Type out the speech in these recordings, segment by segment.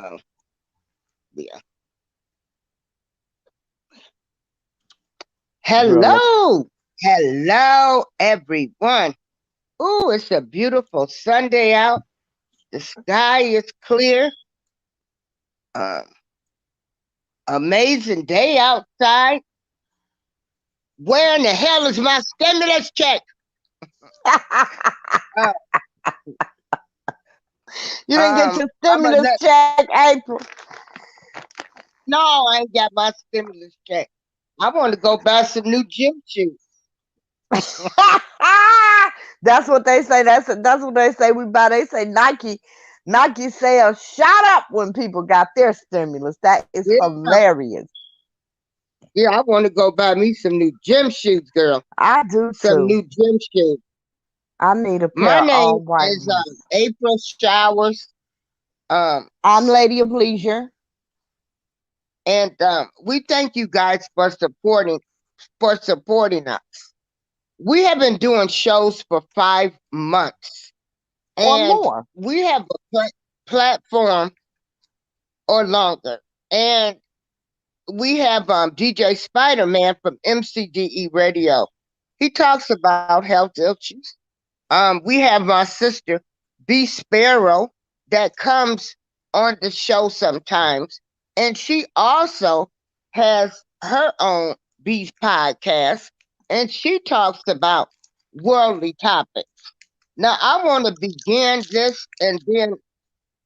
Oh, yeah. Girl, look. Hello. Hello, everyone. Ooh, it's a beautiful Sunday out. The sky is clear. Um, Amazing day outside. Where in the hell is my stimulus check? Uh, You didn't get your I'm a stimulus nut. check, April. No, I ain't got my stimulus check. I want to go buy some new gym shoes. That's what they say. That's what they say. They say Nike sales shot up when people got their stimulus. That is Yeah, hilarious. yeah, I want to go buy me some new gym shoes, girl. I do Some too. new gym shoes. I need a My pair of name all white is ones. April Showers. Um, I'm Lady of Leisure. and we thank you guys for supporting us. We have been doing shows for 5 months, Or and more. we have a platform or longer. And we have DJ Spider Man from MCDE Radio. He talks about health issues. We have my sister B Sparrow that comes on the show sometimes, and she also has her own B's podcast, and she talks about worldly topics. Now, I want to begin this, and then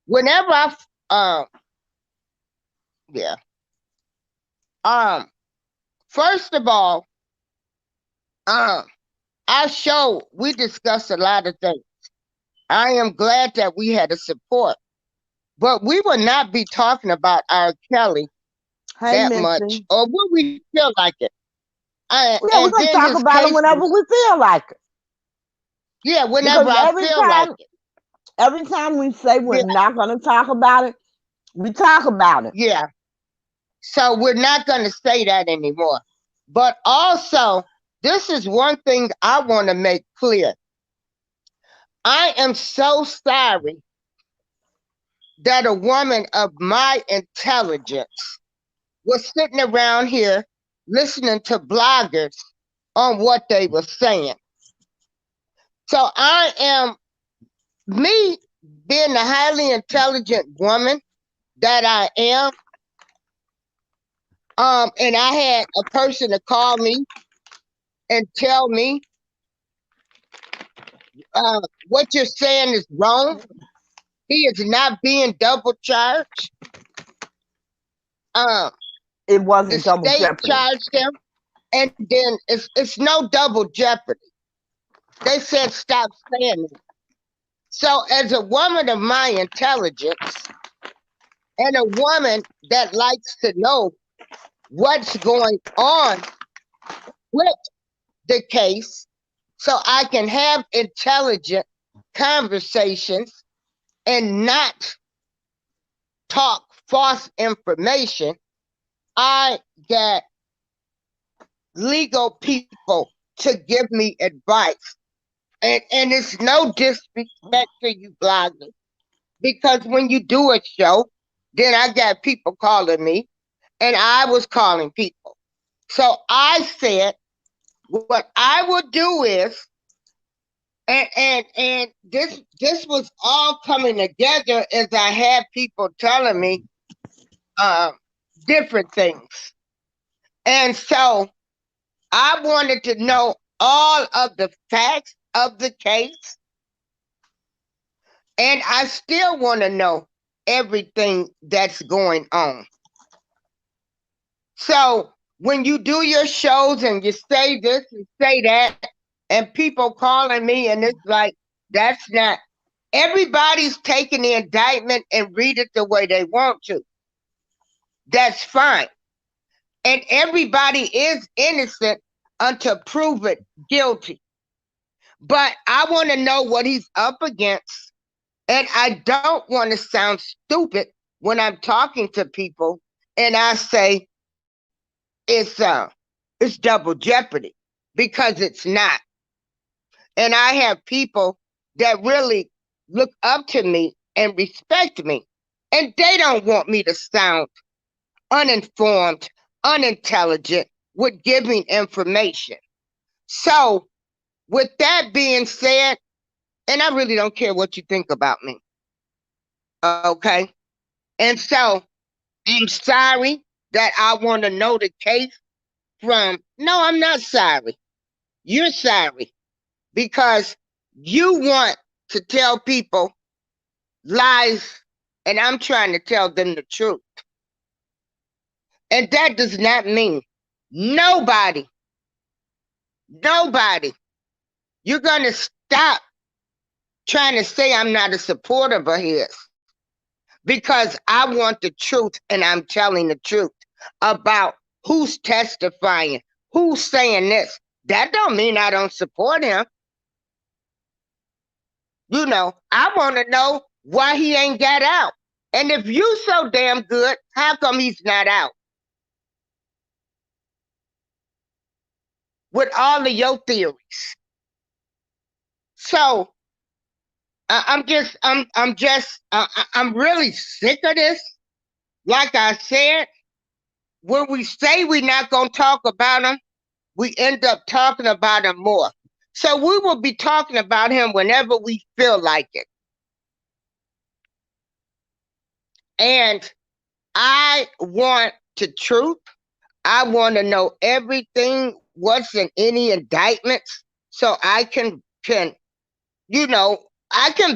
whenever um, yeah, um, first of all, um, our show we discuss a lot of things. I am glad that we had a support. But we will not be talking about R. Kelly Hey, that much, Missy. or will we feel like it? Yeah, we're And gonna then talk his about it whenever cases, we feel like it. yeah, whenever Because I feel like it. every time we say we're Yeah, not gonna talk about it, we talk about it. yeah. So we're not going to say that anymore. But also, this is one thing I want to make clear. I am so sorry that a woman of my intelligence was sitting around here listening to bloggers on what they were saying. So I am me being the highly intelligent woman that I am. And I had a person to call me and tell me what you're saying is wrong. He is not being double charged. Um, It the wasn't double state jeopardy. charged him, and then it's no double jeopardy. They said stop saying it. So, as a woman of my intelligence and a woman that likes to know what's going on with the case, so I can have intelligent conversations and not talk false information, I got legal people to give me advice. And it's no disrespect to you bloggers, because when you do a show, then I got people calling me, and I was calling people. So I said, what I would do is, and this was all coming together as I had people telling me um, different things, and so I wanted to know all of the facts of the case, and I still want to know everything that's going on. So when you do your shows and you say this and say that, and people calling me, and it's like, that's not, everybody's taking the indictment and read it the way they want to. That's fine. And everybody is innocent until proven guilty. But I want to know what he's up against. And I don't want to sound stupid when I'm talking to people and I say it's double jeopardy, because it's not. And I have people that really look up to me and respect me. And they don't want me to sound uninformed, unintelligent with giving information. So, with that being said, and I really don't care what you think about me, okay? And so, I'm sorry that I want to know the case from. No, I'm not sorry. You're sorry because you want to tell people lies, and I'm trying to tell them the truth. And that does not mean nobody, nobody, you're going to stop trying to say I'm not a supporter of his because I want the truth and I'm telling the truth about who's testifying, who's saying this. That don't mean I don't support him. I want to know why he ain't got out. And if you so damn good, how come he's not out? With all of your theories. So I'm really sick of this. Like I said, when we say we're not gonna talk about him, we end up talking about him more. So we will be talking about him whenever we feel like it. And I want the truth. I want to know everything, what's in any indictments, so I can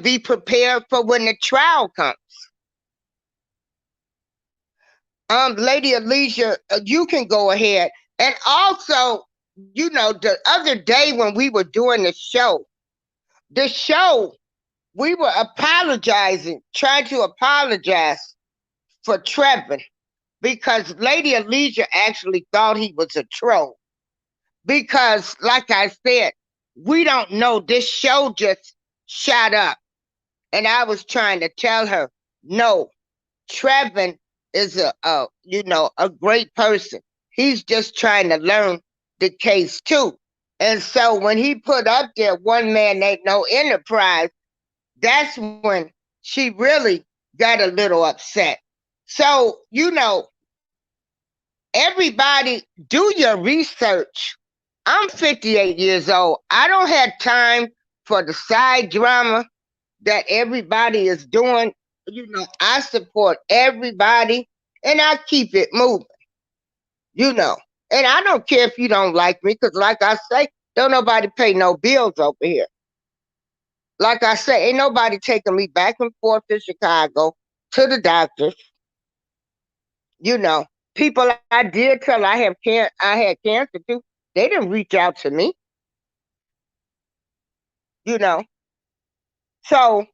be prepared for when the trial comes. Lady Alicia, you can go ahead. And also, the other day when we were doing the show, we were apologizing, trying to apologize for Trevin because Lady Alicia actually thought he was a troll. Because, like I said, we don't know. This show just shot up. And I was trying to tell her, no, Trevin is a great person. He's just trying to learn the case too. And so when he put up there, one man ain't no enterprise, that's when she really got a little upset. So, everybody do your research. I'm 58 years old. I don't have time for the side drama that everybody is doing. I support everybody and I keep it moving, you know. And I don't care if you don't like me, because like I say, don't nobody pay no bills over here. Like I say, ain't nobody taking me back and forth to Chicago to the doctors. You know, people I did tell I had cancer too. They didn't reach out to me, you know. So,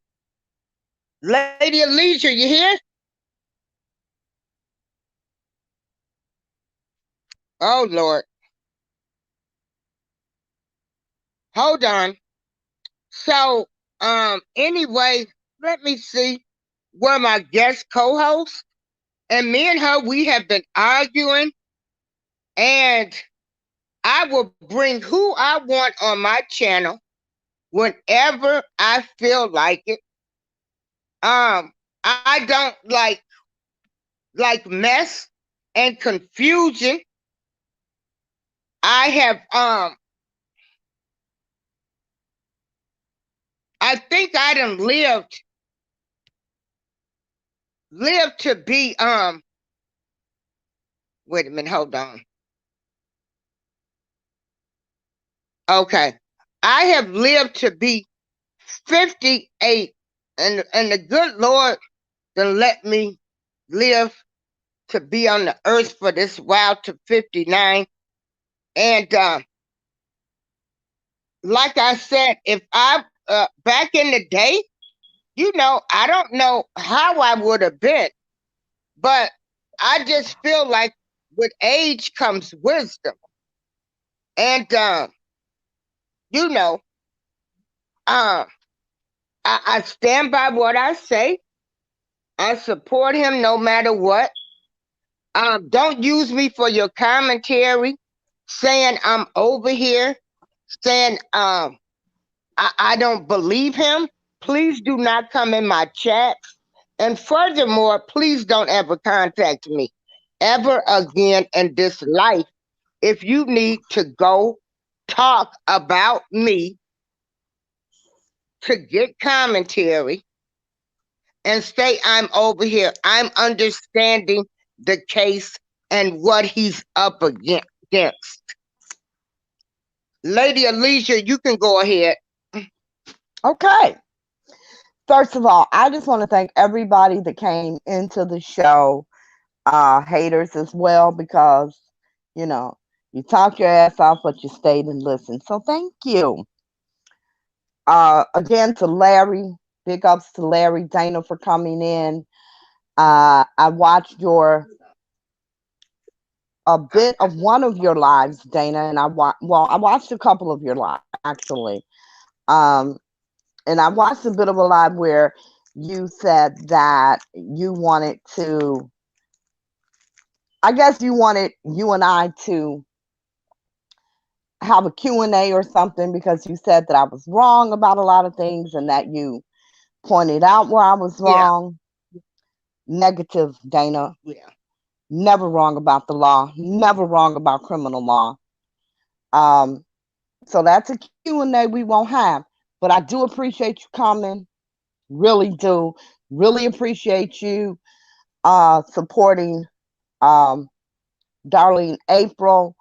Lady Alicia, you here? Oh Lord. Hold on. So, anyway, let me see where my guest co-host and me and her, we have been arguing, and I will bring who I want on my channel whenever I feel like it. I don't like mess and confusion. I have I think I done lived to be wait a minute, hold on. Okay. I have lived to be 58, and the good Lord done let me live to be on the earth for this while to 59. And like I said, if I back in the day, I don't know how I would have been, but I just feel like with age comes wisdom. And you know, uh, I stand by what I say. I support him no matter what. Don't use me for your commentary, saying I'm over here, saying I don't believe him. Please do not come in my chats And furthermore, please don't ever contact me ever again in this life if you need to go talk about me to get commentary and say I'm over here. I'm understanding the case and what he's up against. Lady Alicia, you can go ahead. Okay. First of all, I just want to thank everybody that came into the show, haters as well, because, you know, you talked your ass off, but you stayed and listened. So thank you. Again, to Larry, big ups to Larry, Dana, for coming in. I watched a bit of one of your lives, Dana, and I watched a couple of your lives actually. Um, and I watched a bit of a live where you said that you wanted to, I guess you wanted you and I to have a Q&A or something, because you said that I was wrong about a lot of things and that you pointed out where I was Yeah, wrong. Negative, Dana. yeah. Never wrong about the law. Never wrong about criminal law. Um, so that's a Q&A we won't have. But I do appreciate you coming. Really do. Really appreciate you supporting um, Darlene April.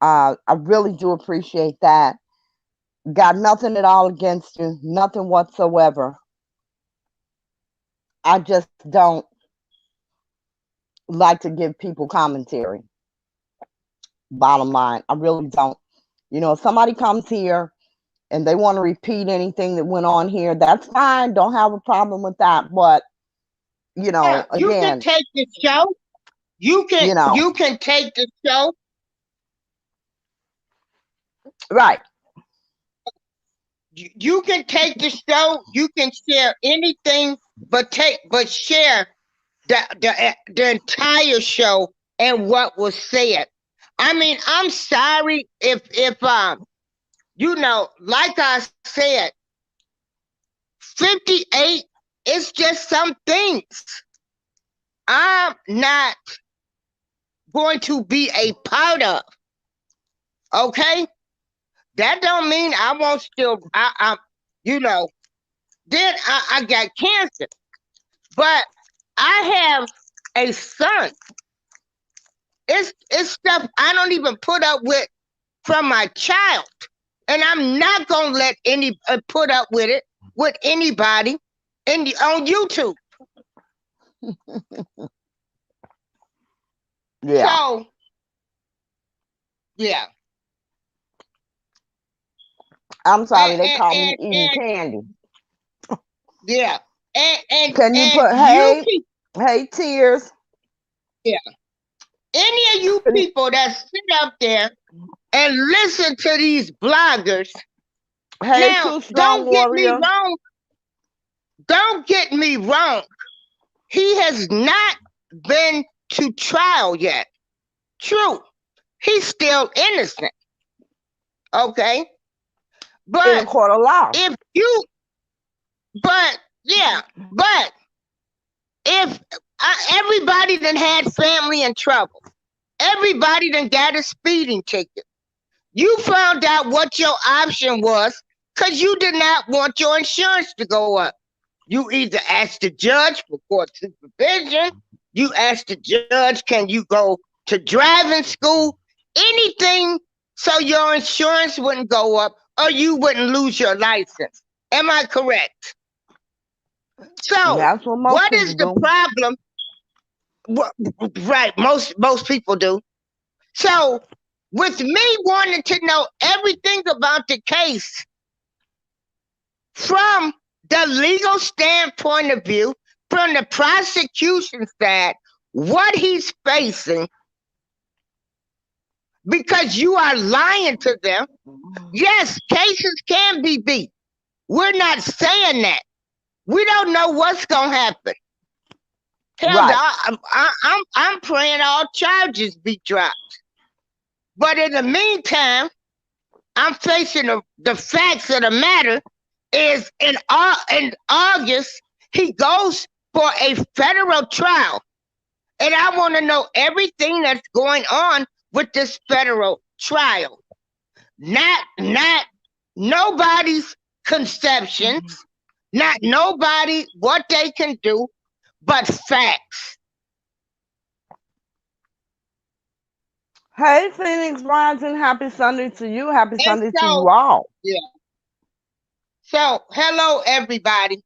I really do appreciate that. Got nothing at all against you. Nothing whatsoever. I just don't like to give people commentary. Bottom line, I really don't. You know, if somebody comes here and they want to repeat anything that went on here, that's fine. Don't have a problem with that. But, you Yeah, know, you can again, take the show. You can you know, you can take the show. right, You can take the show. You can share anything, but share the entire show and what was said. I mean, I'm sorry if like I said, 58 is just some things I'm not going to be a part of. Okay? That don't mean I won't still you know, then I got cancer. But I have a son. It's stuff I don't even put up with from my child. And I'm not gonna let any put up with it with anybody on YouTube. yeah. So yeah. I'm And sorry, they and, call me and, eating and candy. yeah. Can you And put, you hey, people, hey, tears? yeah. Any of you people that sit up there and listen to these bloggers, Hey, now too strong warrior. don't get me wrong. He has not been to trial yet. True. He's still innocent. Okay. In a But court of law. if you, but yeah, but if everybody done had family in trouble, everybody done got a speeding ticket. You found out what your option was because you did not want your insurance to go up. You either asked the judge for court supervision, you asked the judge, can you go to driving school, anything so your insurance wouldn't go up or you wouldn't lose your license. Am I correct? So, That's what most what people is the do. problem? Right, most people do. So, with me wanting to know everything about the case from the legal standpoint of view, from the prosecution side, what he's facing, because you are lying to them. Yes, cases can be beat. We're not saying that. We don't know what's gonna happen. Hell, Right. I'm praying all charges be dropped. But in the meantime, I'm facing the facts of the matter is in August, he goes for a federal trial. And I want to know everything that's going on with this federal trial. Not nobody's conceptions, not nobody what they can do, but facts. Hey, Phoenix Rising. Happy Sunday to you. Happy And Sunday to you so, all. yeah. So, hello everybody.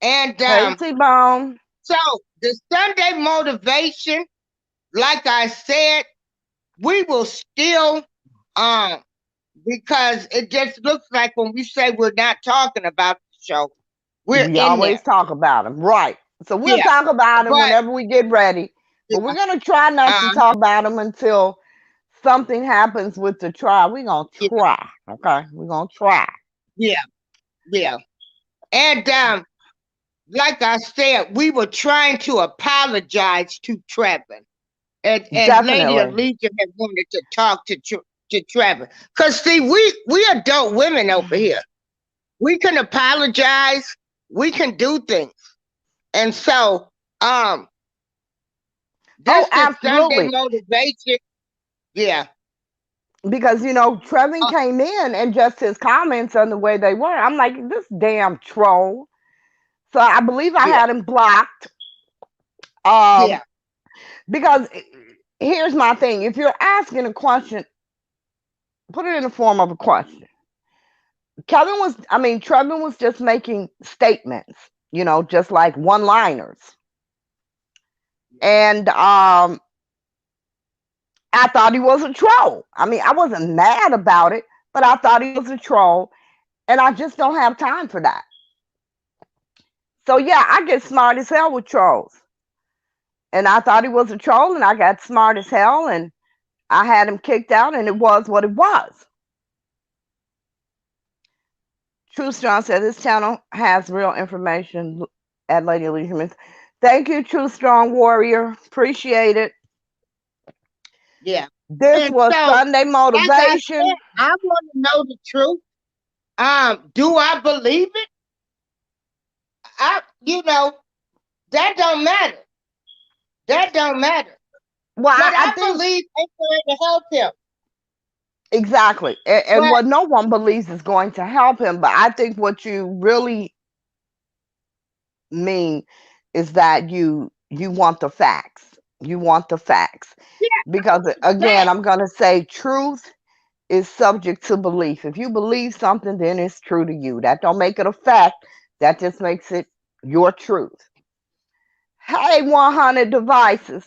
And Hey, T-Bone. so the Sunday motivation, like I said, we will still um because it just looks like when we say we're not talking about the show, we're We in always there. talk about them. Right. So we'll Yeah. talk about them But whenever we get ready. But we're yeah, going to try not to um, talk about them until something happens with the trial. We're going to yeah, try. Okay. We're going to try. yeah, yeah. And like I said, we were trying to apologize to Trevor. And Lady Definitely. Alicia had wanted to talk to Trevor. Cause see, we adult women over here. We can apologize. We can do things. And so, Oh, this is Sunday absolutely. motivation. Yeah. Because, Trevin Uh, came in and just his comments on the way they were. I'm like, this damn troll. So I believe I yeah. had him blocked. Um, Yeah. because here's my thing. If you're asking a question, put it in the form of a question. Trevin was just making statements, just like one liners. And I thought he was a troll. I wasn't mad about it, but I thought he was a troll. And I just don't have time for that. So yeah, I get smart as hell with trolls. And I thought he was a troll and I got smart as hell and I had him kicked out and it was what it was. True Strong said this channel has real information at Lady Alicia. Thank you, True Strong Warrior. Appreciate it. Yeah. This And was so, Sunday like I said, motivation. I want to know the truth. Do I believe it? That don't matter. That don't matter. Well, But I I think believe it's going to help him. exactly. And But what no one believes is going to help him. But I think what you really mean is that you want the facts. You want the facts. Because again, that, I'm going to say truth is subject to belief. If you believe something, then it's true to you. That don't make it a fact. That just makes it your truth. Hey, 100 devices.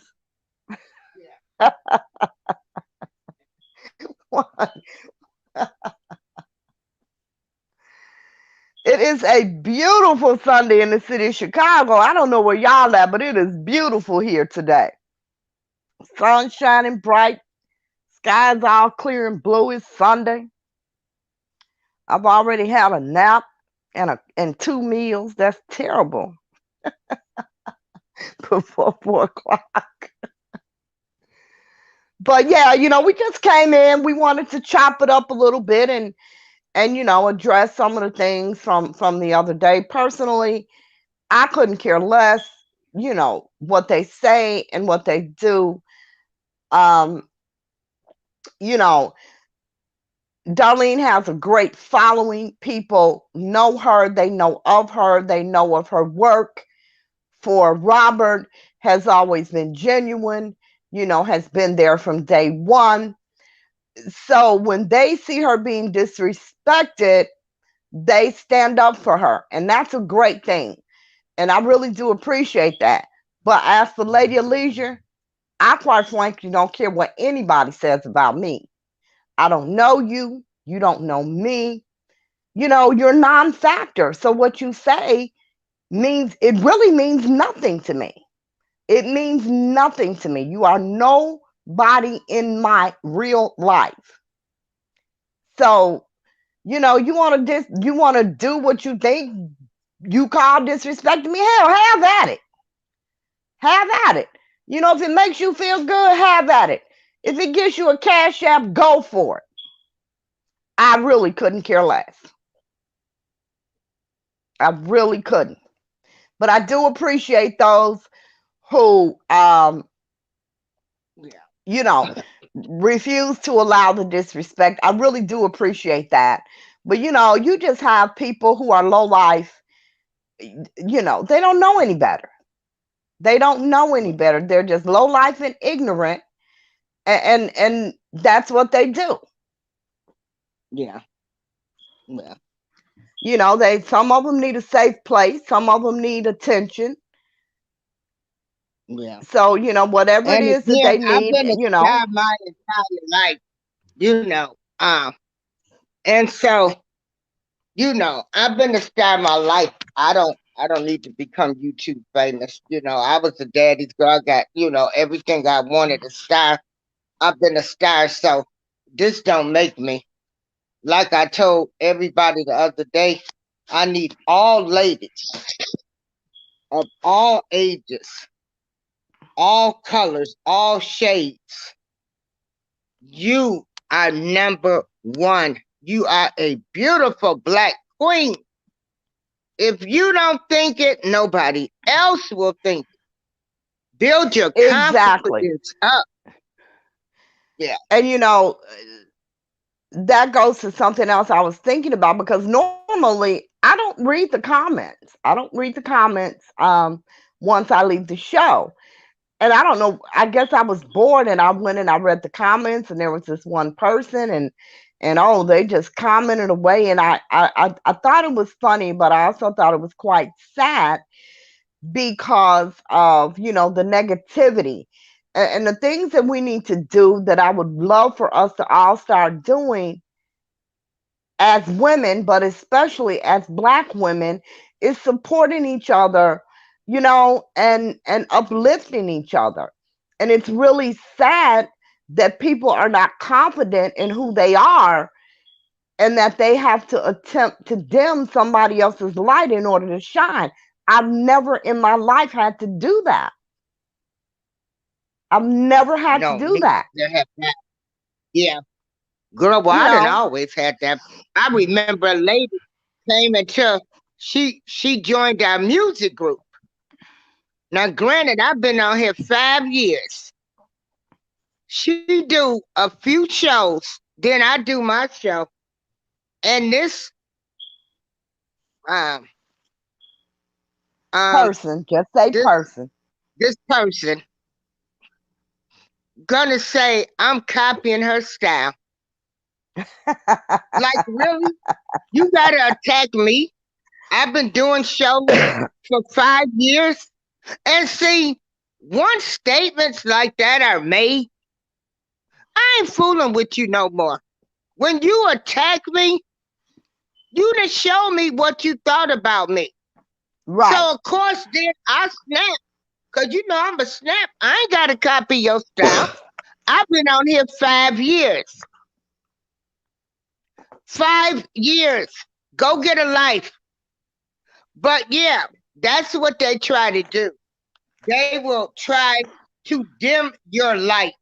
It is a beautiful Sunday in the city of Chicago. I don't know where y'all at, but it is beautiful here today. Sun shining bright, skies all clear and blue. It's Sunday. I've already had a nap and 2 meals. That's terrible. Before 4 o'clock. But yeah, we just came in. We wanted to chop it up a little bit and address some of the things from the other day. Personally, I couldn't care less, what they say and what they do. Um, you know, Darlene has a great following. People know her, they know of her work. For Robert has always been genuine, has been there from day one. So when they see her being disrespected, they stand up for her. And that's a great thing. And I really do appreciate that. But as for Lady Alicia, I quite frankly don't care what anybody says about me. I don't know you. You don't know me. You're non-factor. So what you say really means nothing to me. It means nothing to me. You are nobody in my real life. So, you want to do what you think you call disrespecting me. Hell, have at it. Have at it. If it makes you feel good, have at it. If it gives you a cash app, go for it. I really couldn't care less. I really couldn't. But I do appreciate those who, Yeah. you know, refuse to allow the disrespect. I really do appreciate that. But you just have people who are low life. They don't know any better. They don't know any better. They're just low life and ignorant, and that's what they do. Yeah. Yeah. They some of them need a safe place, some of them need attention. Yeah. So, whatever it And is that again, they I've need, been a star my entire life, you know. And so, I've been a star my life. I don't need to become YouTube famous. I was a daddy's girl. I got, everything I wanted, a star. I've been a star, so this don't make me. Like I told everybody the other day, I need all ladies of all ages, all colors, all shades. You are number one. You are a beautiful black queen. If you don't think it, nobody else will think it. Build your exactly. confidence up. Yeah. And that goes to something else I was thinking about, because normally I don't read the comments. I don't read the comments once I leave the show. And I don't know, I guess I was bored and I went and I read the comments, and there was this one person, and oh, they just commented away, and I thought it was funny, but I also thought it was quite sad because of the negativity and the things that we need to do, that I would love for us to all start doing as women, but especially as Black women, is supporting each other, and uplifting each other. And it's really sad that people are not confident in who they are, and that they have to attempt to dim somebody else's light in order to shine. I've never in my life had to do that. I've never had to No, do me that. neither have that. Yeah. Girl, well, You I done know, always had that. I remember a lady came into she joined our music group. Now, granted, I've been on here 5 years. She do a few shows, then I do my show, and um um person, just say this person. this person gonna say I'm copying her style. Like, really? You gotta attack me? I've been doing shows for 5 years. And see, once statements like that are made, I ain't fooling with you no more. When you attack me, you done show me what you thought about me. Right. So of course then I snap. Cause I'm a snap. I ain't gotta copy your style. I've been on here 5 years. 5 years. Go get a life. But yeah, that's what they try to do. They will try to dim your light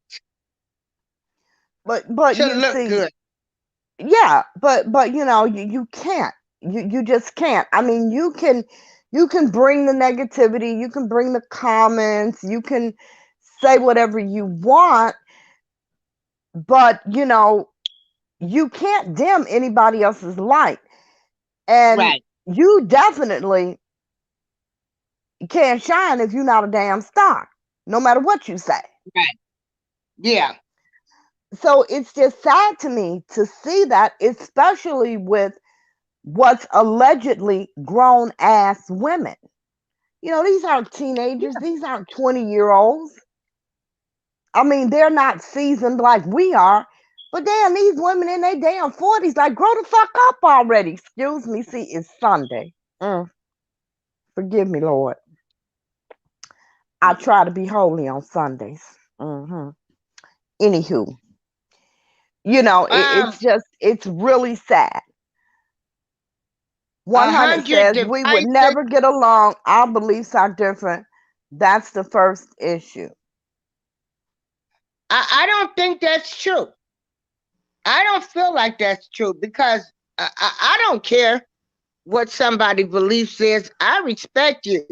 But to you look see, good. yeah, but you can't. You just can't. I mean, you can bring the negativity, you can bring the comments, you can say whatever you want, but you can't dim anybody else's light. And Right, you definitely can't shine if you're not a damn star, no matter what you say. right. Yeah. So it's just sad to me to see that, especially with what's allegedly grown ass women. These aren't teenagers, these aren't 20-year-olds. I mean, they're not seasoned like we are. But damn, these women in their damn 40s, like, grow the fuck up already. Excuse me. See, it's Sunday. Forgive me, Lord. I Yeah. try to be holy on Sundays. Anywho, Um, it's really sad. a 100 hundred says we would devices. never get along. Our beliefs are different. That's the first issue. I don't think that's true. I don't feel like that's true because I don't care what somebody beliefs is. I respect you.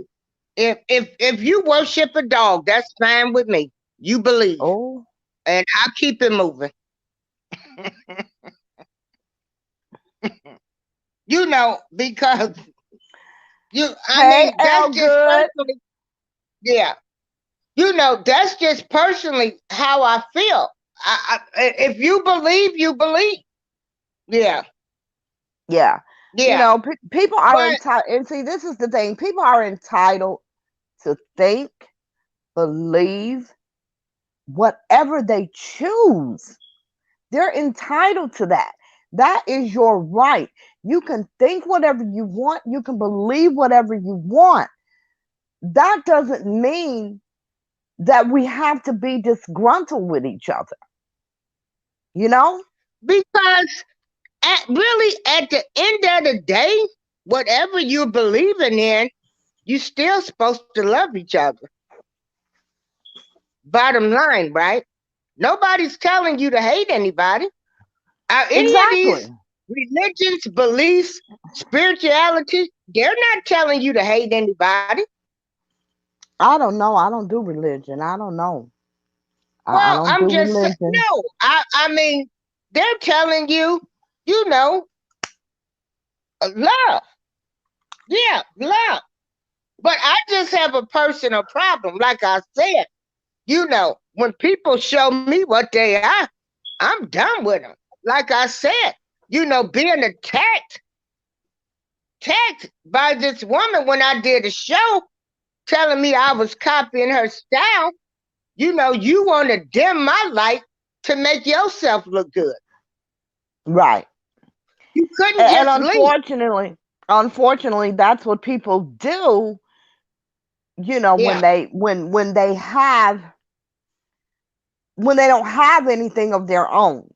If you worship a dog, that's fine with me. You believe, Oh, and I keep it moving. Because I hey, mean, that's L. just Good. personally, yeah. That's just personally how I feel. If you believe, you believe. Yeah, Yeah. yeah. People are But entitled, and see, this is the thing. People are entitled to think, believe, whatever they choose. They're entitled to that. That is your right. You can think whatever you want, you can believe whatever you want. That doesn't mean that we have to be disgruntled with each other, you know? because at the end of the day, whatever you're believing in, you still supposed to love each other. Bottom line, right? Nobody's telling you to hate anybody. Are any of Exactly. these religions, beliefs, spirituality, they're not telling you to hate anybody. I don't know. I don't do religion. I don't know. I Well, don't I'm do just saying, religion. no. I mean, they're telling you, you know, love. Yeah, love. But I just have a personal problem. Like I said, when people show me what they are, I'm done with them. Like I said, being attacked by this woman when I did a show telling me I was copying her style, you want to dim my light to make yourself look good. Right. You couldn't And just leave. unfortunately, that's what people do, when Yeah, they don't have anything of their own.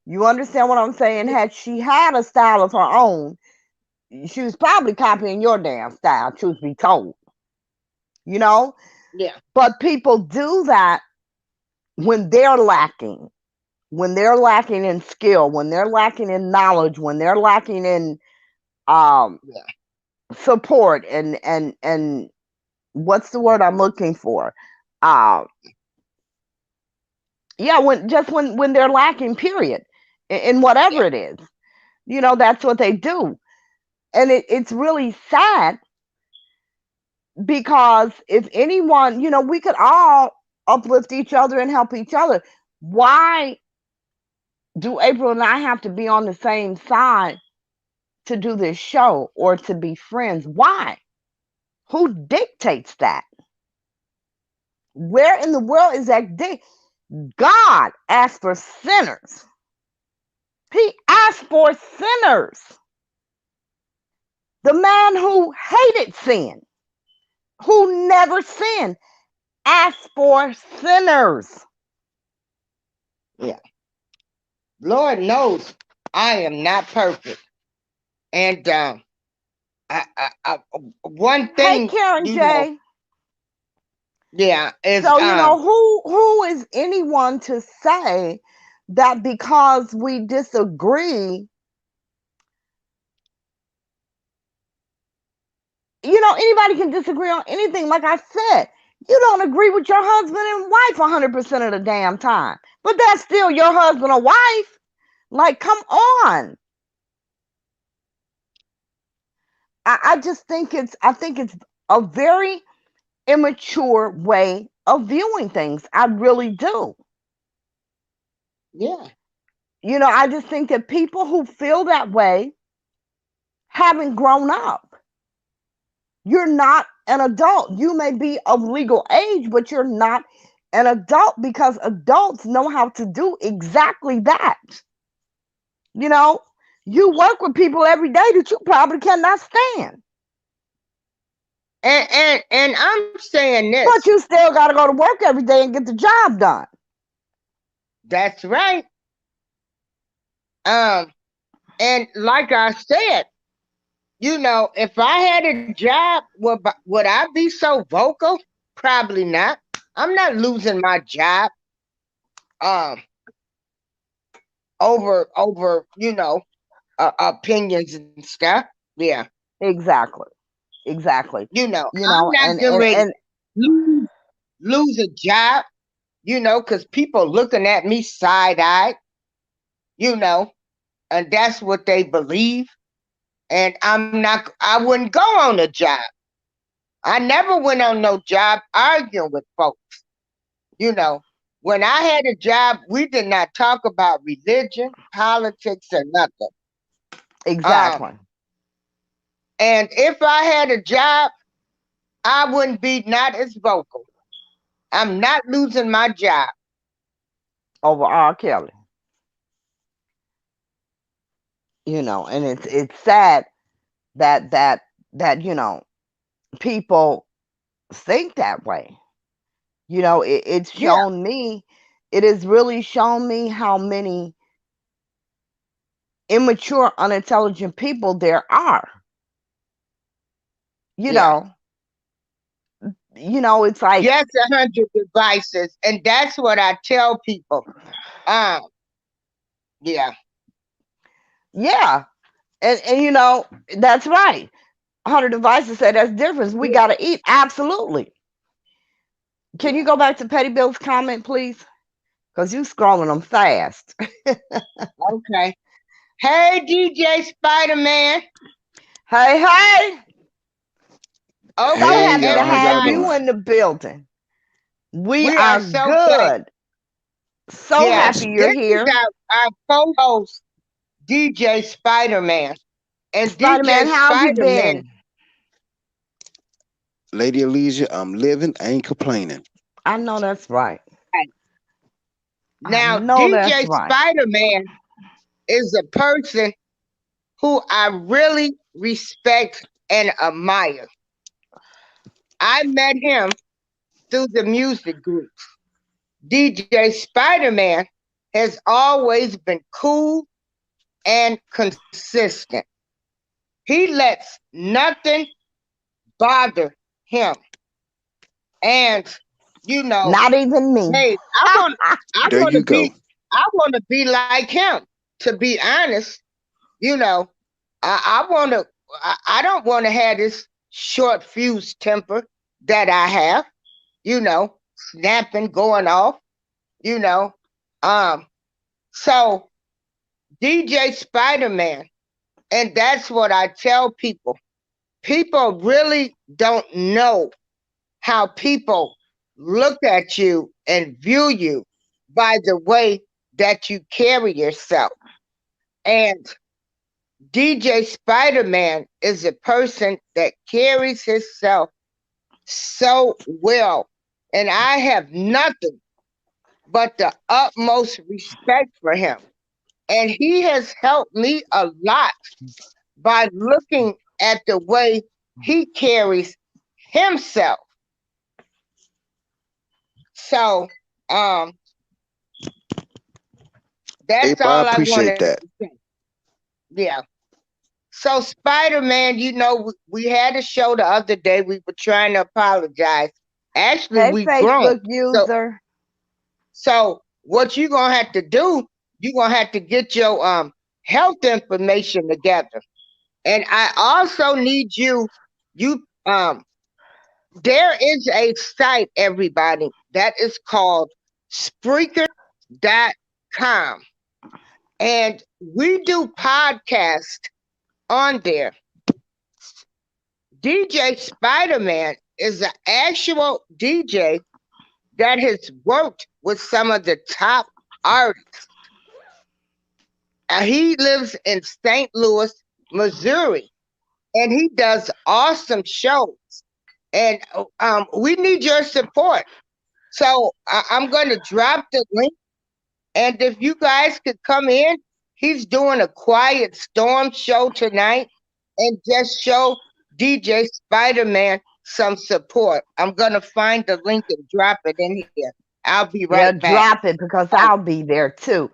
You understand what I'm saying? Had she had a style of her own, she was probably copying your damn style, truth be told. You know? yeah, But people do that when they're lacking, in skill, when they're lacking in knowledge, when they're lacking in um yeah, support and what's the word I'm looking for? Um yeah, when they're lacking, period. In whatever yeah, it is. That's what they do. And it's really sad because if anyone, we could all uplift each other and help each other. Why do April and I have to be on the same side to do this show or to be friends? Why? Who dictates that? Where in the world is that God asked for sinners. He asked for sinners. The man who hated sin, who never sinned, asked for sinners. yeah. Lord knows I am not perfect. And one Hey, thing, Karen J. yeah, is So, who is anyone to say that because we disagree, anybody can disagree on anything. Like I said, you don't agree with your husband and wife 100% of the damn time, but that's still your husband or wife. Like, come on. I just think it's a very immature way of viewing things. I really do. yeah, I just think that people who feel that way haven't grown up. You're not an adult. You may be of legal age, but you're not an adult because adults know how to do exactly that. You know, you work with people every day that you probably cannot stand, and I'm saying this. but you still got to go to work every day and get the job done. That's right. Um, and like I said, if I had a job, would I be so vocal? Probably not. I'm not losing my job um over opinions and stuff. Yeah. Exactly. Exactly. I'm not getting ready And to lose a job, because people looking at me side-eyed, you know, and that's what they believe. And I wouldn't go on a job. I never went on no job arguing with folks. You know, when I had a job, we did not talk about religion, politics, or nothing. Um, exactly. and if I had a job, I wouldn't be not as vocal. I'm not losing my job. Over R. Kelly. And it's sad that people think that way. It's Yeah, shown me, it has really shown me how many immature, unintelligent people there are. You yeah. know, it's like, Yes, 100 devices, and that's what I tell people. Um, yeah, yeah, and that's right. 100 devices say that's different. We yeah. got to eat. Absolutely. Can you Yeah. go back to Petty Bill's comment, please? Because you scrolling them fast. Okay. Hey, DJ Spider Man. Hey, hey. So Okay, Hey happy to y'all, how have y'all everybody. you doing? in the building. We We are are so thankful. good. So Yeah, happy you're this is here. our co-host, DJ Spider Man, and Spider DJ Man, how have you Spider Man. been? Lady Elysia, I'm living, ain't complaining. I know that's right. I Now, know that's DJ right. Spider Man is a person who I really respect and admire. I met him through the music group. DJ Spider Man has always been cool and consistent. He lets nothing bother him. And you know, Not even me. hey, I There want you to go. be I want to be like him. To be honest, you know, I want to. I don't want to have this short fuse temper that I have. Snapping, going off. You know, um. So DJ Spider Man, and that's what I tell people. People really don't know how people look at you and view you by the way that you carry yourself. And DJ Spider Man is a person that carries himself so well. And I have nothing but the utmost respect for him. And he has helped me a lot by looking at the way he carries himself. So, um, Hey, that's I all I appreciate wanted that. to say. Yeah. So, Spider Man, we had a show the other day. We were trying to apologize. Actually, Hey, we grown. Facebook So, user. what you gonna have to do? You gonna have to get your health information together. And I also need you. You There is a site, everybody, that is called Spreaker.com. And we do podcast on there. DJ Spider Man is an actual DJ that has worked with some of the top artists. He lives in St. Louis, Missouri, and he does awesome shows. And we need your support. So I'm going to drop the link. And if you guys could come in, he's doing a quiet storm show tonight and just show DJ Spider Man some support. I'm going to find the link and drop it in here. I'll be right Yeah, back. drop it because Oh, I'll be there too.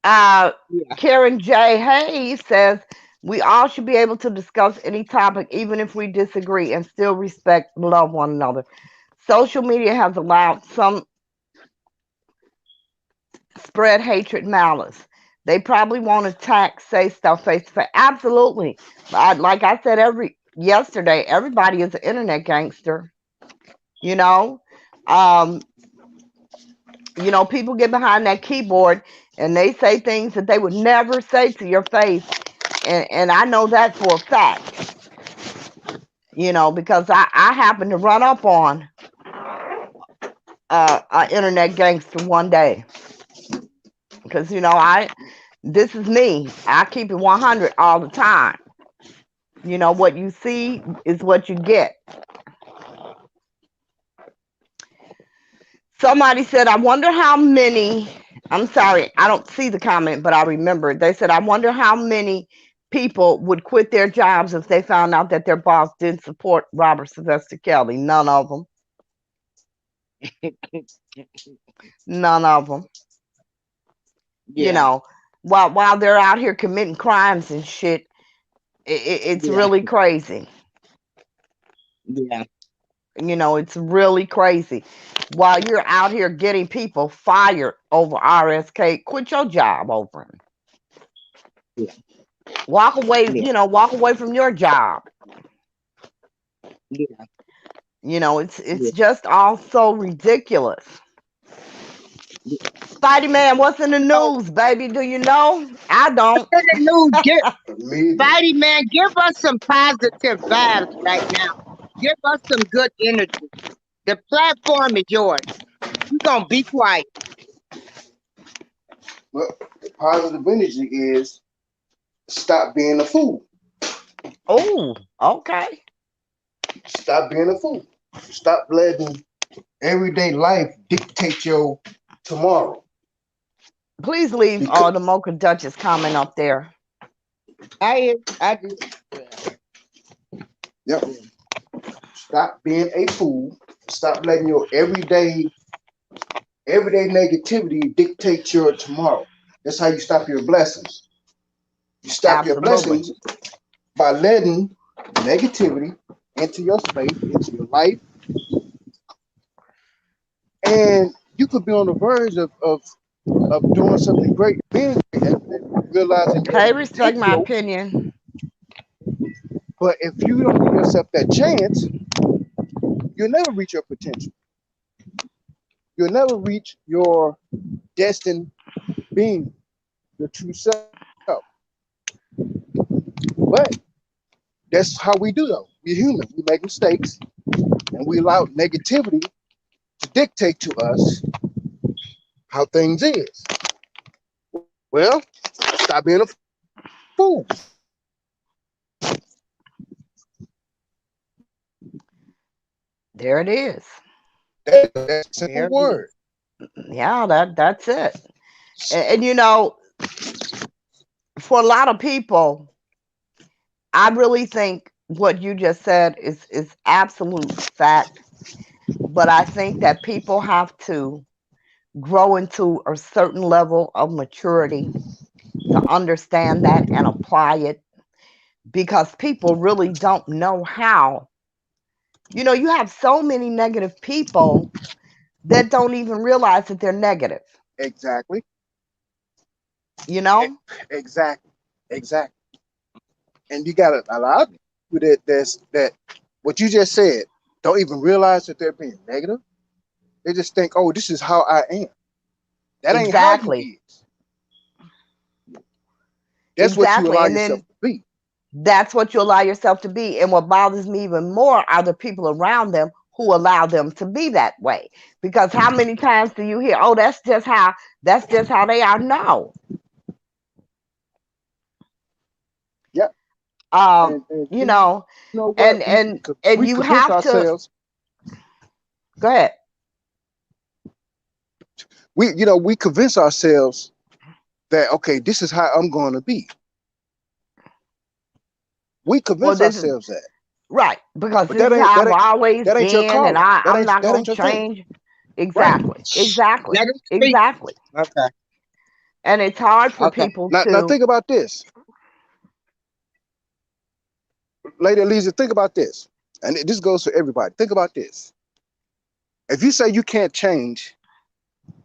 Uh, yeah. Karen J. Hayes says we all should be able to discuss any topic, even if we disagree, and still respect, love one another. Social media has allowed some spread hatred, malice. They probably won't attack, say stuff face to face. Absolutely. Like I said, yesterday, everybody is an internet gangster. You know, um, people get behind that keyboard and they say things that they would never say to your face, and I know that for a fact. Because I happened to run up on an internet gangster one day. Because this is me. I keep it 100 all the time. What you see is what you get. Somebody said, I wonder how many, I'm sorry, I don't see the comment, but I remember. They said, I wonder how many people would quit their jobs if they found out that their boss didn't support Robert Sylvester Kelly. None of them. None of them. Yeah. While they're out here committing crimes and shit, it's Yeah. really crazy. Yeah. It's really crazy. While you're out here getting people fired over RSK, quit your job over him. Yeah. Walk away, Yeah. walk away from your job. Yeah. It's just all so ridiculous. Yeah. Spidey Man, what's in the So, news, baby? Do you know? I don't. in the news, Me either. Spidey man, give us some positive vibes right now. Give us some good energy. The platform is yours. We're gonna be quiet. Well, the positive energy is stop being a fool. Oh, okay. Stop being a fool. Stop letting everyday life dictate your tomorrow. Please leave Because the Mocha Duchess comment up there. I just yep, yeah. stop being a fool. Stop letting your everyday negativity dictate your tomorrow. That's how you stop your blessings. You stop your Absolutely. blessings by letting negativity into your space, into your life, and you could be on the verge of doing something great, being great, and realizing your Hey, respect my potential. opinion. But if you don't give yourself that chance, you'll never reach your potential. You'll never reach your destined being, your true self. But that's how we do though. We're human. We make mistakes and we allow negativity to dictate to us how things is. Well, stop being a fool. There it is. That's a simple There it word. is. Yeah, that's it. And for a lot of people, I really think what you just said is absolute fact. But I think that people have to grow into a certain level of maturity to understand that and apply it, because people really don't know how. You have so many negative people that don't even realize that they're negative, Exactly. you E- know? Exactly. Exactly. And you got a lot of people that what you just said don't even realize that they're being negative. They just think, oh, this is how I am. That ain't how you Exactly. is. That's what you Exactly. allow And yourself then to be. that's what you allow yourself to be. And what bothers me even more are the people around them who allow them to be that way. Because how many times do you hear, oh, that's just how they are? No. Yep. Um, And you you know know, what? and We and convince and you have ourselves. to go ahead. We convince ourselves that okay, this is how I'm going to be. We Well, convince this is ourselves that, right, because but this is how I've always that ain't your been, and calling. I'm not That gonna ain't your thing. change. Right. Exactly. Exactly. Let him speak. Exactly. Okay. And it's hard for Okay. people Now to. think about this, Lady Elisa. Think about this, and this goes for everybody. Think about this. If you say you can't change,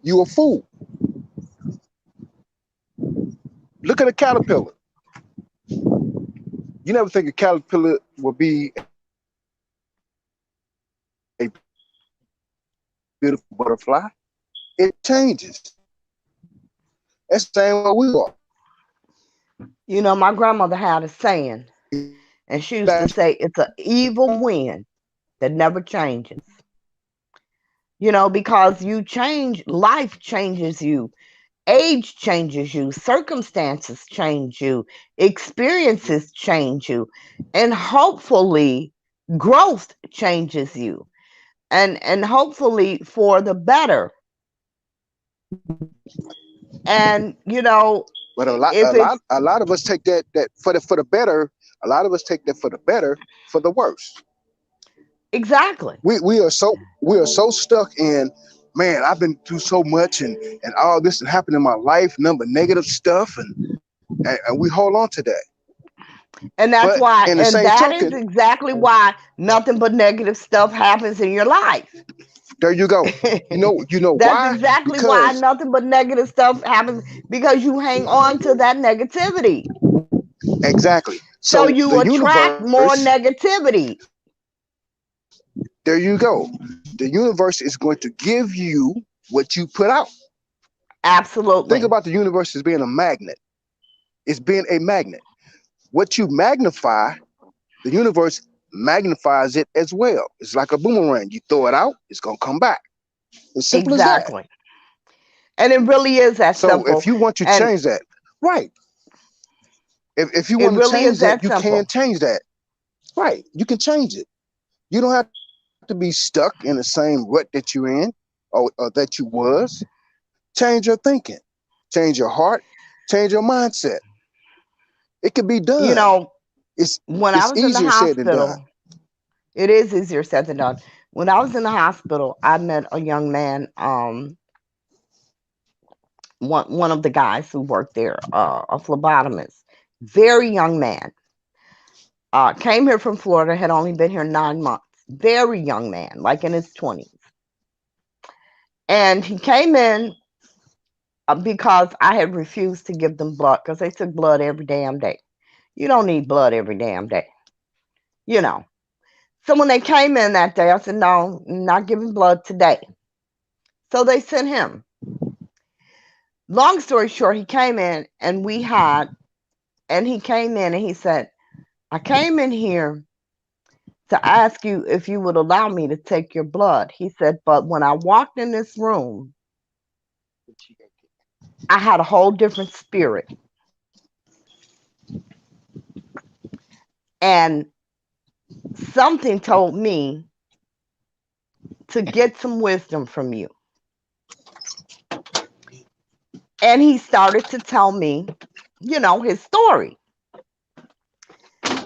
you a fool. Look at a caterpillar. You never think a caterpillar will be a beautiful butterfly. It changes. That's the same way we are. You know, my grandmother had a saying, and she used to say, it's an evil wind that never changes. You know, because you change, life changes you, age changes you, circumstances change you, experiences change you, and hopefully growth changes you, and hopefully for the better. And you know, But a lot, if a lot, it's a lot of us take that for the better. A lot of us take that for the better for the worse. exactly, We are so stuck in, man, I've been through so much and all this that happened in my life, number negative stuff, and we hold on to that. and But that's in why, the same and that token, is exactly why nothing but negative stuff happens in your life. there you go. You know That's why? exactly why Because nothing but negative stuff happens, because you hang on to that negativity. exactly. So So you the attract universe, more negativity. there you go. The universe is going to give you what you put out. Think Absolutely. about the universe as being a magnet. It's being a magnet. What you magnify, the universe magnifies it as well. It's like a boomerang. You throw it out, it's gonna come back. As simple as that. Exactly. And it really is that So if simple. you want to And change that, right? If you it want to really is change that, that you can simple. change that. Right? You can change it. You don't have to be stuck in the same rut that you're in or that you was. Change your thinking, change your heart, change your mindset. It can be You done. know, It's when I it's was in the easier said than done. hospital, it is easier said than done. When I was in the hospital, I met a young man, one of the guys who worked there, a phlebotomist, very young man. Came here from Florida, had only been here 9 months. Very young man, like in his 20s. And he came in because I had refused to give them blood because they took blood every damn day. You don't need blood every damn day, you know. So when they came in that day, I said, no, I'm not giving blood today. So they sent him. Long story short, he came in and he came in and he said, I came in here to ask you if you would allow me to take your blood. He said, but when I walked in this room, I had a whole different spirit. And something told me to get some wisdom from you. And he started to tell me, his story.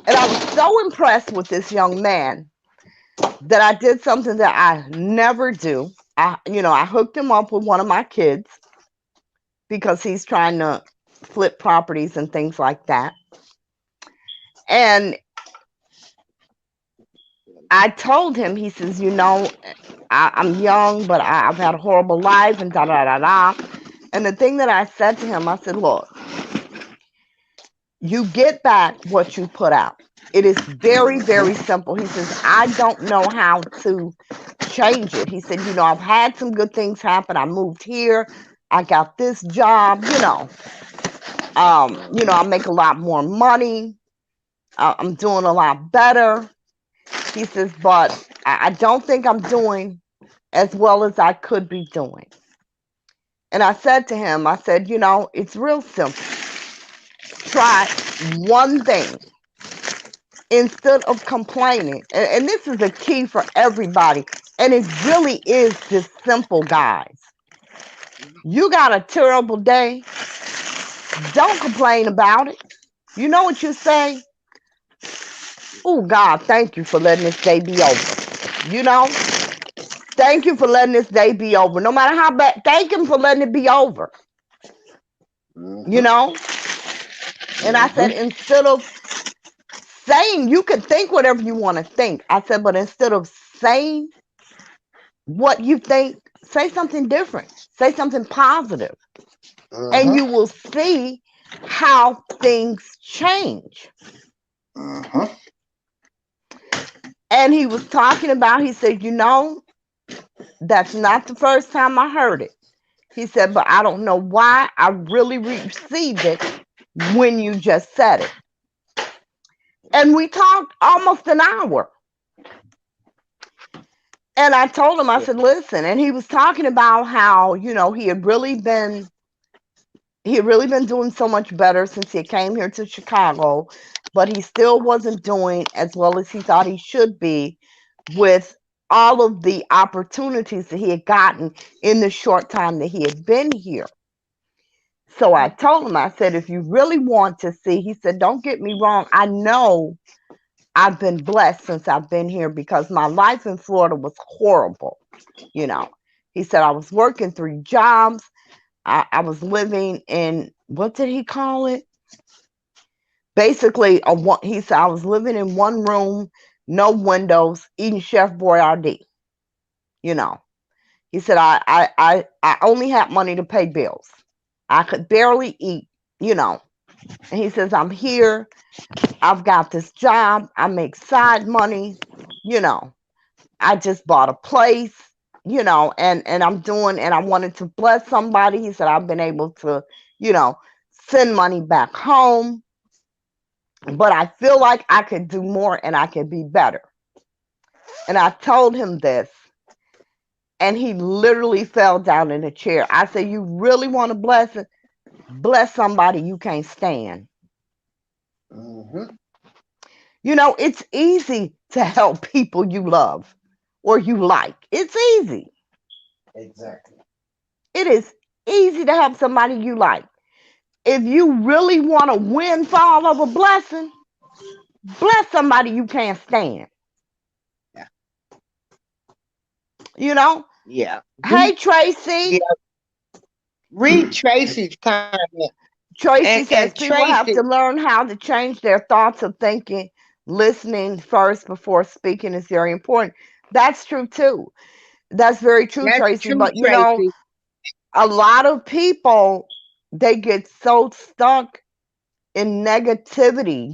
And I was so impressed with this young man that I did something that I never do. I hooked him up with one of my kids because he's trying to flip properties and things like that. And I told him, he says, I'm young, but I've had a horrible life and da da da da. And the thing that I said to him, I said, look, you get back what you put out. It is very, very simple. He says, I don't know how to change it. He said, I've had some good things happen. I moved here. I got this job, I make a lot more money. I'm doing a lot better. He says, but I don't think I'm doing as well as I could be doing. And I said to him, I said, it's real simple. Try one thing instead of complaining. And this is a key for everybody. And it really is this simple, guys. You got a terrible day. Don't complain about it. You know what you say? Oh, God, thank you for letting this day be over. Thank you for letting this day be over. No matter how bad, thank him for letting it be over. You Mm-hmm. know? And I said, Mm-hmm. instead of saying, you can think whatever you want to think. I said, but instead of saying what you think, say something different. Say something positive. And Uh-huh. you will see how things change. Uh-huh. And he was talking about, he said, that's not the first time I heard it. He said, but I don't know why I really received it when you just said it. And we talked almost an hour. And I told him, I said, listen, and he was talking about how, he had really been doing so much better since he came here to Chicago, but he still wasn't doing as well as he thought he should be with all of the opportunities that he had gotten in the short time that he had been here. So I told him, I said, if you really want to see, he said, don't get me wrong. I know I've been blessed since I've been here because my life in Florida was horrible. You know, he said, I was working 3 jobs. I was living in, what did he call it? Basically, he said, I was living in one room, no windows, eating Chef Boyardee. You know, he said, I only had money to pay bills. I could barely eat, you know. And he says, I'm here. I've got this job. I make side money, you know. I just bought a place, and I'm doing, and I wanted to bless somebody. He said, I've been able to, you know, send money back home, but I feel like I could do more and I could be better. And I told him this, and he literally fell down in a chair. I said, you really want to bless somebody you can't stand? Mm-hmm. It's easy to help people you love or you like. It's easy. Exactly. It is easy to help somebody you like. If you really want a windfall of a blessing, bless somebody you can't stand. Yeah. You know? Yeah. Hey, Tracy. Yeah. Read Tracy's comment. Tracy And says people have Tracy, to learn how to change their thoughts of thinking. Listening first before speaking is very important. That's true too. That's very true, that's Tracy. true, But Tracy. a lot of people, they get so stuck in negativity.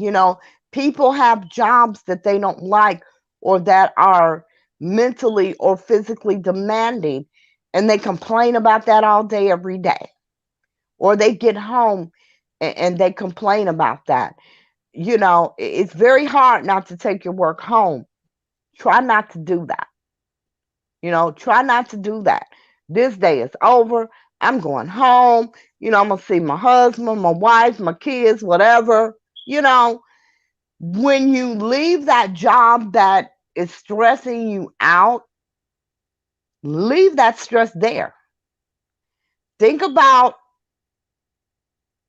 People have jobs that they don't like or that are mentally or physically demanding, and they complain about that all day, every day. Or they get home and they complain about that. It's very hard not to take your work home. Try not to do that. Try not to do that. This day is over. I'm going home. I'm going to see my husband, my wife, my kids, whatever. When you leave that job that is stressing you out, leave that stress there. Think about,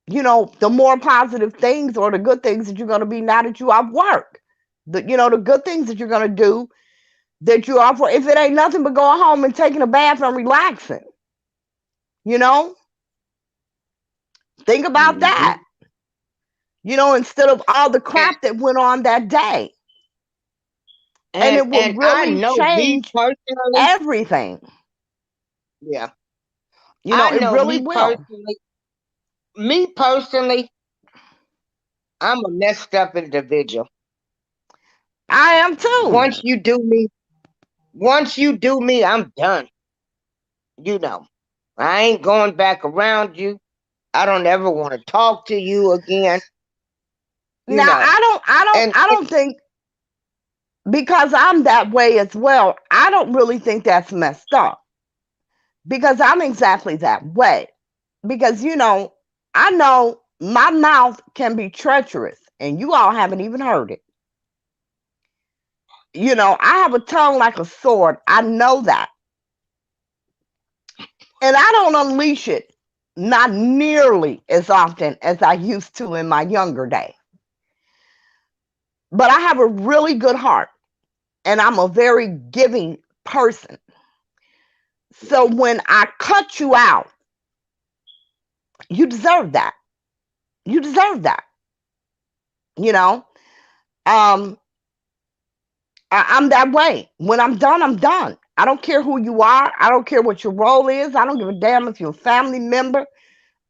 the more positive things or the good things that you're going to be now that you off work. The good things that you're going to do that you off work. If it ain't nothing but going home and taking a bath and relaxing, you know, think about Mm-hmm. that. Instead of all the And, crap that went on that day. And and it will and I really know me change personally. everything. Yeah. I It know really will. me personally, I'm a messed up individual. I am too. Once you do me, once you do me, I'm done. You know. I ain't going back around you. I don't ever want to talk to you again. You Now know. And I don't think, because I'm that way as well, I don't really think that's messed up because I'm exactly that way. Because, I know my mouth can be treacherous and you all haven't even heard it. I have a tongue like a sword. I know that. And I don't unleash it not nearly as often as I used to in my younger day. But I have a really good heart and I'm a very giving person. So when I cut you out, you deserve that. You deserve that. You know, um, I'm that way. When I'm done, I'm done. I don't care who you are. I don't care what your role is. I don't give a damn if you're a family member.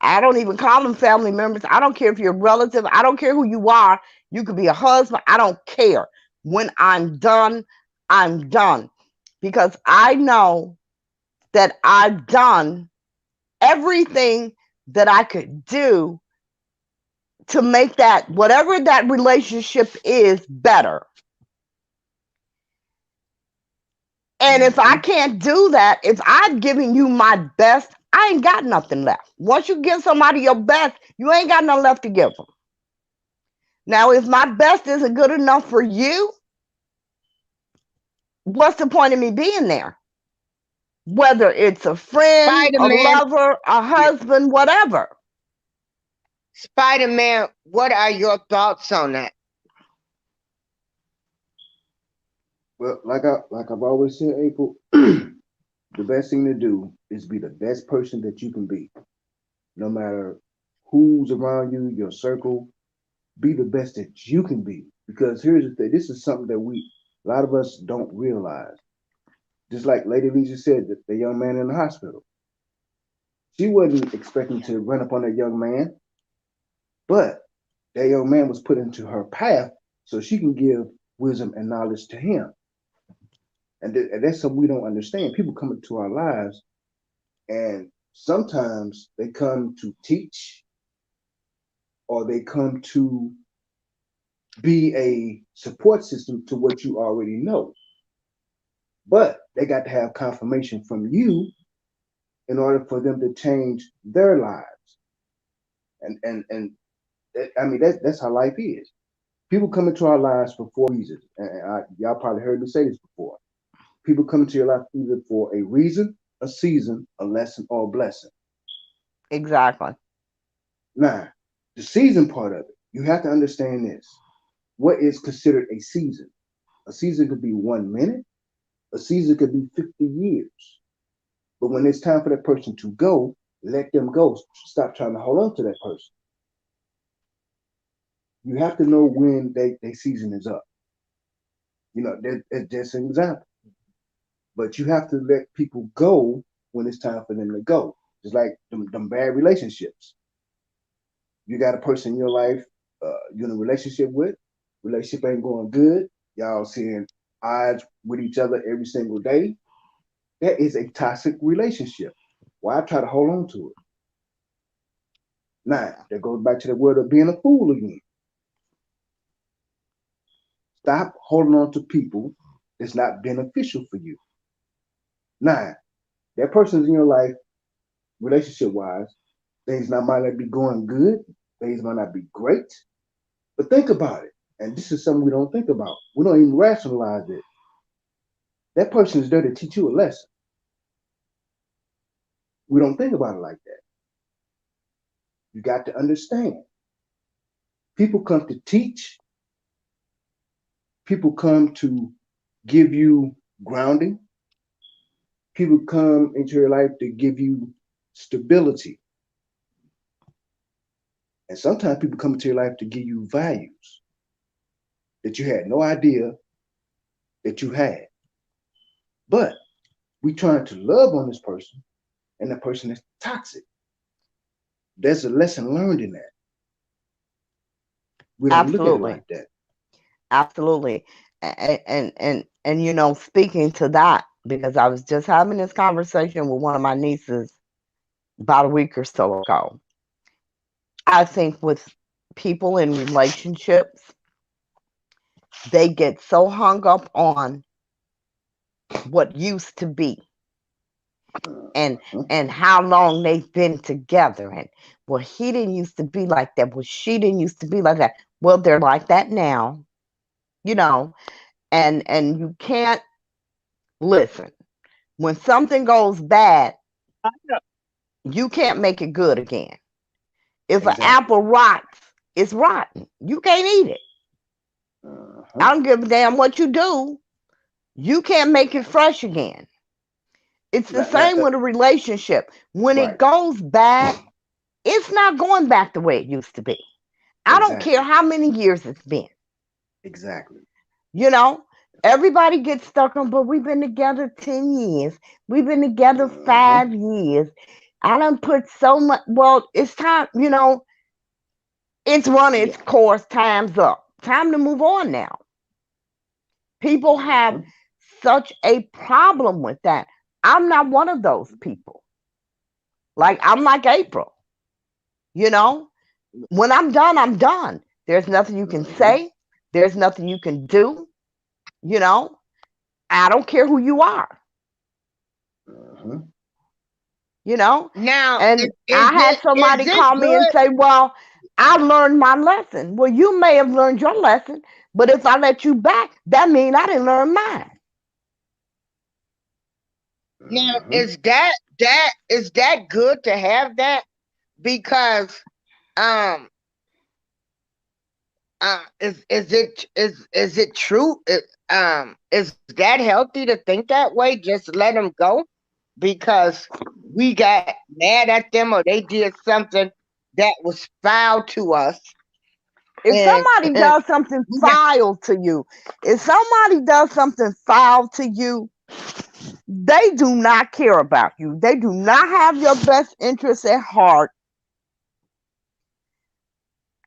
I don't even call them family members. I don't care if you're a relative. I don't care who you are. You could be a husband. I don't care. When I'm done, I'm done. Because I know that I've done everything that I could do to make that, whatever that relationship is, better. And if I Mm-hmm. can't do that, if I'm giving you my best, I ain't got nothing left. Once you give somebody your best, you ain't got nothing left to give them. Now, if my best isn't good enough for you, what's the point of me being there? Whether it's a friend, Spider a Man, lover, a yeah. husband, whatever. Spider Man, what are your thoughts on that? Well, like I've always said, April, the best thing to do is be the best person that you can be. No matter who's around you, your circle, be the best that you can be. Because here's the thing, this is something that a lot of us don't realize. Just like Lady Lisa said, the young man in the hospital. She wasn't expecting to run up on that young man, but that young man was put into her path so she can give wisdom and knowledge to him. And that's something we don't understand. People come into our lives, and sometimes they come to teach or they come to be a support system to what you already know. But they got to have confirmation from you in order for them to change their lives. And I mean that's how life is. People come into our lives for four reasons, and y'all probably heard me say this before. People come into your life either for a reason, a season, a lesson, or a blessing. Exactly. Now, the season part of it, you have to understand this. What is considered a season? A season could be 1 minute, a season could be 50 years. But when it's time for that person to go, let them go. Stop trying to hold on to that person. You have to know when they season is up. You know, that's just an example. But you have to let people go when it's time for them to go. Just like them bad relationships. You got a person in your life you're in a relationship with, relationship ain't going good, y'all seeing odds with each other every single day. That is a toxic relationship. Why try to hold on to it? Now, that goes back to the word of being a fool again. Stop holding on to people that's not beneficial for you. Now, that person's in your life, relationship wise, things might not be going good, things might not be great, but think about it. And this is something we don't think about. We don't even rationalize it. That person is there to teach you a lesson. We don't think about it like that. You got to understand. People come to teach, people come to give you grounding, people come into your life to give you stability. And sometimes people come into your life to give you values that you had no idea that you had. But we trying to love on this person and the person is toxic. There's a lesson learned in that. We don't look at it Absolutely. like that. Absolutely. And you know, speaking to that, because I was just having this conversation with one of my nieces about a week or so ago. I think with people in relationships, they get so hung up on what used to be, and Uh-huh. how long they've been together, and well, he didn't used to be like that, well, she didn't used to be like that. Well, they're like that now, you know. And you can't, listen, when something goes bad, you can't make it good again. If an Exactly. apple rots, it's rotten, you can't eat it. Uh-huh. I don't give a damn what you do, you can't make it fresh again. It's the Not, not, same with a relationship. When it right. goes bad, it's not going back the way it used to be. I don't care Exactly. how many years it's been. Exactly. You know, everybody gets stuck on, but we've been together 10 years. We've been together Uh-huh. 5 years. I done put so much. Well, it's time, you know, it's run its Yeah. course, time's up. Time to move on now. People have Mhm. such a problem with that. I'm not one of those people. Like, I'm like April, you know? When I'm done, I'm done. There's nothing you can Mhm. say. There's nothing you can do, you know? I don't care who you are, Mhm. you know? Now, And I had is somebody it call me and good? say, well, I learned my lesson. Well, you may have learned your lesson, but if I let you back, that means I didn't learn mine. Now, Mhm. is that good to have that? Because um is it true? Is that healthy to think that way? Just let them go because we got mad at them or they did something that was foul to us, If and somebody does something we got foul to you, if somebody does something foul to you, they do not care about you. They do not have your best interests at heart.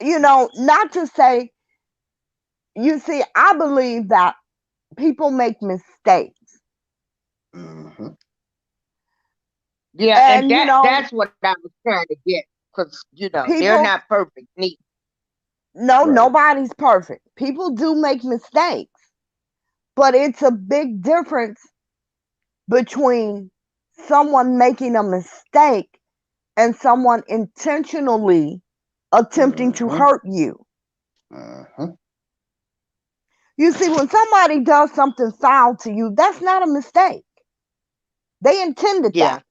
You know, not to say, you see, I believe that people make mistakes. Mhm. yeah, and And, you know, that's what I was trying to get because they're people, not perfect, neat. no, Right. nobody's perfect. People do make mistakes, but it's a big difference between someone making a mistake and someone intentionally attempting to Mhm. hurt you. Mhm. You see, when somebody does something foul to you, that's not a mistake. They intended Yeah, that.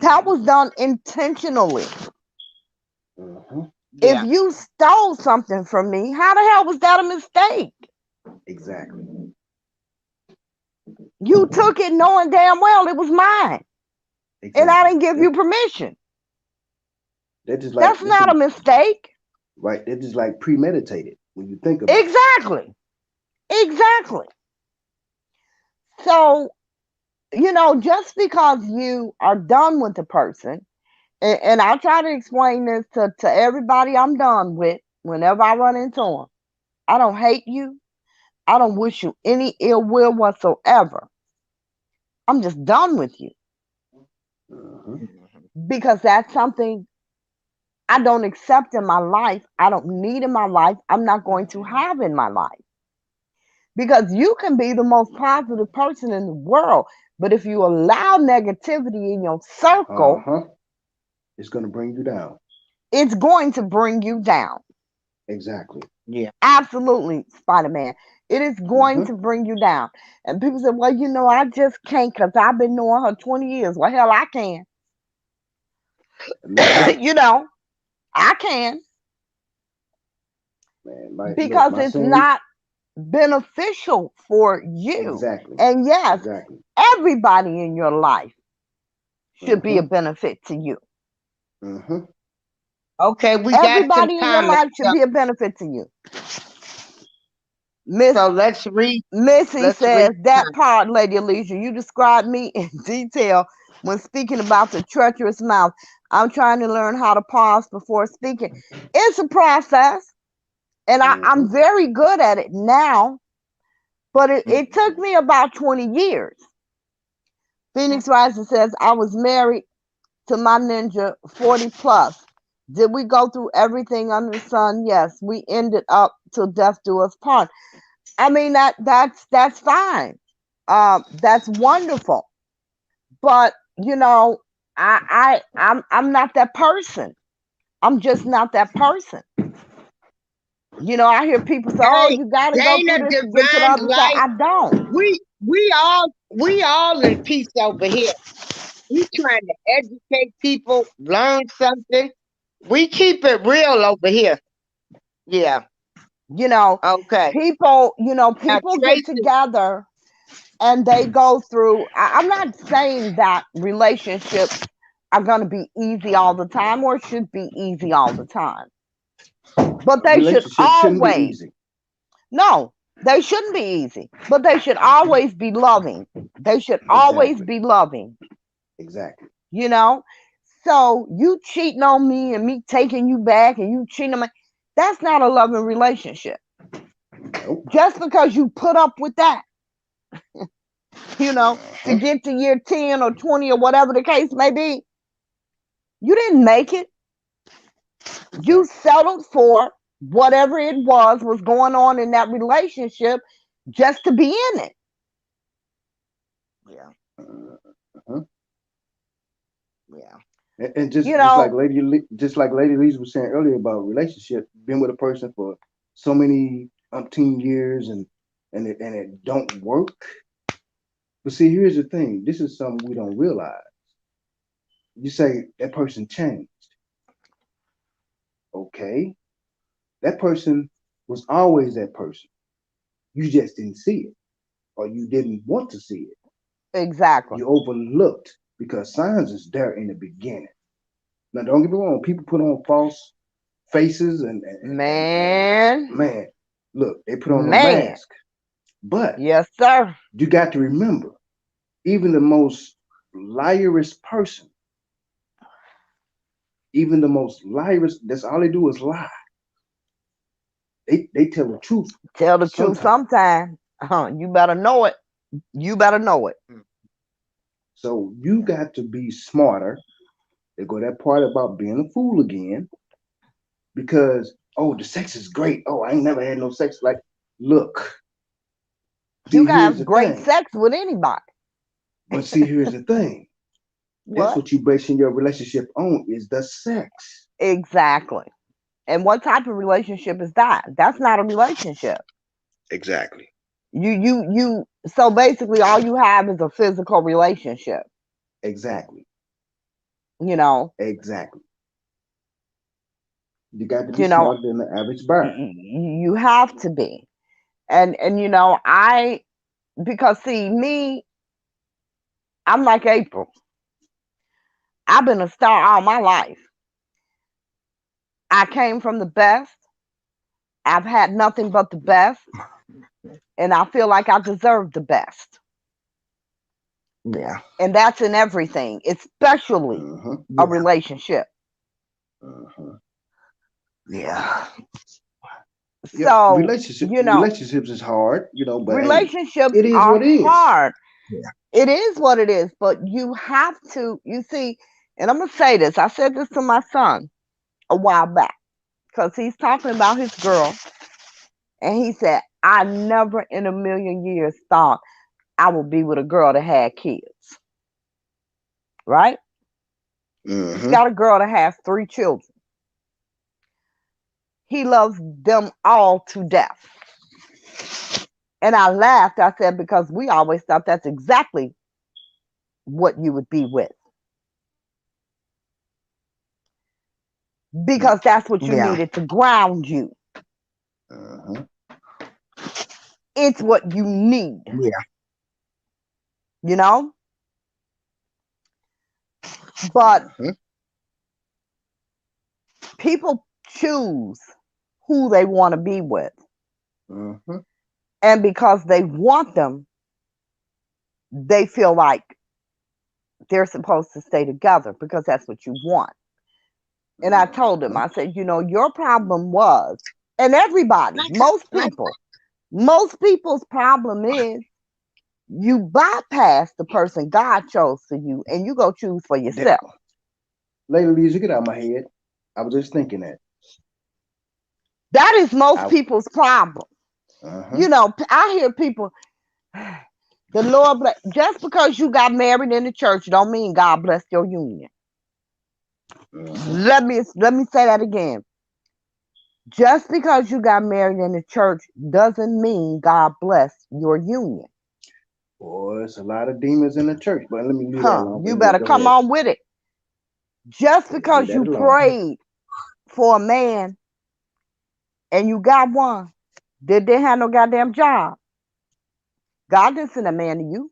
That was done intentionally. Mhm. If yeah. you stole something from me, how the hell was that a mistake? Exactly. You took it knowing damn well it was mine, and I Exactly. didn't give you permission. They're just like That's not a mistake. right. They're just like premeditated when you think about it. Exactly. Exactly. So, you know, just because you are done with the person, and I'll try to explain this to everybody I'm done with whenever I run into them. I don't hate you. I don't wish you any ill will whatsoever. I'm just done with you Mhm. Mhm. because that's something I don't accept in my life. I don't need in my life. I'm not going to have in my life because you can be the most positive person in the world. But if you allow negativity in your Uh circle, huh. It's gonna bring you down. it's going to bring you down. Exactly. Yeah. Absolutely, Spider Man. It is going Mhm. to bring you down. And people say, well, you know, I just can't because I've been knowing her 20 years. Well, hell, I can. Imagine, You know, I can man. Like, look, because my it's son. not beneficial for you. Exactly. And yes, Exactly. everybody in your life should be a Mhm. benefit to you. Mhm. Okay, we got some Everybody in your comments. life should be a benefit to you. Miss So let's read. Missy Let's read says, that part, Lady Alicia, you described me in detail when speaking about the treacherous mouth. I'm trying to learn how to pause before speaking. It's a process, and I'm Mhm. very good at it now, but it took me about 20 years. Phoenix Rising says, I was married to my ninja 40 plus. Did we go through everything under the sun? Yes. We ended up till death do us part. I mean that's fine. That's wonderful. But you know, I'm not that person. I'm just not that person. You know, I hear people say, "Oh, Hey, you got to go Dana through this to get to the Divine other side." Light. I don't. We all in peace over here. We trying to educate people, learn something. We keep it real over here. Yeah. You know, Okay. Now people get Tracy. together and they go through. I'm not saying that relationships are going to be easy all the time or should be easy all the time, but A they should relationship shouldn't be always. easy. No, they shouldn't be easy, but they should always be loving. They should always Exactly. be loving, Exactly. you know? So you cheating on me and me taking you back and you cheating on me. That's not a loving relationship. Nope. Just because you put up with that, to Uh-huh. get to year 10 or 20 or whatever the case may be, you didn't make it. You Exactly. settled for whatever it was going on in that relationship just to be in it. Yeah. Uh-huh. Yeah. And You just like know, just like Lady Lisa was saying earlier about relationship, been with a person for so many umpteen years and it don't work. But see, here's the thing. This is something we don't realize. You say that person changed. Okay. That person was always that person. You just didn't see it, or you didn't want to see it. exactly. You overlooked because signs is there in the beginning. Now, don't get me wrong. People put on false faces and Man, man, look, they put on a man. mask. But Yes, sir. you got to remember, even the most liarous person, even the most liarous, that's all they do is lie. They tell the truth Tell the truth sometimes. sometime. You better know it. You better know it. So you got to be smarter. They go that part about being a fool again because oh, the sex is great. Oh, I ain't never had no sex. Like, look, You see, can here's have the great thing. sex with anybody. But see, here's the thing. That's What? what you basing your relationship on is the sex. Exactly. And what type of relationship is that? That's not a relationship. Exactly. You so basically all you have is a physical relationship, Exactly. you know. Exactly. You got to be You know, smarter than the average bird. you have to be. And I because see me, I'm like April. I've been a star all my life. I came from the best. I've had nothing but the best, and I feel like I deserve the best. Yeah. And that's in everything, especially Uh-huh. a Yeah. relationship. Uh-huh. Yeah. Yep. So, Relationships is hard, but hey, relationships it is are what it is. hard. Yeah. It is what it is, but you have to, you see, and I'm going to say this. I said this to my son a while back because he's talking about his girl. And he said, I never in a million years thought I would be with a girl that had kids, right? He's Uh-huh. got a girl that has 3 children. He loves them all to death. And I laughed. I said, because we always thought that's exactly what you would be with. Because that's what you Yeah. needed to ground you. Uh-huh. It's what you need, Yeah. you know? But Uh-huh. people choose who they want to be with. Uh-huh. And because they want them, they feel like they're supposed to stay together because that's what you want. And I told him, Uh-huh. I said, your problem was, and everybody, most people's problem is you bypass the person God chose for you and you go choose for That, yourself. Lady Lisa, get out of my head. I was just thinking that. That is most I people's problem. uh-huh. I hear people, the Lord bless, just because you got married in the church don't mean God blessed your union. Uh-huh. Let me say that again. Just because you got married in the church doesn't mean God bless your union. Boy, it's a lot of demons in the church, but let me leave that Huh? alone. But You anyway, better go come ahead. on with it. Just Yeah, leave because that you alone. prayed for a man and you got one, did they have no goddamn job? God didn't send a man to you.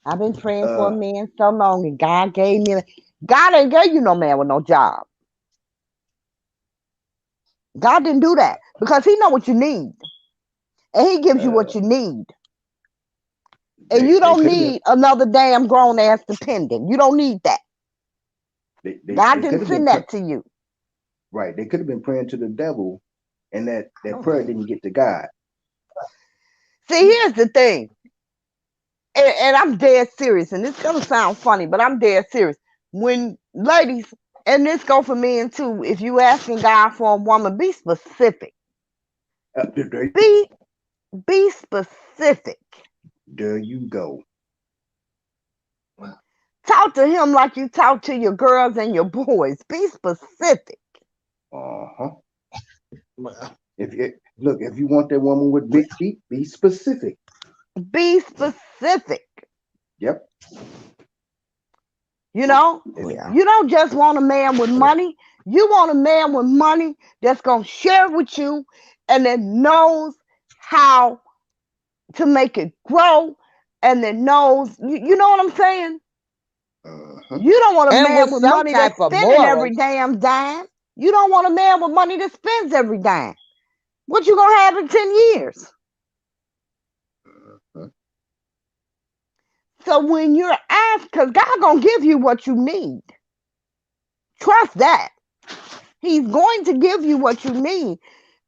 I've been praying for a Uh man so long, and God gave me. God ain't gave you no man with no job. God didn't do that because He know what you need, and He gives you what uh you need. And they you they don't could have been need another damn grown ass dependent. You don't need that. they God they could didn't have been send that to you. Right. They could have been praying to the devil, and that prayer Okay. didn't get to God. See, here's the thing, and I'm dead serious, and it's gonna sound funny, but I'm dead serious. When ladies, and this go for men too, if you asking God for a woman, be specific. There, Be be specific. there you go. Talk to him like you talk to your girls and your boys. Be specific. Uh-huh. Well, If you want that woman with big feet, be specific. Be specific. Yep. You know, If yeah. you don't just want a man with money. You want a man with money that's going to share with you and that knows how to make it grow and that knows, you know what I'm saying? uh-huh. You don't want a And with man with some money that's type of spending every morals. damn dime. You don't want a man with money that spends every dime. What you going to have in 10 years? Uh-huh. So when you're asked, because God going to give you what you need. Trust that. He's going to give you what you need.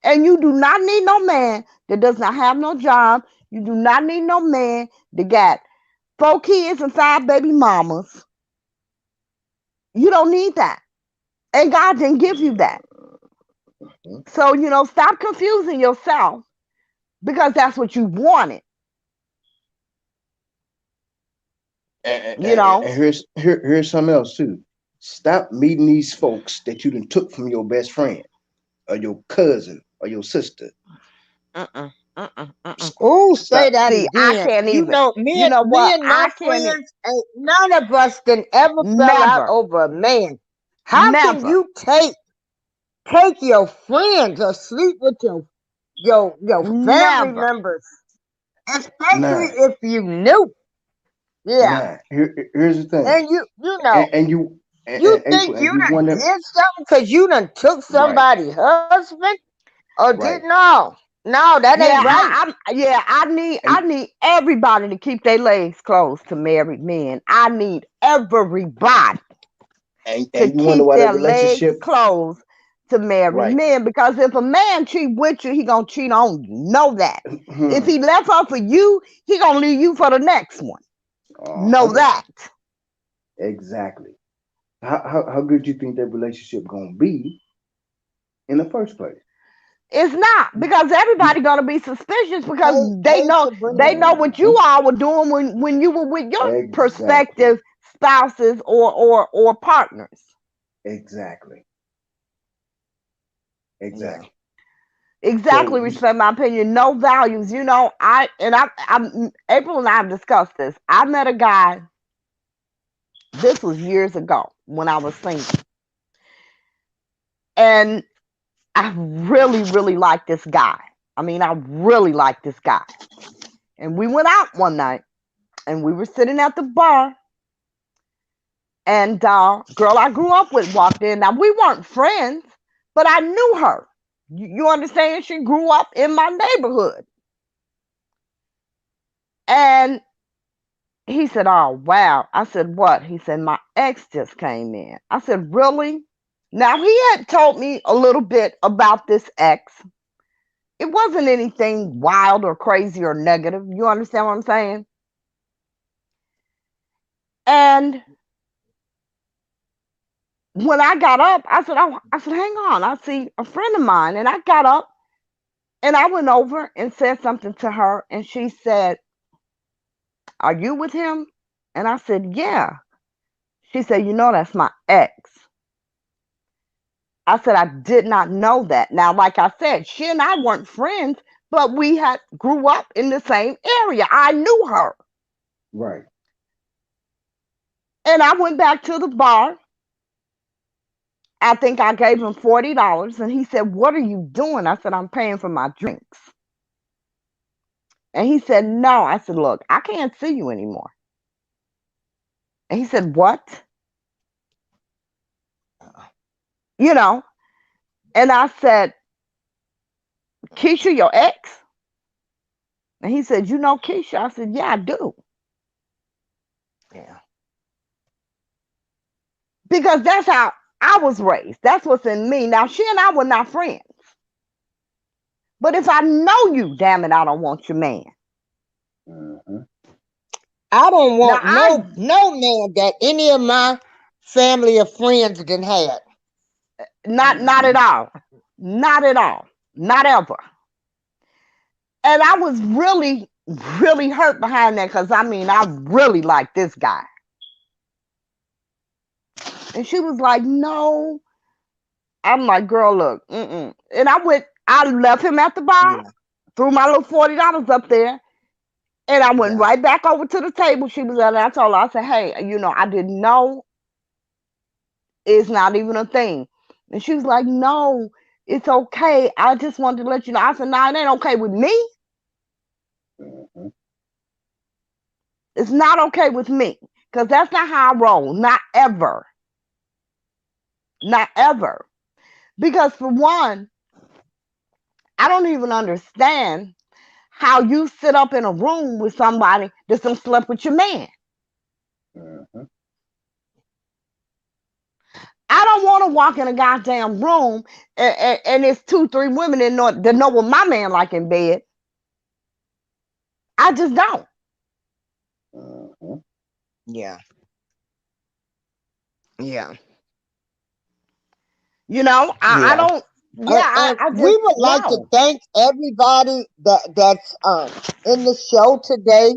And you do not need no man that does not have no job. You do not need no man that got 4 kids and 5 baby mamas. You don't need that. And God didn't give you that. Uh-huh. So, stop confusing yourself because that's what you wanted. And, You and, know, and here's something else too. Stop meeting these folks that you done took from your best friend or your cousin or your sister. uh-uh, uh-uh. Oh, say Stop. that See, I again. can't You even. know, You know me what? and my I can't friends, ain't none of us can ever fell out never, over a man. How can never, you take your friends or sleep with your family never. members, especially Nah, if you knew? Yeah, nah. Here's the thing. and you And, know, and you and, you and April, think and you you done wonder, did something because you done took right, somebody's husband or did right. no, that Yeah, ain't right. I And need everybody to keep their legs closed to married men. I need everybody to you wonder keep why that their legs relationship, closed to married right. men because if a man cheat with you, he gonna cheat on you. Know that. If Hmm. he left her for you, he gonna leave you for the next one. Know Uh-huh. Yeah. that. Exactly. How good you think that relationship gonna be in the first place? It's not You, because you, everybody gonna be suspicious because Hey, they hey, know Sabrina. what you uh-huh. all were doing when you were with your Exactly. prospective spouses or partners. Exactly. Yeah. Exactly. So Exactly, you, respect my opinion. No values. I'm April and I have discussed this. I met a guy. This was years ago when I was single, and I really, really liked this guy. I mean, I really liked this guy. And we went out one night, and we were sitting at the bar, and girl I grew up with walked in. Now we weren't friends, but I knew her. You understand? She grew up in my neighborhood, and he said, "Oh, wow." I said, "What?" He said, "My ex just came in." I said, "Really?" Now, he had told me a little bit about this ex. It wasn't anything wild or crazy or negative. You understand what I'm saying? And when I got up, I said, "Hang on. I see a friend of mine." And I got up and I went over and said something to her. And she said, "Are you with him?" And I said, "Yeah." She said, "That's my ex." I said, "I did not know that." Now, like I said, she and I weren't friends, but we had grew up in the same area. I knew her. right. And I went back to the bar. I think I gave him $40. And he said, "What are you doing?" I said, "I'm paying for my drinks." And he said, "No." I said, "Look, I can't see you anymore." And he said, "What?" You know, and I said, "Keisha, your ex?" And he said, "You know Keisha?" I said, "Yeah, I do." Yeah. Because that's how I was raised. That's what's in me. Now, she and I were not friends. But if I know you, damn it, I don't want your man. Mhm. I don't Now, want no man that any of my family or friends done had. not at Mhm. all. Not at all. Not ever. And I was really, really hurt behind that because I mean, I really like this guy. And she was like, no. I'm like, girl, look. Mm-mm. And I left him at the bar, Yeah, threw my little $40 up there, and I went yeah. right back over to the table she was at. And I told her, I said, hey, I didn't know it's not even a thing. And she was like, no, it's okay. I just wanted to let you know. I said, no, it ain't okay with me. Mhm. It's not okay with me because that's not how I roll. Not ever. Not ever. Because for one, I don't even understand how you sit up in a room with somebody that's done slept with your man. Mhm. I don't want to walk in a goddamn room and it's two, three women that know what my man like in bed. I just don't. Mhm. Yeah, yeah, I yeah. don't. Yeah, And I we just would like to no. thank everybody that's in the show today.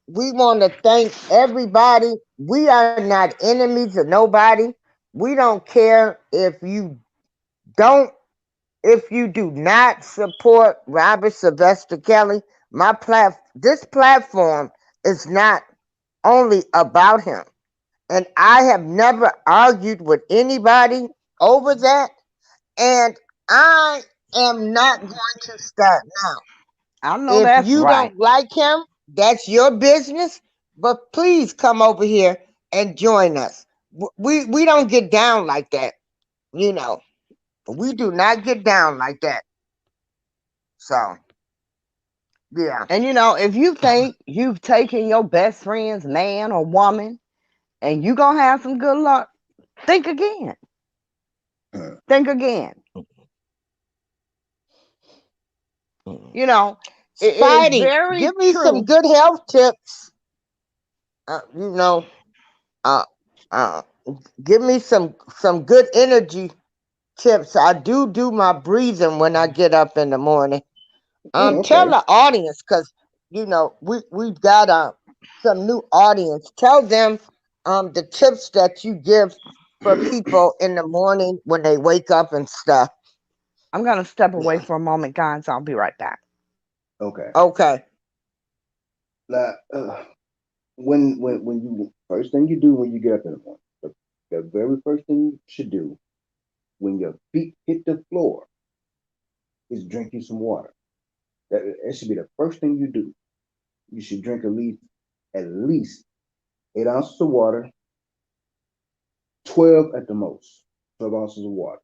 We want to thank everybody. We are not enemies of nobody. We don't care don't if you do not support Robert Sylvester Kelly. This platform is not only about him. And I have never argued with anybody over that. And I am not going to start now. I know If that's you right. don't like him, that's your business. But please come over here and join us. We don't get down like that, you know. We do not get down like that. So yeah, And if you think you've taken your best friend's man or woman and you gonna have some good luck, think again. Think again. mm. You know, it is Spidey, very give me some true. good health tips. Uh, you know, uh, uh, give me some good energy tips. I do my breathing when I get up in the morning. Oh, Tell okay. the audience because we've got some new audience. Tell them the tips that you give for people in the morning when they wake up and stuff. I'm gonna step away for a moment, guys. I'll be right back. Okay. Okay. Now, when you first thing you do when you get up in the morning, the very first thing you should do when your feet hit the floor is drink you some water. That should be the first thing you do. You should drink at least 8 ounces of water, 12 at the most, 12 ounces of water.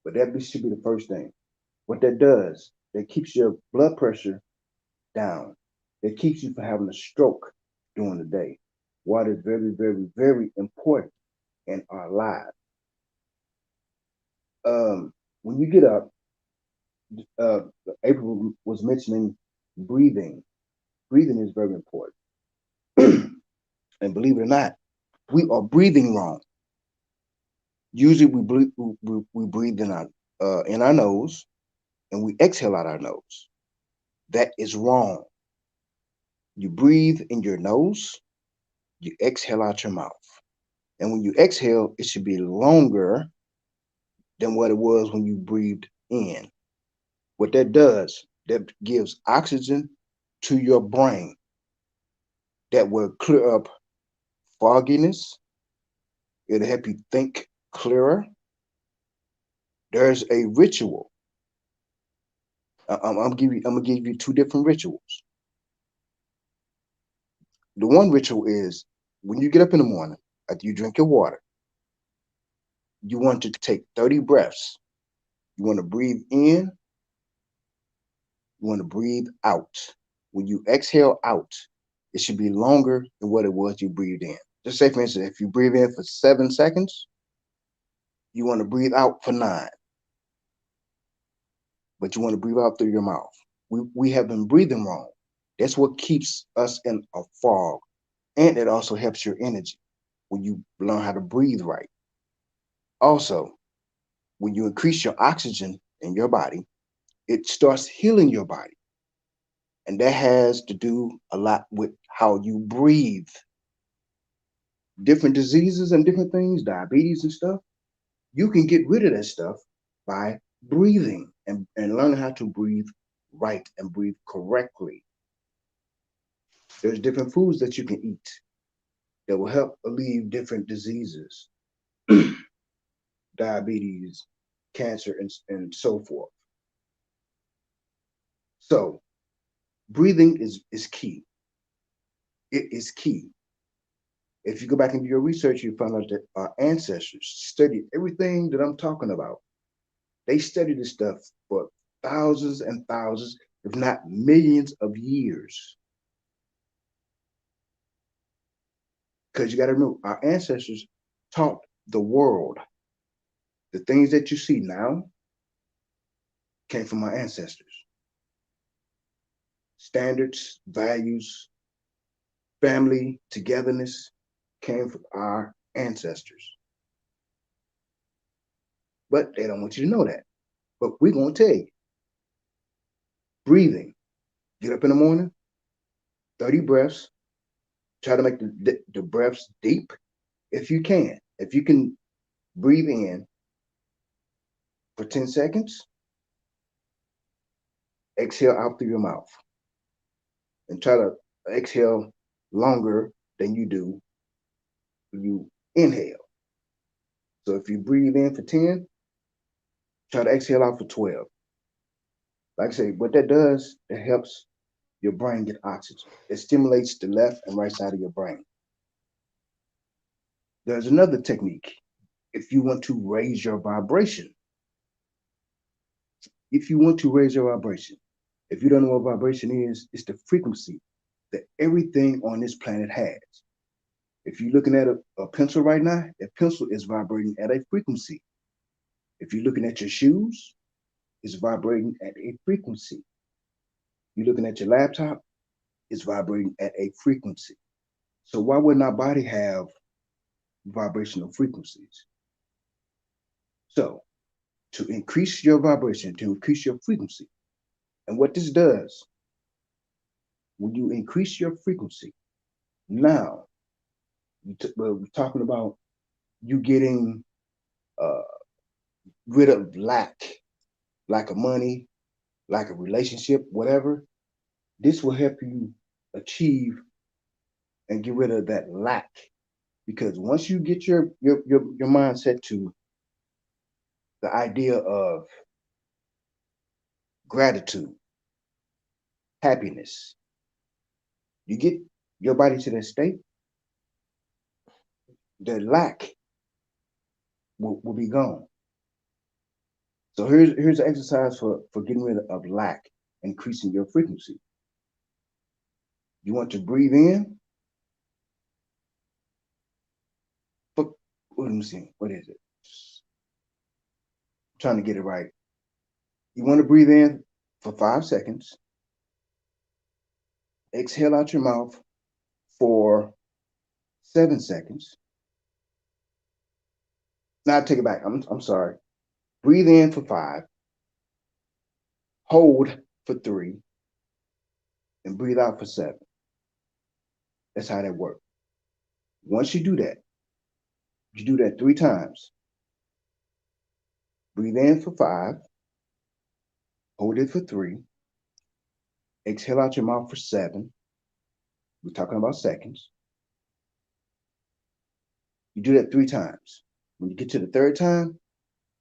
But should be the first thing. What that does, that keeps your blood pressure down. That keeps you from having a stroke during the day. Water is very, very, very important in our lives. When you get up, uh, April was mentioning breathing. Breathing is very important. And believe it or not, we are breathing wrong. Usually we breathe in our nose and we exhale out our nose. That is wrong. You breathe in your nose, you exhale out your mouth. And when you exhale, it should be longer than what it was when you breathed in. What that does, that gives oxygen to your brain that will clear up fogginess. It'll help you think clearer. There's a ritual. I'm gonna give you two different rituals. The one ritual is when you get up in the morning, after you drink your water, you want to take 30 breaths. You want to breathe in, you want to breathe out. When you exhale out, it should be longer than what it was you breathed in. Just say, for instance, if you breathe in for 7 seconds, You want to breathe out for 9, but you want to breathe out through your mouth. We have been breathing wrong. That's what keeps us in a fog. And it also helps your energy when you learn how to breathe right. Also, when you increase your oxygen in your body, it starts healing your body. And that has to do a lot with how you breathe. Different diseases and different things, diabetes and stuff, you can get rid of that stuff by breathing and learning how to breathe right and breathe correctly. There's different foods that you can eat that will help alleviate different diseases, diabetes, cancer, and so forth. So breathing is key. It is key. If you go back and do your research, you find out that our ancestors studied everything that I'm talking about. They studied this stuff for thousands and thousands, if not millions of years. Because you got to remember, our ancestors taught the world. The things that you see now came from our ancestors. Standards, values, family, togetherness came from our ancestors. But they don't want you to know that. But we're going to tell you. Breathing. Get up in the morning, 30 breaths. Try to make the breaths deep if you can. If you can breathe in for 10 seconds, exhale out through your mouth. And try to exhale longer than you do when you inhale. So if you breathe in for 10, try to exhale out for 12. Like I say, what that does, it helps your brain get oxygen. It stimulates the left and right side of your brain. There's another technique. If you want to raise your vibration, if you want to raise your vibration, if you don't know what vibration is, it's the frequency that everything on this planet has. If you're looking at a pencil right now, that pencil is vibrating at a frequency. If you're looking at your shoes, it's vibrating at a frequency. You're looking at your laptop, it's vibrating at a frequency. So why wouldn't our body have vibrational frequencies? So to increase your vibration, to increase your frequency, and what this does, when you increase your frequency, now we're talking about you getting uh, rid of lack of money, lack of relationship, whatever. This will help you achieve and get rid of that lack. Because once you get your mindset to the idea of gratitude, happiness, you get your body to that state, the lack will be gone. So here's an exercise for getting rid of lack, increasing your frequency. You want to breathe in. For, let me see. What is it? I'm trying to get it right. You want to breathe in for 5 seconds. Exhale out your mouth for 7 seconds. Now take it back. I'm sorry. Breathe in for 5. Hold for 3. And breathe out for 7. That's how that works. Once you do that 3 times. Breathe in for 5. Hold it for 3. Exhale out your mouth for 7. We're talking about seconds. You do that 3 times. When you get to the 3rd time,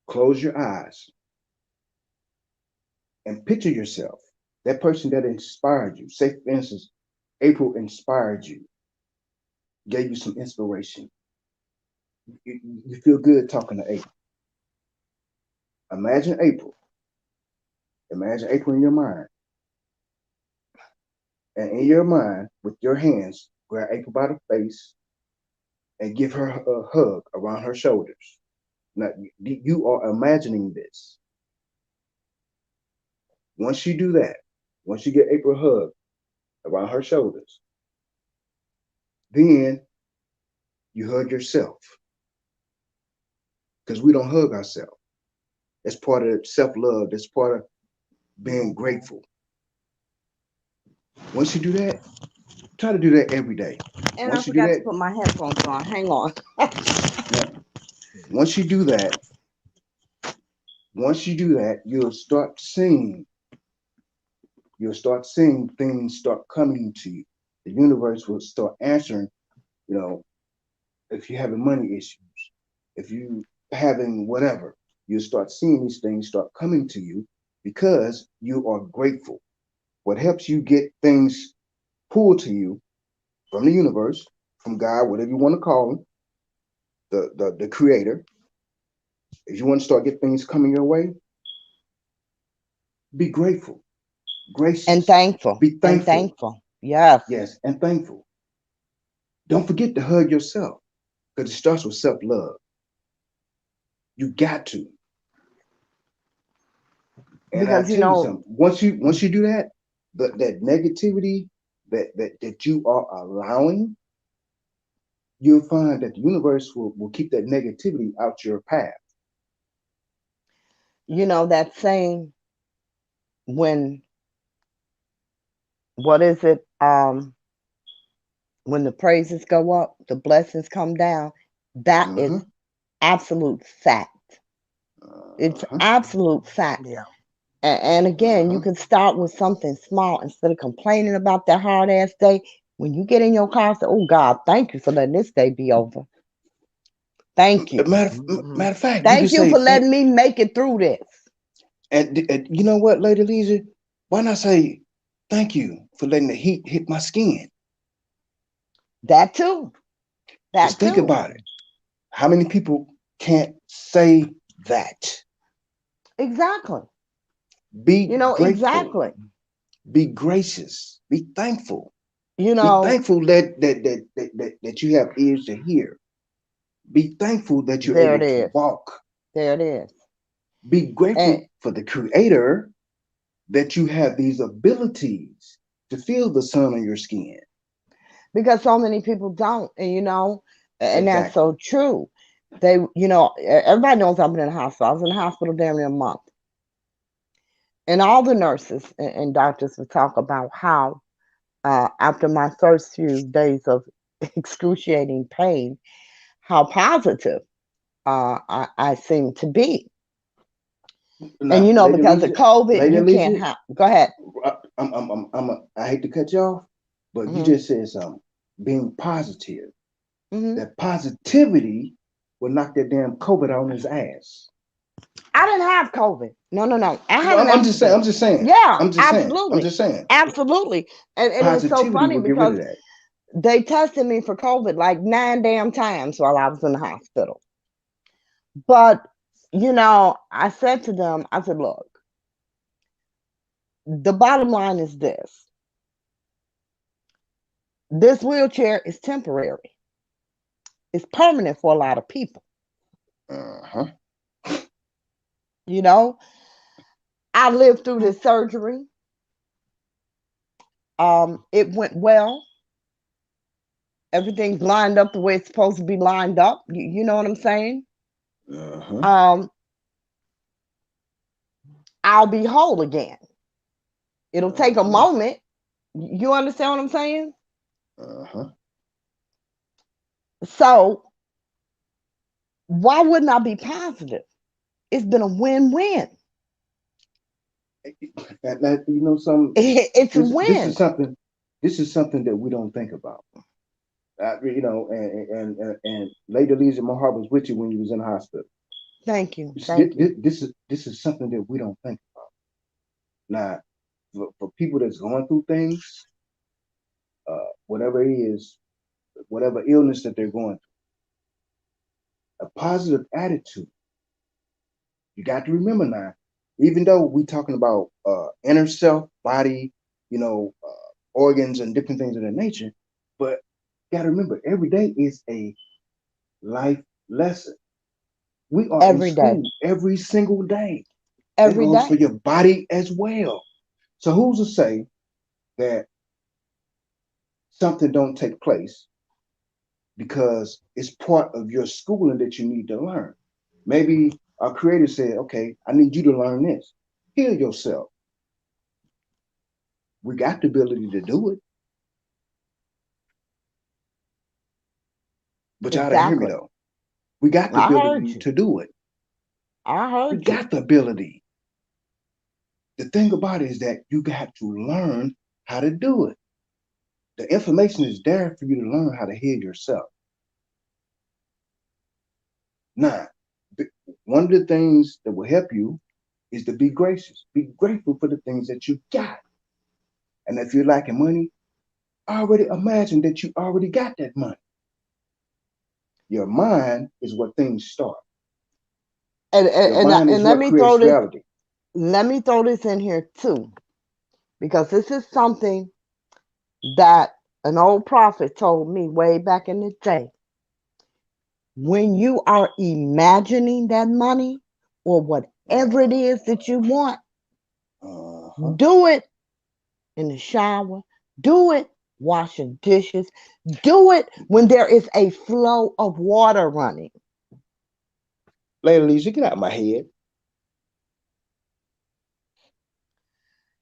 close your eyes and picture yourself, that person that inspired you. Say, for instance, April inspired you, gave you some inspiration. You feel good talking to April. Imagine April. Imagine April in your mind. And in your mind, with your hands, grab April by the face and give her a hug around her shoulders. Now, you are imagining this. Once you do that, once you get April hug around her shoulders, then you hug yourself because we don't hug ourselves. That's part of self-love. That's part of being grateful. Once you do that, try to do that every day. And I Once you do forgot to that, put my headphones on. Hang on. now, once you do that, you'll start seeing things start coming to you. The universe will start answering, you know, if you're having money issues, if you having whatever, you'll start seeing these things start coming to you because you are grateful. What helps you get things pulled to you from the universe, from God, whatever you want to call him, the creator. If you want to start get things coming your way, be grateful, And gracious, thankful. be And thankful. thankful. Yes. Yes, and thankful. Don't forget to hug yourself because it starts with self-love. You got to. And I Because tell you something, once you do that, that negativity that you are allowing, you'll find that the universe will keep that negativity out your path. that saying, when what is it? When the praises go up, the blessings come down. That is Uh-huh. absolute fact. It's Uh-huh. absolute fact. Yeah. And again, you Uh-huh. can start with something small instead of complaining about that hard ass day. When you get in your car, say, "Oh God, thank you for letting this day be over. Thank you. Mhm. Matter of fact, you can Thank you say for thank. letting me make it through this." And you know what, Lady Lisa? Why not say thank you for letting the heat hit my skin? That too. Because That think too. about it. How many people can't say that? Exactly. Be grateful. Exactly. Be gracious. Be thankful. You Be know, thankful that you have ears to hear. Be thankful that you're there able it to is. walk. There it is. Be And grateful for the creator that you have these abilities to feel the sun on your skin. because so many people don't, and that's Exactly. so true. Everybody knows I've been in the hospital. I was in the hospital damn near a month. And all the nurses and doctors would talk about how, after my first few days of excruciating pain, how positive I seem to be. And Now, Lady because of Lisa, COVID, Lady you can't Lisa, have. Go ahead. I hate to cut you off, but you Hmm. just said something. Being positive. Hmm. That positivity will knock that damn COVID on his ass. I didn't have COVID. No, no, no. I had Well, an I'm just saying. accident. I'm just saying. Yeah, I'm just saying. I'm absolutely. just saying. Absolutely. And it was so Positivity funny will get rid because of that. they tested me for COVID like 9 damn times while I was in the hospital. But, I said to them, I said, look, the bottom line is this wheelchair is temporary, it's permanent for a lot of people. Uh-huh. You know, I lived through this surgery. It went well. Everything's lined up the way it's supposed to be lined up. You know what I'm saying? Uh-huh. Um, I'll be whole again. It'll take a Uh-huh. moment. You understand what I'm saying? Uh-huh. So why wouldn't I be positive? It's been a win-win. Some It's a this win. is something. This is something that we don't think about. And Lady Lisa, my heart was with you when you was in the hospital. Thank you. Thank you. This is something that we don't think about. Now, for people that's going through things, whatever it is, whatever illness that they're going through, a positive attitude. You got to remember now, even though we're talking about inner self, body, organs and different things of that nature, but you got to remember every day is a life lesson. We are in every day, school every single day. That every goes for day. your body as well. So who's to say that something don't take place because it's part of your schooling that you need to learn? Maybe our creator said, okay, I need you to learn this. Heal yourself. We got the ability to do it, but y'all didn't hear me Exactly. though. We got the I heard ability you. to do it. I We heard you. got the ability. The thing about it is that you got to learn how to do it. The information is there for you to learn how to heal yourself. Now, one of the things that will help you is to be gracious. Be grateful for the things that you got. And if you're lacking money, already imagine that you already got that money. Your mind is where things start. And Your and, and, mind is and let what me throw creates this. reality. Let me throw this in here too, because this is something that an old prophet told me way back in the day. When you are imagining that money or whatever it is that you want, Uh-huh. do it in the shower, do it washing dishes, do it when there is a flow of water running. Lady Lisa, get out of my head.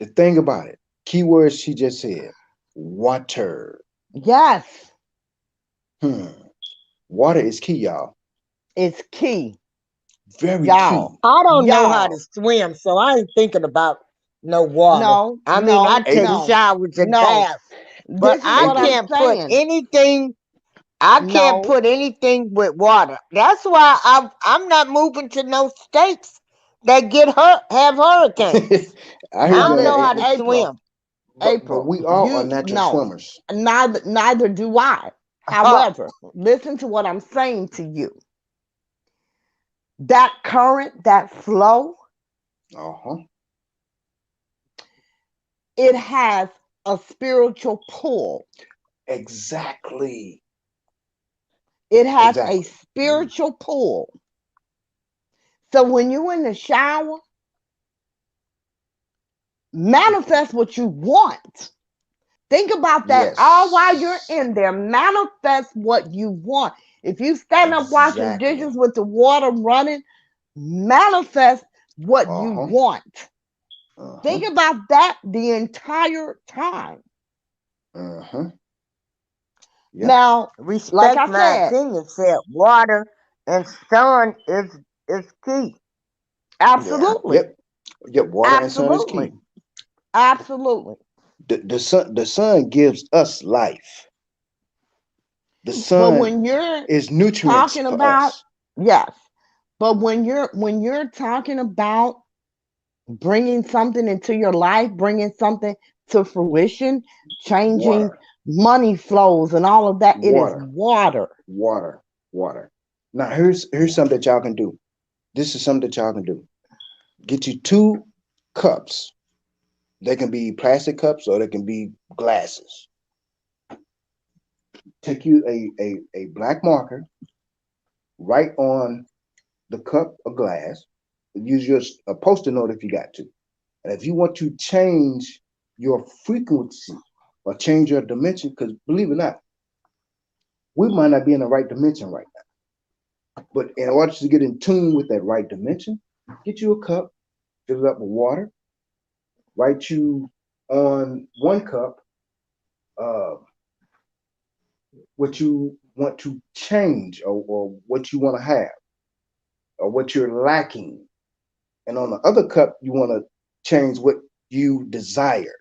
The thing about it, keywords she just said, water. Yes, Hmm. Water is key, y'all. it's key. Very Y'all, key. I don't know how to y'all, swim, so I ain't thinking about no water. no, I mean, I no, take April, no, showers and no. baths, but This is I what I'm April. can't put saying. anything. I can't No, put anything with water. That's why I'm not moving to no states that get hurt have hurricanes. I I heard but don't that, know listen, how to April. April, swim. But April, we all are you natural no, swimmers. neither do I. However, listen to what I'm saying to you. That current, that flow, Uh-huh. it has a spiritual pull. Exactly. It has a Exactly. spiritual pull. So when you're in the shower, manifest what you want. Think about that all while you're Yes. in there. Manifest what you want. If you stand up washing Exactly. dishes with the water running, manifest what you Uh-huh. want. Uh-huh. Think about that the entire time. Uh-huh. Yep. Now, like Respect I my said, opinion. Said water and sun is key. Yeah. absolutely, Yep. Yep. Water and sun is absolutely, key. absolutely. The sun gives us life. The But sun when you're is nutrients talking for about, us. yes, but when you're talking about bringing something into your life, bringing something to fruition, changing Water. money flows and all of that, it is Water. water. Water. Water. Now here's something that y'all can do. This is something that y'all can do. Get you 2 cups. They can be plastic cups or they can be glasses. Take you a black marker, write on the cup of glass, use your a post-it note if you got to. And if you want to change your frequency or change your dimension, because believe it or not, we might not be in the right dimension right now. But in order to get in tune with that right dimension, get you a cup, fill it up with water, write you on 1 cup uh, what you want to change or what you want to have or what you're lacking. And on the other cup, you want to change what you desire.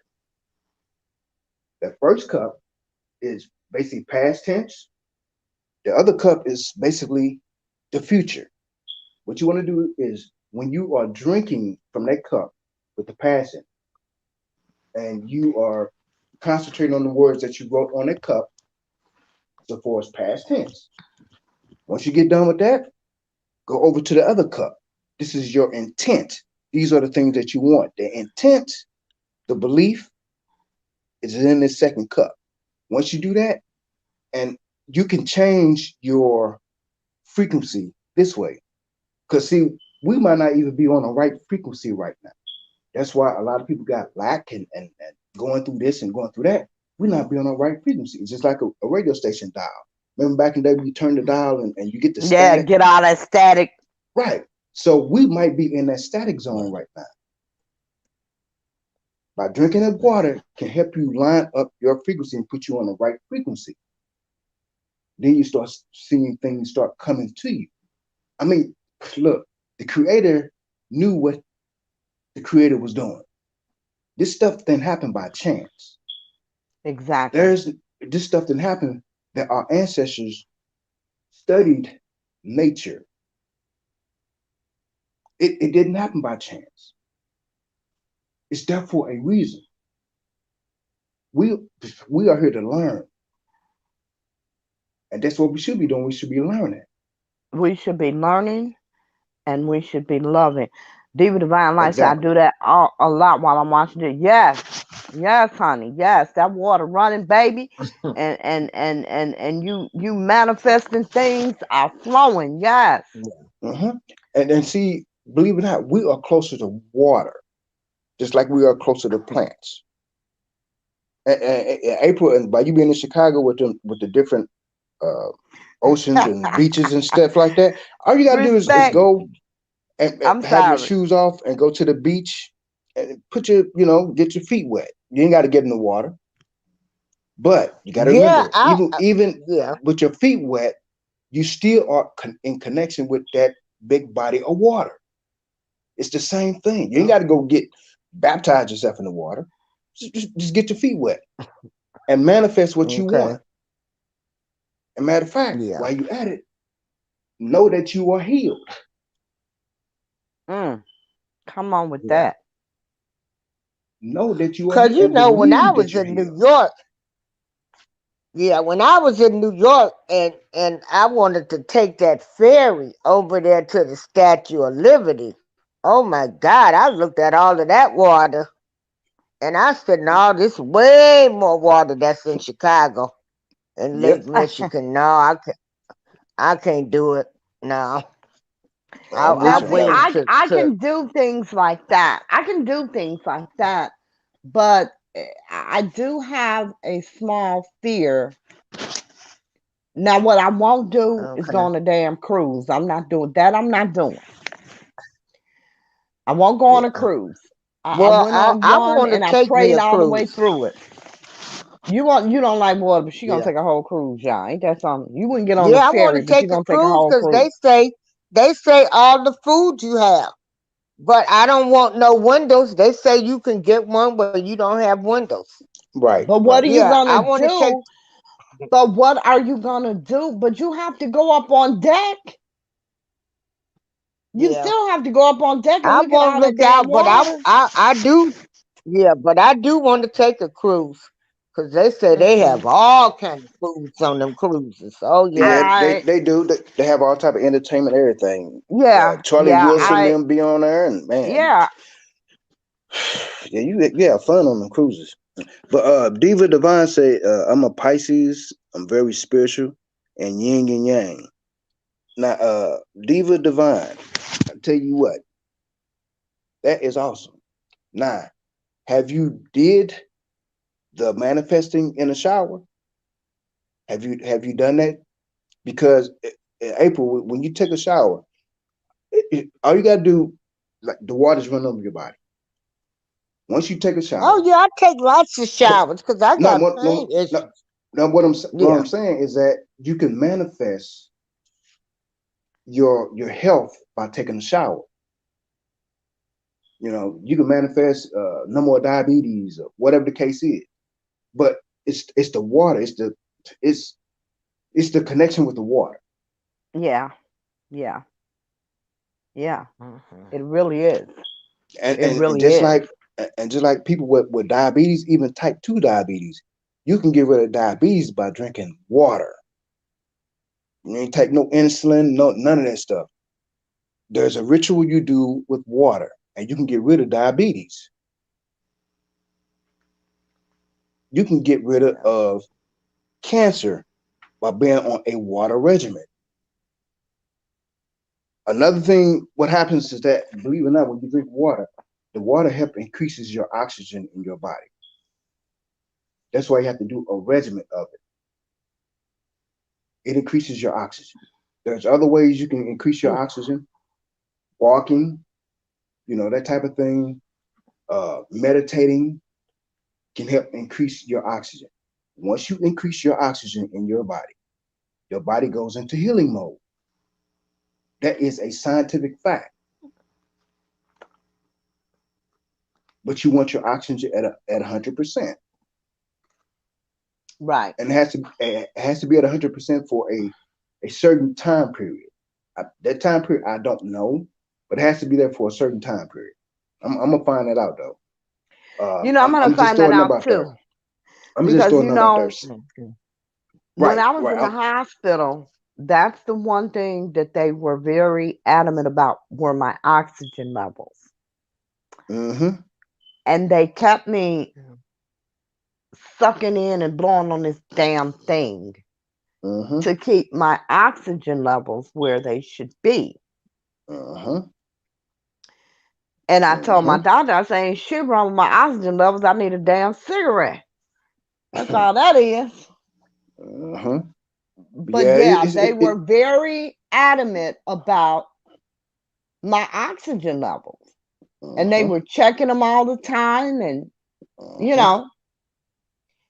The first cup is basically past tense. The other cup is basically the future. What you want to do is when you are drinking from that cup with the past in, and you are concentrating on the words that you wrote on that cup, so far as past tense. Once you get done with that, go over to the other cup. This is your intent. These are the things that you want. The intent, the belief is in this second cup. Once you do that, and you can change your frequency this way. Because see, we might not even be on the right frequency right now. That's why a lot of people got lack and going through this and going through that. We're not be on the right frequency. It's just like a radio station dial. Remember back in the day when you turn the dial and you get the Yeah, static? get all that static. Right. So we might be in that static zone right now. By drinking that water can help you line up your frequency and put you on the right frequency. Then you start seeing things start coming to you. I mean, look, the creator knew what the creator was doing. This stuff didn't happen by chance. Exactly. There's this stuff didn't happen that our ancestors studied nature. It didn't happen by chance. It's there for a reason. We we are here to learn, and that's what we should be doing. We should be learning. We should be learning and we should be loving. Diva Divine Life said I Exactly. do that a lot while I'm watching it. Yes. Yes, honey. Yes. That water running, baby. And you manifesting things are flowing. Yes. Hmm. And see, believe it or not, we are closer to water, just like we are closer to plants. And April, and by you being in Chicago with the different uh, oceans and beaches and stuff like that, all you got to do is Respect. go and I'm have your sorry. shoes off and go to the beach and put get your feet wet. You ain't got to get in the water, but you got to Yeah, remember, even yeah. with your feet wet, you still are in connection with that big body of water. It's the same thing. You ain't got to go get baptize yourself in the water. Just get your feet wet and manifest what you Okay. want. And matter of fact, Yeah. while you at it, know that you are healed. Mm, come on with Yeah. that. Know that you are Cause healed you and know, when I believe that was you're in healed. New York, yeah, when I was in New York and I wanted to take that ferry over there to the Statue of Liberty. Oh my God, I looked at all of that water and I said, no, this way more water that's in Chicago and Lake Yep, Michigan. No, I can't do it. No. I'm I with Now you on see, that waited one. I to can do things like that. I can do things like that, but I do have a small fear. Now, what I won't do is go okay. on a damn cruise. I'm not doing that. I'm not doing. I won't go on a Yeah. cruise. I Well, went on I one want to and I take me prayed a all the way cruise. through it. You don't like water, but she gonna Yeah. take a whole cruise, y'all. Ain't that something? You wouldn't get on the Yeah, I want ferry, to but you take a gonna take a cruise whole because cruise. they say all the food you have. But I don't want no windows. They say you can get one where you don't have windows. Right, But what right. are you Yeah, I gonna want to take. do? But what are you gonna do? But you have to go up on deck. You Yeah, still have to go up on deck and I look at won't all that look damn out, but water. I do. Yeah, but I do want to take a cruise because they say they Mm-mm. have all kind of foods on them cruises. Oh yeah, Yeah, they I they do. They have all type of entertainment, everything. yeah, Charlie yeah, Wilson them be on there, and man, yeah. yeah, you have fun on them cruises. But Diva Divine say, I'm a Pisces. I'm very spiritual and yin and yang. Now, Diva Divine, I tell you what, that is awesome. Now, have you did the manifesting in the shower? Have you done that? Because April, when you take a shower, all you gotta do, like the water's run over your body. Once you take a oh shower, yeah. I take lots of showers because I no, got no, pain no, issues. no. What I'm Yeah. saying is that you can manifest your health by taking a shower. You can manifest no more diabetes or whatever the case is. But it's the water. It's it's the connection with the water. Yeah, yeah, yeah. Mhm. It really is. And It and, and really just is. like and just like people with diabetes, even type 2 diabetes, you can get rid of diabetes by drinking water. You ain't take no insulin, no none of that stuff. There's a ritual you do with water, and you can get rid of diabetes. You can get rid Yeah. of cancer by being on a water regimen. Another thing, what happens is that, believe it or not, when you drink water, the water help increases your oxygen in your body. That's why you have to do a regimen of it. It increases your oxygen. There's other ways you can increase your oxygen. Walking, that type of thing. Meditating can help increase your oxygen. Once you increase your oxygen in your body goes into healing mode. That is a scientific fact. But you want your oxygen at 100%. Right. And it has to be at 100% for a certain time period. That time period I don't know, but it has to be there for a certain time period. I'm gonna find that out though. I'm gonna I'm just find that throwing them out out there. too. I'm just Because throwing them out there. when Right, I was right. in the hospital, that's the one thing that they were very adamant about were my oxygen levels. Mm-hmm. And they kept me sucking in and blowing on this damn thing Mm-hmm. to keep my oxygen levels where they should be. Mm-hmm. And I told my Mm-hmm. doctor, I said, ain't shit wrong with my oxygen levels. I need a damn cigarette. That's all that is. Mm-hmm. But Yeah, yeah, they were very adamant about my oxygen levels. And they uh-huh. were checking them all the time. And, you Uh-huh. know,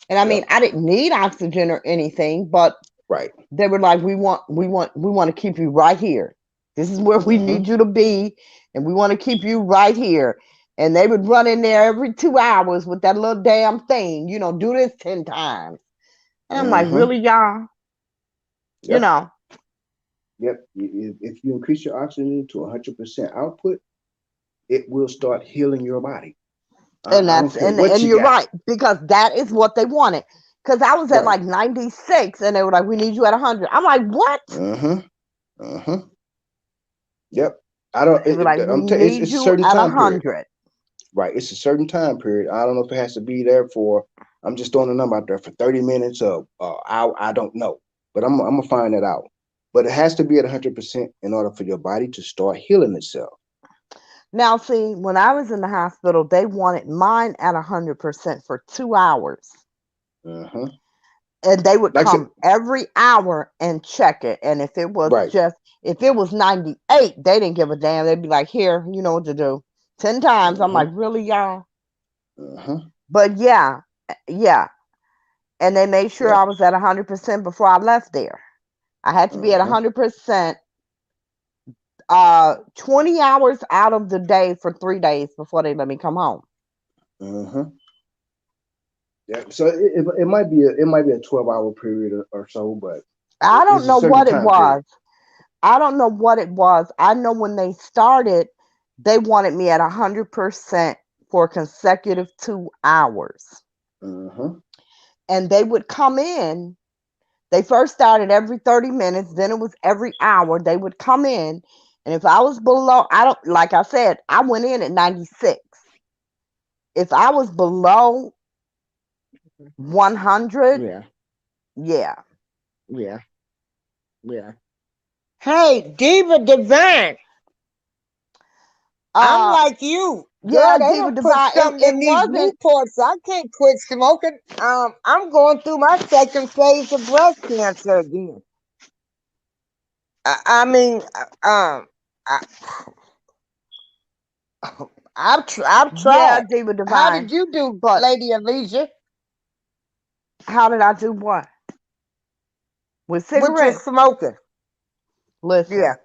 and I mean, Yep. I didn't need oxygen or anything, but Right. they were like, we want to keep you right here. This is where we Uh-huh. need you to be. And we want to keep you right here. And they would run in there every 2 hours with that little damn thing, do this 10 times. And I'm like, Uh-huh. really, y'all? You Yep. know, Yep. If you increase your oxygen to 100% output, it will start healing your body. and I don't that's care and what and you you're got. right, because that is what they wanted. Because I was at Right. like 96 and they were like, we need you at 100. I'm like, what? Uh-huh. Uh-huh. Yep. I don't. They were like, we It's need a you certain at time period. 100. Right. It's a certain time period. I don't know if it has to be there for. I'm just throwing a number out there for 30 minutes or hour. I don't know, but I'm gonna find that out. But it has to be at 100% in order for your body to start healing itself. Now, see, when I was in the hospital, they wanted mine at 100% for 2 hours. Uh-huh. And they would Like I said, come every hour and check it. And right. if it was 98, they didn't give a damn. They'd be like, here, you know what to do. 10 times. I'm Uh-huh. like, really, y'all? Uh-huh. But yeah, yeah. And they made sure I Yep. was at 100% before I left there. I had to be at Uh-huh. 100%, 20 hours out of the day for 3 days before they let me come home. Uh-huh. Yeah. So it might be a 12-hour period or so, but I don't it's a know certain what it time period. was. I don't know what it was. I know when they started, they wanted me at 100% for consecutive 2 hours. Uh-huh. And they would come in. They first started every 30 minutes, then it was every hour. They would come in. And if I was below, I don't, like I said, I went in at 96. If I was below 100, Yeah, yeah. yeah, yeah. Hey, Diva Divine, I'm Uh, like you. yeah, Girl, they Diva don't put Divine, something it in these wasn't. Newports. I can't quit smoking. I'm going through my second phase of breast cancer again. I mean, I, I've Yeah, tried. Diva How Divine. did you do, But Lady Alicia, how did I do what? With with your cigarettes? smoking? Yeah. Listen,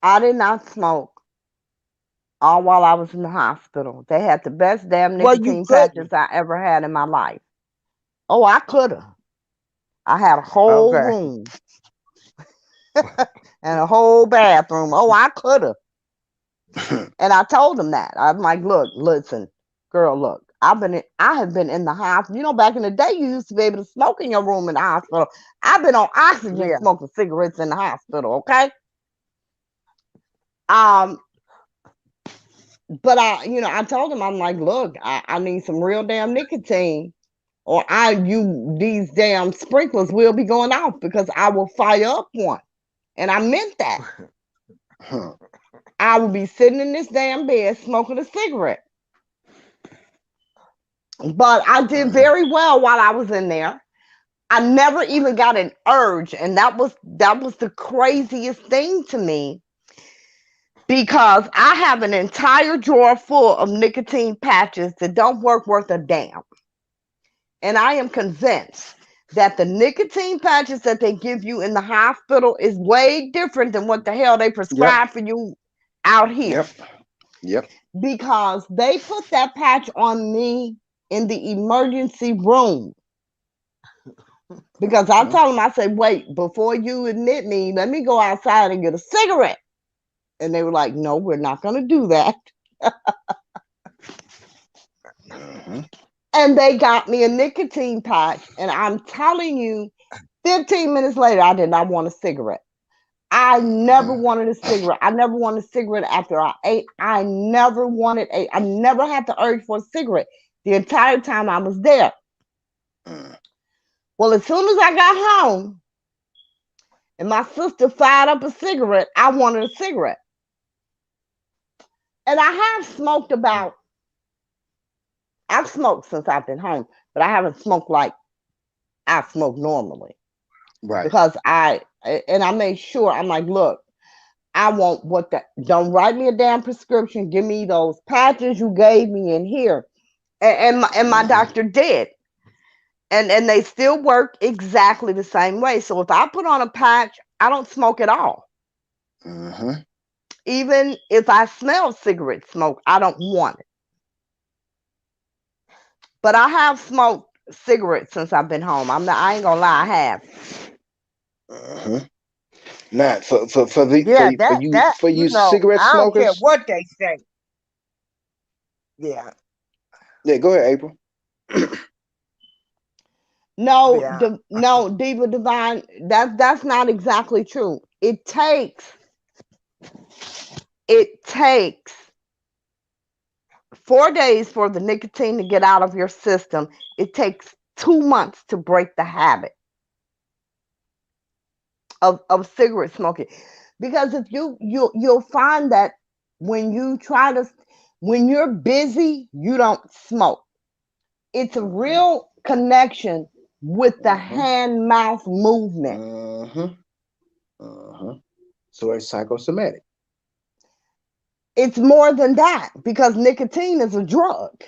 I did not smoke all while I was in the hospital. They had the best damn Well, you nicotine patches couldn't. I ever had in my life. Oh, I could have. I had a whole Okay. room and a whole bathroom. Oh, I could have. And I told them that. I'm like, look, listen, girl, look. I have been in the hospital. Back in the day, you used to be able to smoke in your room in the hospital. I've been on oxygen Yeah. smoking cigarettes in the hospital, okay? Um, but I told him, I'm like, look, I need some real damn nicotine, or these damn sprinklers will be going off because I will fire up one. And I meant that. Huh. I would be sitting in this damn bed smoking a cigarette. But I did very well while I was in there. I never even got an urge, and that was the craziest thing to me, because I have an entire drawer full of nicotine patches that don't work worth a damn. And I am convinced that the nicotine patches that they give you in the hospital is way different than what the hell they prescribe for you out here. Yep. Because they put that patch on me in the emergency room. Because I told them, I said, wait, before you admit me, let me go outside and get a cigarette. And they were like, no, we're not going to do that. And they got me a nicotine patch. And I'm telling you, 15 minutes later, I did not want a cigarette. I never wanted a cigarette. I never wanted a cigarette after I ate. I never had the urge for a cigarette the entire time I was there. Well, as soon as I got home and my sister fired up a cigarette, I wanted a cigarette. And I have smoked I've smoked since I've been home, but I haven't smoked like I smoke normally. Right. Because I made sure, I'm like, look, I want don't write me a damn prescription. Give me those patches you gave me in here. And my doctor did. And they still work exactly the same way. So if I put on a patch, I don't smoke at all. Even if I smell cigarette smoke, I don't want it. But I have smoked cigarettes since I've been home. I ain't gonna lie, I have. Now, for you cigarette I don't care smokers. what they say. Yeah. Yeah, go ahead, April. No, Diva Divine, that's not exactly true. It takes 4 days for the nicotine to get out of your system. It takes 2 months to break the habit of cigarette smoking. Because if you'll find that when you're busy, you don't smoke. It's a real connection with the hand-mouth movement. So it's psychosomatic. It's more than that, because nicotine is a drug.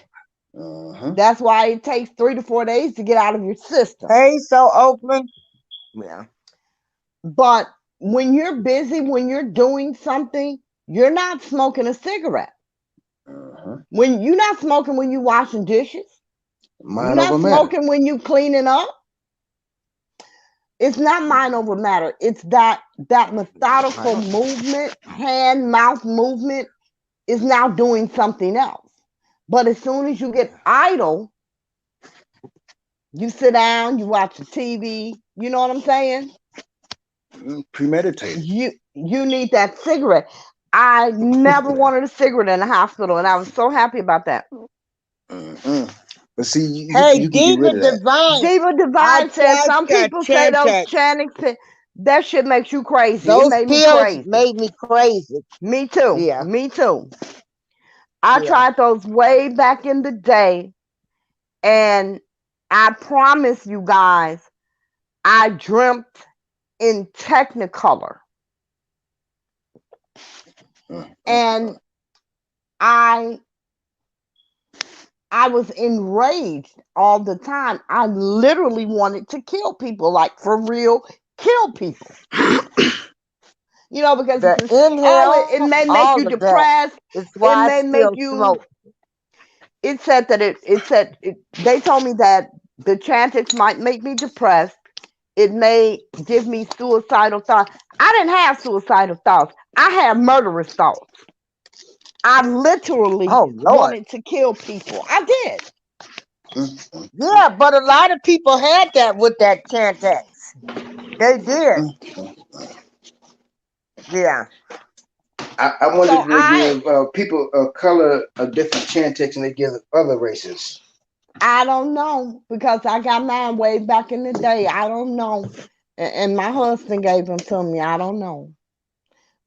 That's why it takes 3 to 4 days to get out of your system. Hey, so Oakland. Yeah. But when you're busy, when you're doing something, you're not smoking a cigarette. When you're not smoking when you're washing dishes. You're not smoking when you're cleaning up. It's not mind over matter. It's that methodical movement, hand-mouth movement is now doing something else. But as soon as you get idle, you sit down, you watch the TV. You know what I'm saying? Premeditated. You need that cigarette. I never wanted a cigarette in the hospital, and I was so happy about that. But see, you Hey, can get rid of that. Divine. Diva Divine said some people say those Chantix. Chantix, that shit makes you crazy. Those It made me pills crazy. made me crazy. Me too. Yeah. Me too. I tried those way back in the day, and I promise you guys, I dreamt in Technicolor. And I was enraged all the time. I literally wanted to kill people, like for real, kill people. You know, because the inhale, it may make you depressed. It's why it may make you smoke. It said that they told me that the Chantix might make me depressed. It may give me suicidal thoughts. I didn't have suicidal thoughts. I had murderous thoughts. I literally wanted to kill people. I did. Yeah, but a lot of people had that with that Chantix. They did. Yeah. I wonder if they give people of color a different Chantix than they give other races. I don't know, because I got mine way back in the day. I don't know. And my husband gave them to me. I don't know.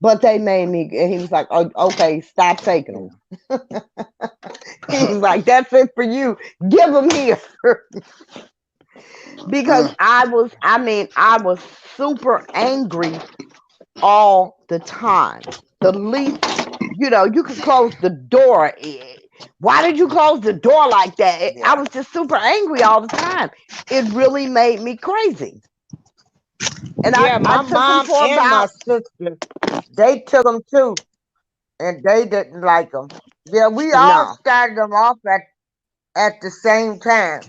But they made me, and he was like, oh, okay, stop taking them. He was like, that's it for you. Give them here. Because Mm, I was super angry all the time. The least, you could close the door. Why did you close the door like that? I Yeah. was just super angry all the time. It really made me crazy. And Yeah, I my took him mom for and my about, sister, they took them too, and they didn't like them. Yeah, we all no. started them off at the same time.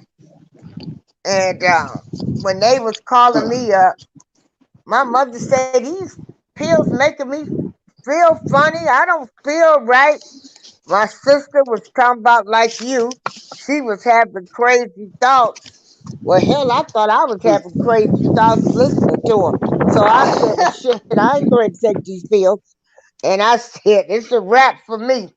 And when they was calling mm, me up, my mother said, these pills making me feel funny. I don't feel right. My sister was talking about like you. She was having crazy thoughts. Well, hell, I thought I was mm. having crazy thoughts listening to her. So I said, well, shit, I ain't going to take these pills. And I said, it's a wrap for me.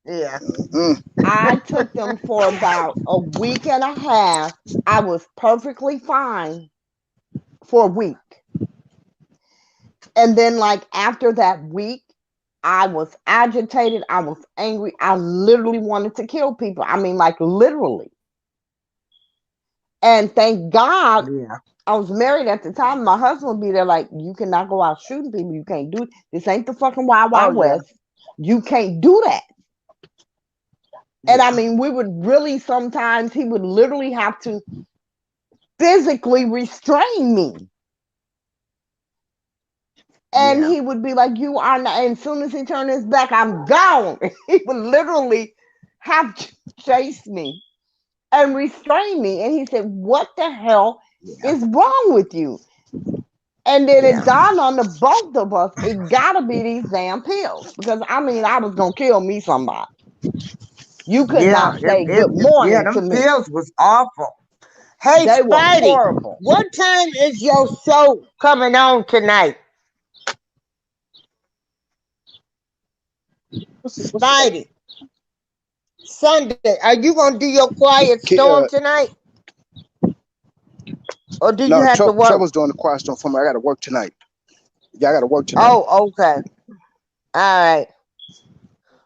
Yeah. Mm. I took them for about a week and a half. I was perfectly fine for a week. And then, like, after that week, I was agitated. I was angry. I literally wanted to kill people. I mean, like, literally. And thank God Yeah. I was married at the time. My husband would be there, like, you cannot go out shooting people. You can't do it. This ain't the fucking Wild Oh, Wild yeah. West. You can't do that. And I Yeah. mean, we would really sometimes, he would literally have to physically restrain me. And Yeah. he would be like, you are not. And as soon as he turned his back, I'm gone. He would literally have to chase me and restrain me. And he said, what the hell Yeah. is wrong with you? And then it Yeah. dawned on the both of us, it gotta be these damn pills. Because I mean, I was gonna kill me somebody. You could Yeah. not say good Yeah, morning to them me. pills was awful. Hey, They were Spidey, horrible. what time is your show coming on tonight? What's today? Spidey, Sunday. Are you going to do your quiet storm tonight? Or do you No, have to work? Trevor's doing the quiet storm for me. I got to work tonight. Yeah, I got to work tonight. Oh, okay. All right.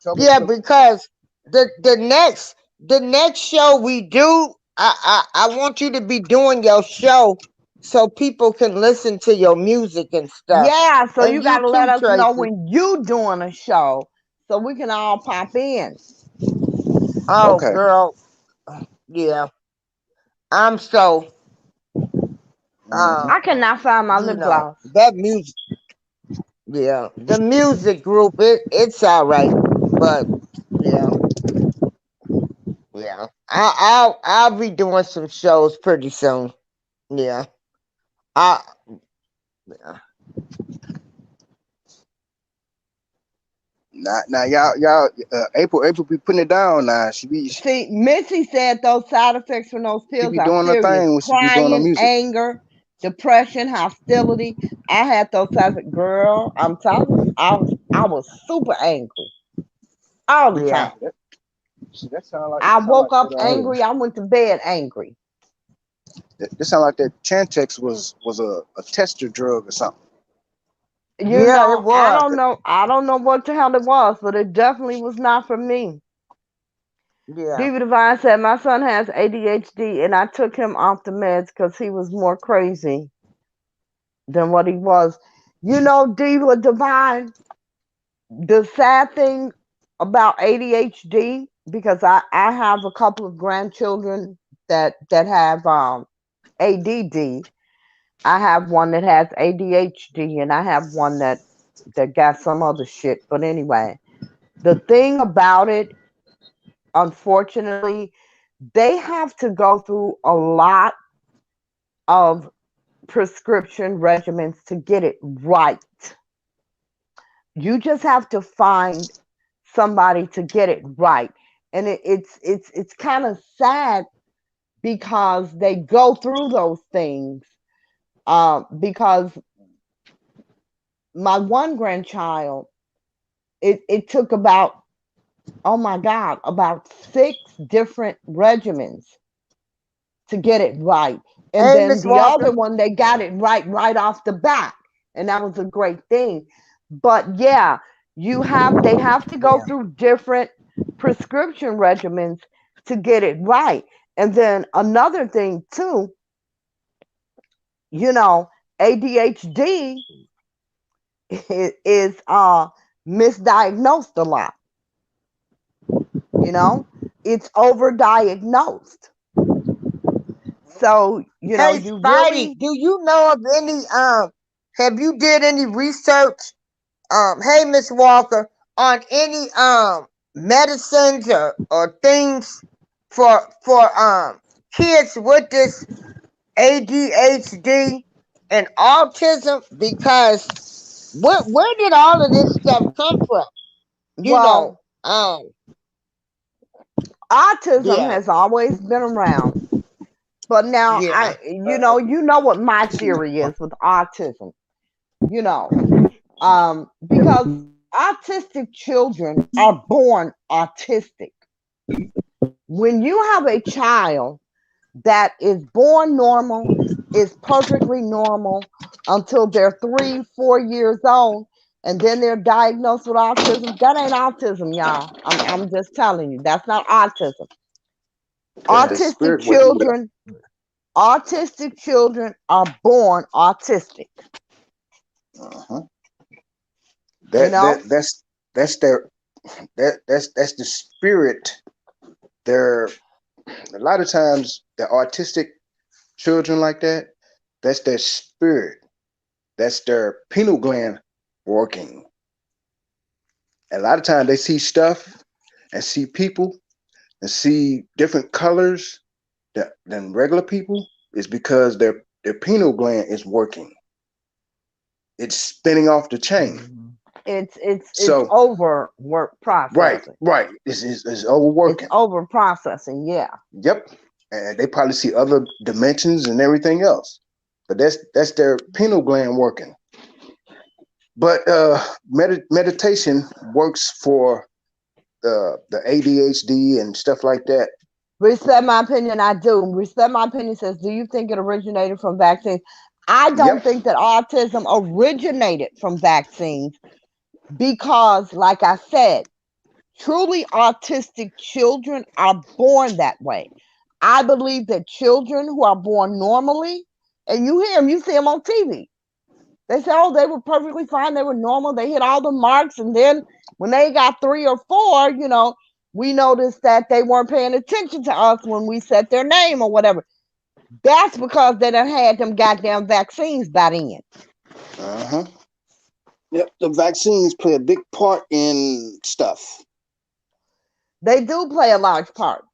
Trevor's, Yeah, because the next show we do, I want you to be doing your show so people can listen to your music and stuff. Yeah, so you And you gotta let too, us know Tracy. when you doing a show so we can all pop in. Oh, okay. girl. Yeah. I'm so Hmm. I cannot find my lip gloss. that music. Yeah, the music group, it's all right, but yeah, yeah, I'll be doing some shows pretty soon. Yeah, I yeah. Now, y'all, April be putting it down. Now See, Missy said those side effects from those she pills be are doing her serious. thing when she be doing her Crying, music. anger, depression, hostility. I had those side effects. Girl, I'm telling you, I was super angry all the Yeah. time. That sound like I woke that. up angry. I went to bed angry. That sound like that Chantix was a tester drug or something. Yeah, it I was. don't know. I don't know what the hell it was, but it definitely was not for me. Yeah, Diva Divine said, my son has ADHD and I took him off the meds because he was more crazy than what he was. Diva Divine, the sad thing about ADHD, because I have a couple of grandchildren that have ADD. I have one that has ADHD and I have one that got some other shit. But anyway, the thing about it, unfortunately, they have to go through a lot of prescription regimens to get it right. You just have to find somebody to get it right. And it's kind of sad because they go through those things. Because my one grandchild, it took about, oh my God, about 6 different regimens to get it right. And Hey, then Miss the other Walker. one, they got it right off the bat. And that was a great thing. But yeah, they have to go Yeah. through different prescription regimens to get it right. And then another thing too, you know, ADHD is misdiagnosed a lot, you know? It's overdiagnosed. So, Hey, you Spidey, really, do you know of any have you did any research, hey Miss Walker, on any medicines or things for kids with this ADHD and autism? Because where did all of this stuff come from? You know, well, autism yeah, has always been around. But now yeah. you know what my theory is with autism, you know, because autistic children are born autistic. When you have a child that is born normal, is perfectly normal until they're 3, 4 years old, and then they're diagnosed with autism, that ain't autism, y'all. I'm just telling you, that's not autism. The Autistic spirit wasn't there. children, autistic children are born autistic, Uh-huh. you That know? that that's their that's the spirit. They're a lot of times the autistic children like that. That's their spirit. That's their pineal gland working. And a lot of times they see stuff and see people and see different colors than regular people. Is because their pineal gland is working. It's spinning off the chain. It's So over work right, processing. right. It's It's overworking. over processing, yeah. Yep. And they probably see other dimensions and everything else. But that's their pineal gland working. But meditation works for the ADHD and stuff like that. Reset my opinion, I do. Reset my opinion says, do you think it originated from vaccines? I don't Yep. think that autism originated from vaccines because, like I said, truly autistic children are born that way. I believe that children who are born normally, and you hear them, you see them on TV. They say, oh, they were perfectly fine. They were normal. They hit all the marks. And then when they got 3 or 4, we noticed that they weren't paying attention to us when we said their name or whatever. That's because they done had them goddamn vaccines by then. Uh-huh. Yep. The vaccines play a big part in stuff. They do play a large part.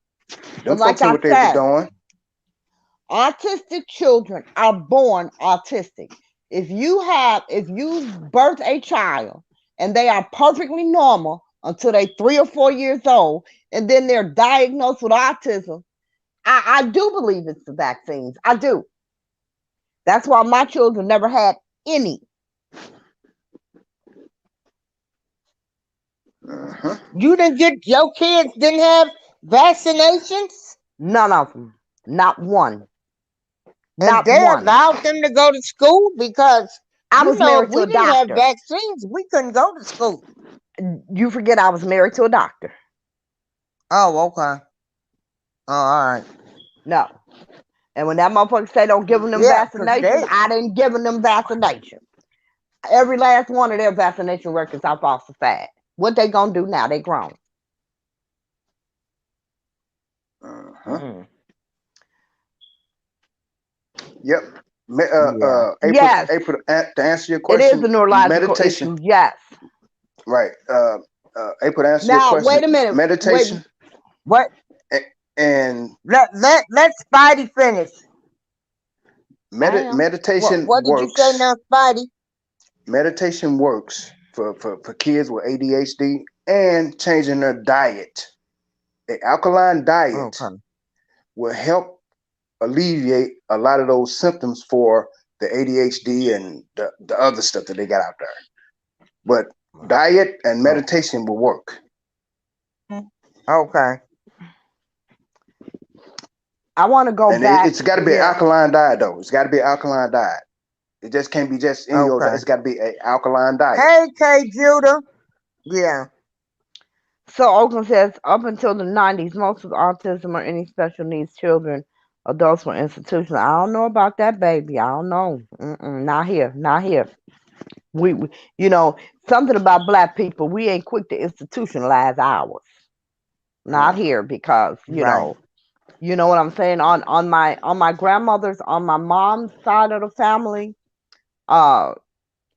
Them But like folks knew I what they were said, doing. autistic children are born autistic. If you birth a child and they are perfectly normal until they 3 or 4 years old, and then they're diagnosed with autism, I do believe it's the vaccines. I do. That's why my children never had any. Uh-huh. You didn't get your kids didn't have vaccinations, None of them. Not one. and Not they one. allowed them to go to school because I you was know if married to we a didn't have doctor. vaccines, we couldn't go to school. You forget I was married to a doctor. Oh, okay. Oh, all right. No. And when that motherfucker say don't give them Yeah, because vaccinations, I didn't give them vaccinations. Every last one of their vaccination records I falsified. What they gonna do now? They grown. Uh-huh. Mm. Yep. yeah. Yes, April, to answer your it is question, a neurological meditation. issue. Yes. Right. April, to answer your Now, question, wait a minute. Wait. meditation What? and Let Spidey finish. I am. meditation What did you say works. now, Spidey? Meditation works for kids with ADHD and changing their diet. An alkaline diet Okay. will help alleviate a lot of those symptoms for the ADHD and the other stuff that they got out there. But diet and meditation will work. Okay. I want to go And back. it's got to be an Yeah. alkaline diet, though. It's got to be an alkaline diet. It just can't be just any old. Okay. It's got to be an alkaline diet. Hey, K. Judah. Yeah. So Oakland says, up until the 90s, most of autism or any special needs children, adults were institutional. I don't know about that, baby. I don't know. Not here. Not here. We, you know, something about Black people, we ain't quick to institutionalize ours. Not here, because Right. you know what I'm saying. On my grandmother's, on my mom's side of the family, uh,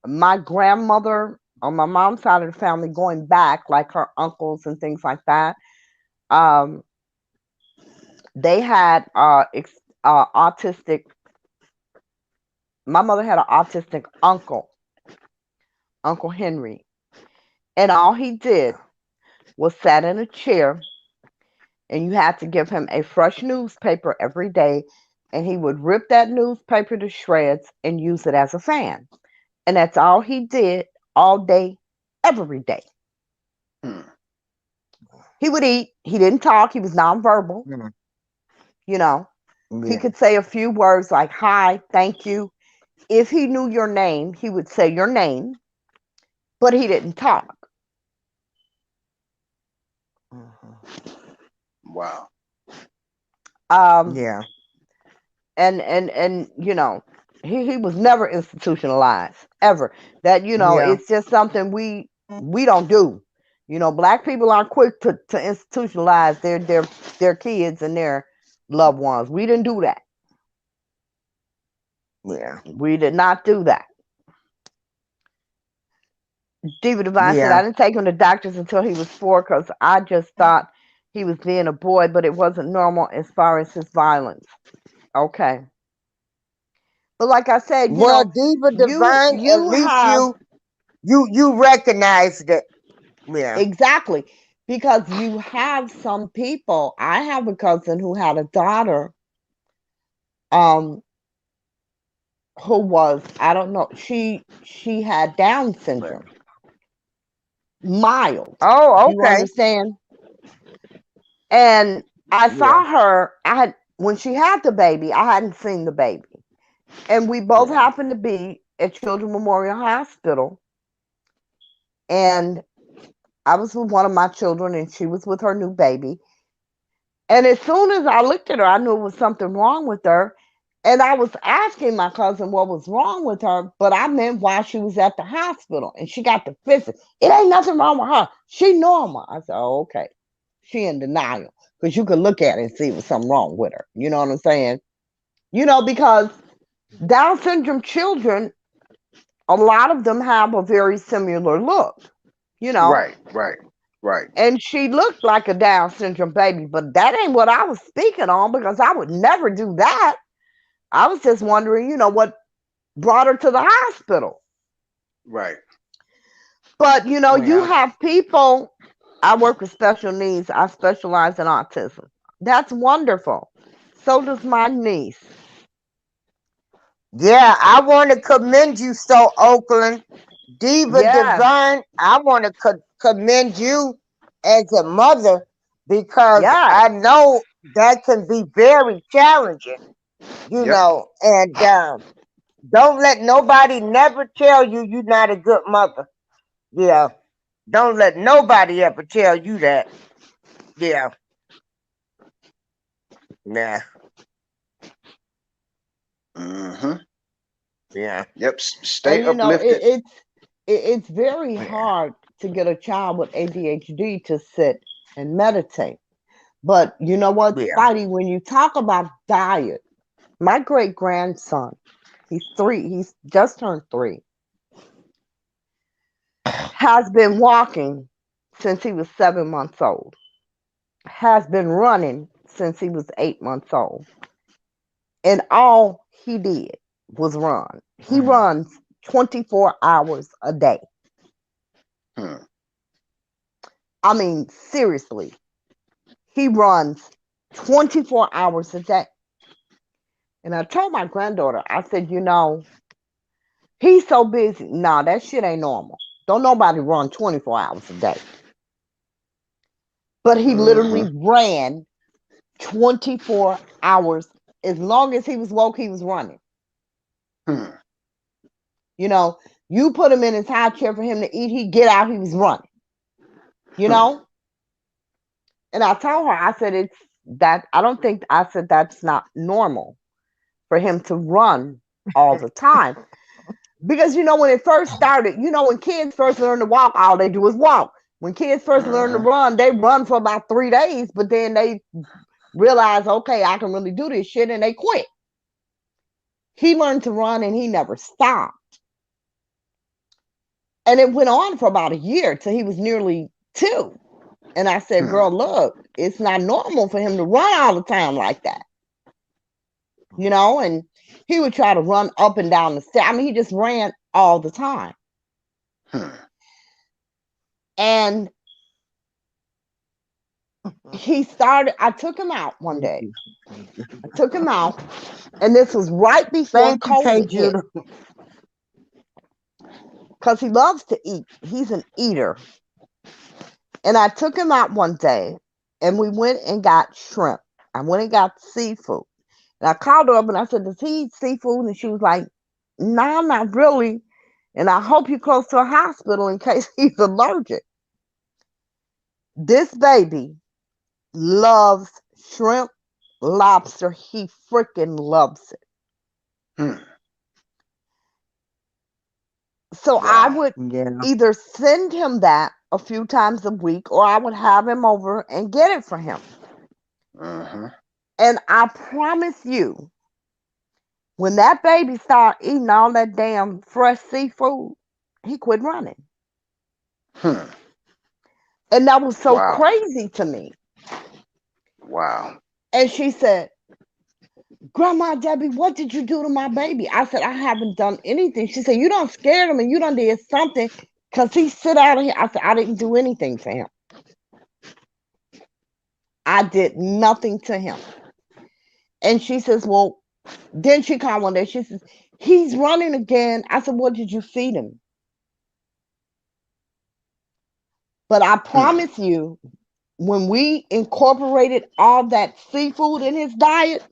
my grandmother on my mom's side of the family, going back, like her uncles and things like that, um, they had autistic. My mother had an autistic uncle, Uncle Henry, and all he did was sat in a chair, and you had to give him a fresh newspaper every day, and he would rip that newspaper to shreds and use it as a fan. And that's all he did all day, every day. Hmm. He would eat. He didn't talk. He was nonverbal. Mm. You know, he Yeah. could say a few words like hi, thank you. If he knew your name, he would say your name, but he didn't talk. Wow. Um, Yeah. and he was never institutionalized ever. That Yeah. it's just something we don't do. Black people aren't quick to institutionalize their kids and their loved ones. We didn't do that. Yeah. We did not do that. Diva Divine said, Yeah. I didn't take him to doctors until he was 4 because I just thought he was being a boy, but it wasn't normal as far as his violence. Okay. But like I said, Well, Diva Divine, at you least have you recognized it. Yeah. exactly, because you have some people. I have a cousin who had a daughter, um, who was, I don't know, she had Down Right. syndrome, mild. Oh, You okay. understand? And I Yeah. saw her. When she had the baby, I hadn't seen the baby, and we both Yeah. happened to be at Children's Memorial Hospital, and I was with one of my children, and she was with her new baby. And as soon as I looked at her, I knew it was something wrong with her. And I was asking my cousin what was wrong with her, but I meant while she was at the hospital, and she got the visit. It ain't nothing wrong with her. She normal. I said, oh, okay. She in denial, because you could look at it and see if something wrong with her. You know what I'm saying? Because Down syndrome children, a lot of them have a very similar look, you know. Right. Right. Right. And she looked like a Down syndrome baby, but that ain't what I was speaking on, because I would never do that. I was just wondering, what brought her to the hospital. Right. But, you Yeah. have people. I work with special needs. I specialize in autism. That's wonderful. So does my niece. Yeah. I want to commend you, so Oakland. Diva Yes, Divine, I want to commend you as a mother, because yes, I know that can be very challenging, Yep. and don't let nobody never tell you you're not a good mother. Yeah. Don't let nobody ever tell you that. Yeah. Yeah. Mm-hmm. Yeah. Yep. Stay and uplifted. it's very Yeah. hard to get a child with ADHD to sit and meditate. But you know what, Yeah. Spidey, when you talk about diet, my great grandson, he's 3, he's just turned 3, has been walking since he was 7 months old, has been running since he was 8 months old. And all he did was run. He Mm. runs 24 hours a day. Hmm. I mean, seriously, he runs 24 hours a day. And I told my granddaughter, I said, he's so busy. Nah, that shit ain't normal. Don't nobody run 24 hours a day. But he Mm-hmm. literally ran 24 hours. As long as he was woke, he was running. Hmm. You know, you put him in his high chair for him to eat, he'd get out, he was running. You Hmm. know? And I told her, I said, it's that I don't think, I said, that's not normal for him to run all the time. Because, you know, when it first started, you know, when kids first learn to walk, all they do is walk. When kids first learn to Uh-huh. run, they run for about 3 days, but then they realize, okay, I can really do this shit, and they quit. He learned to run and he never stopped. And it went on for about a year till he was nearly 2. And I said, Hmm. girl, look, it's not normal for him to run all the time like that. You know, and he would try to run up and down the stairs. I mean, he just ran all the time. Hmm. And he started, I took him out one Thank day. you. Thank you. I took him out, and this was right before Thank you, K. COVID hit, Judah. because he loves to eat. He's an eater. And I took him out one day, and we went and got shrimp. I went and got seafood. And I called her up and I said, does he eat seafood? And she was like, no, not really. And I hope you're close to a hospital in case he's allergic. This baby loves shrimp, lobster. He freaking loves it. Hmm. So I Wow. would Yeah. either send him that a few times a week, or I would have him over and get it for him. Uh-huh. And I promise you, when that baby started eating all that damn fresh seafood, he quit running. Hmm. And that was so Wow. crazy to me. Wow. And she said, Grandma Debbie, what did you do to my baby? I said, I haven't done anything. She said, you done scared him and you done did something because he sit out of here. I said, I didn't do anything to him. I did nothing to him. And she says, well, then she called one day. She says, he's running again. I said, what did you feed him? But I Hmm. promise you, when we incorporated all that seafood in his diet,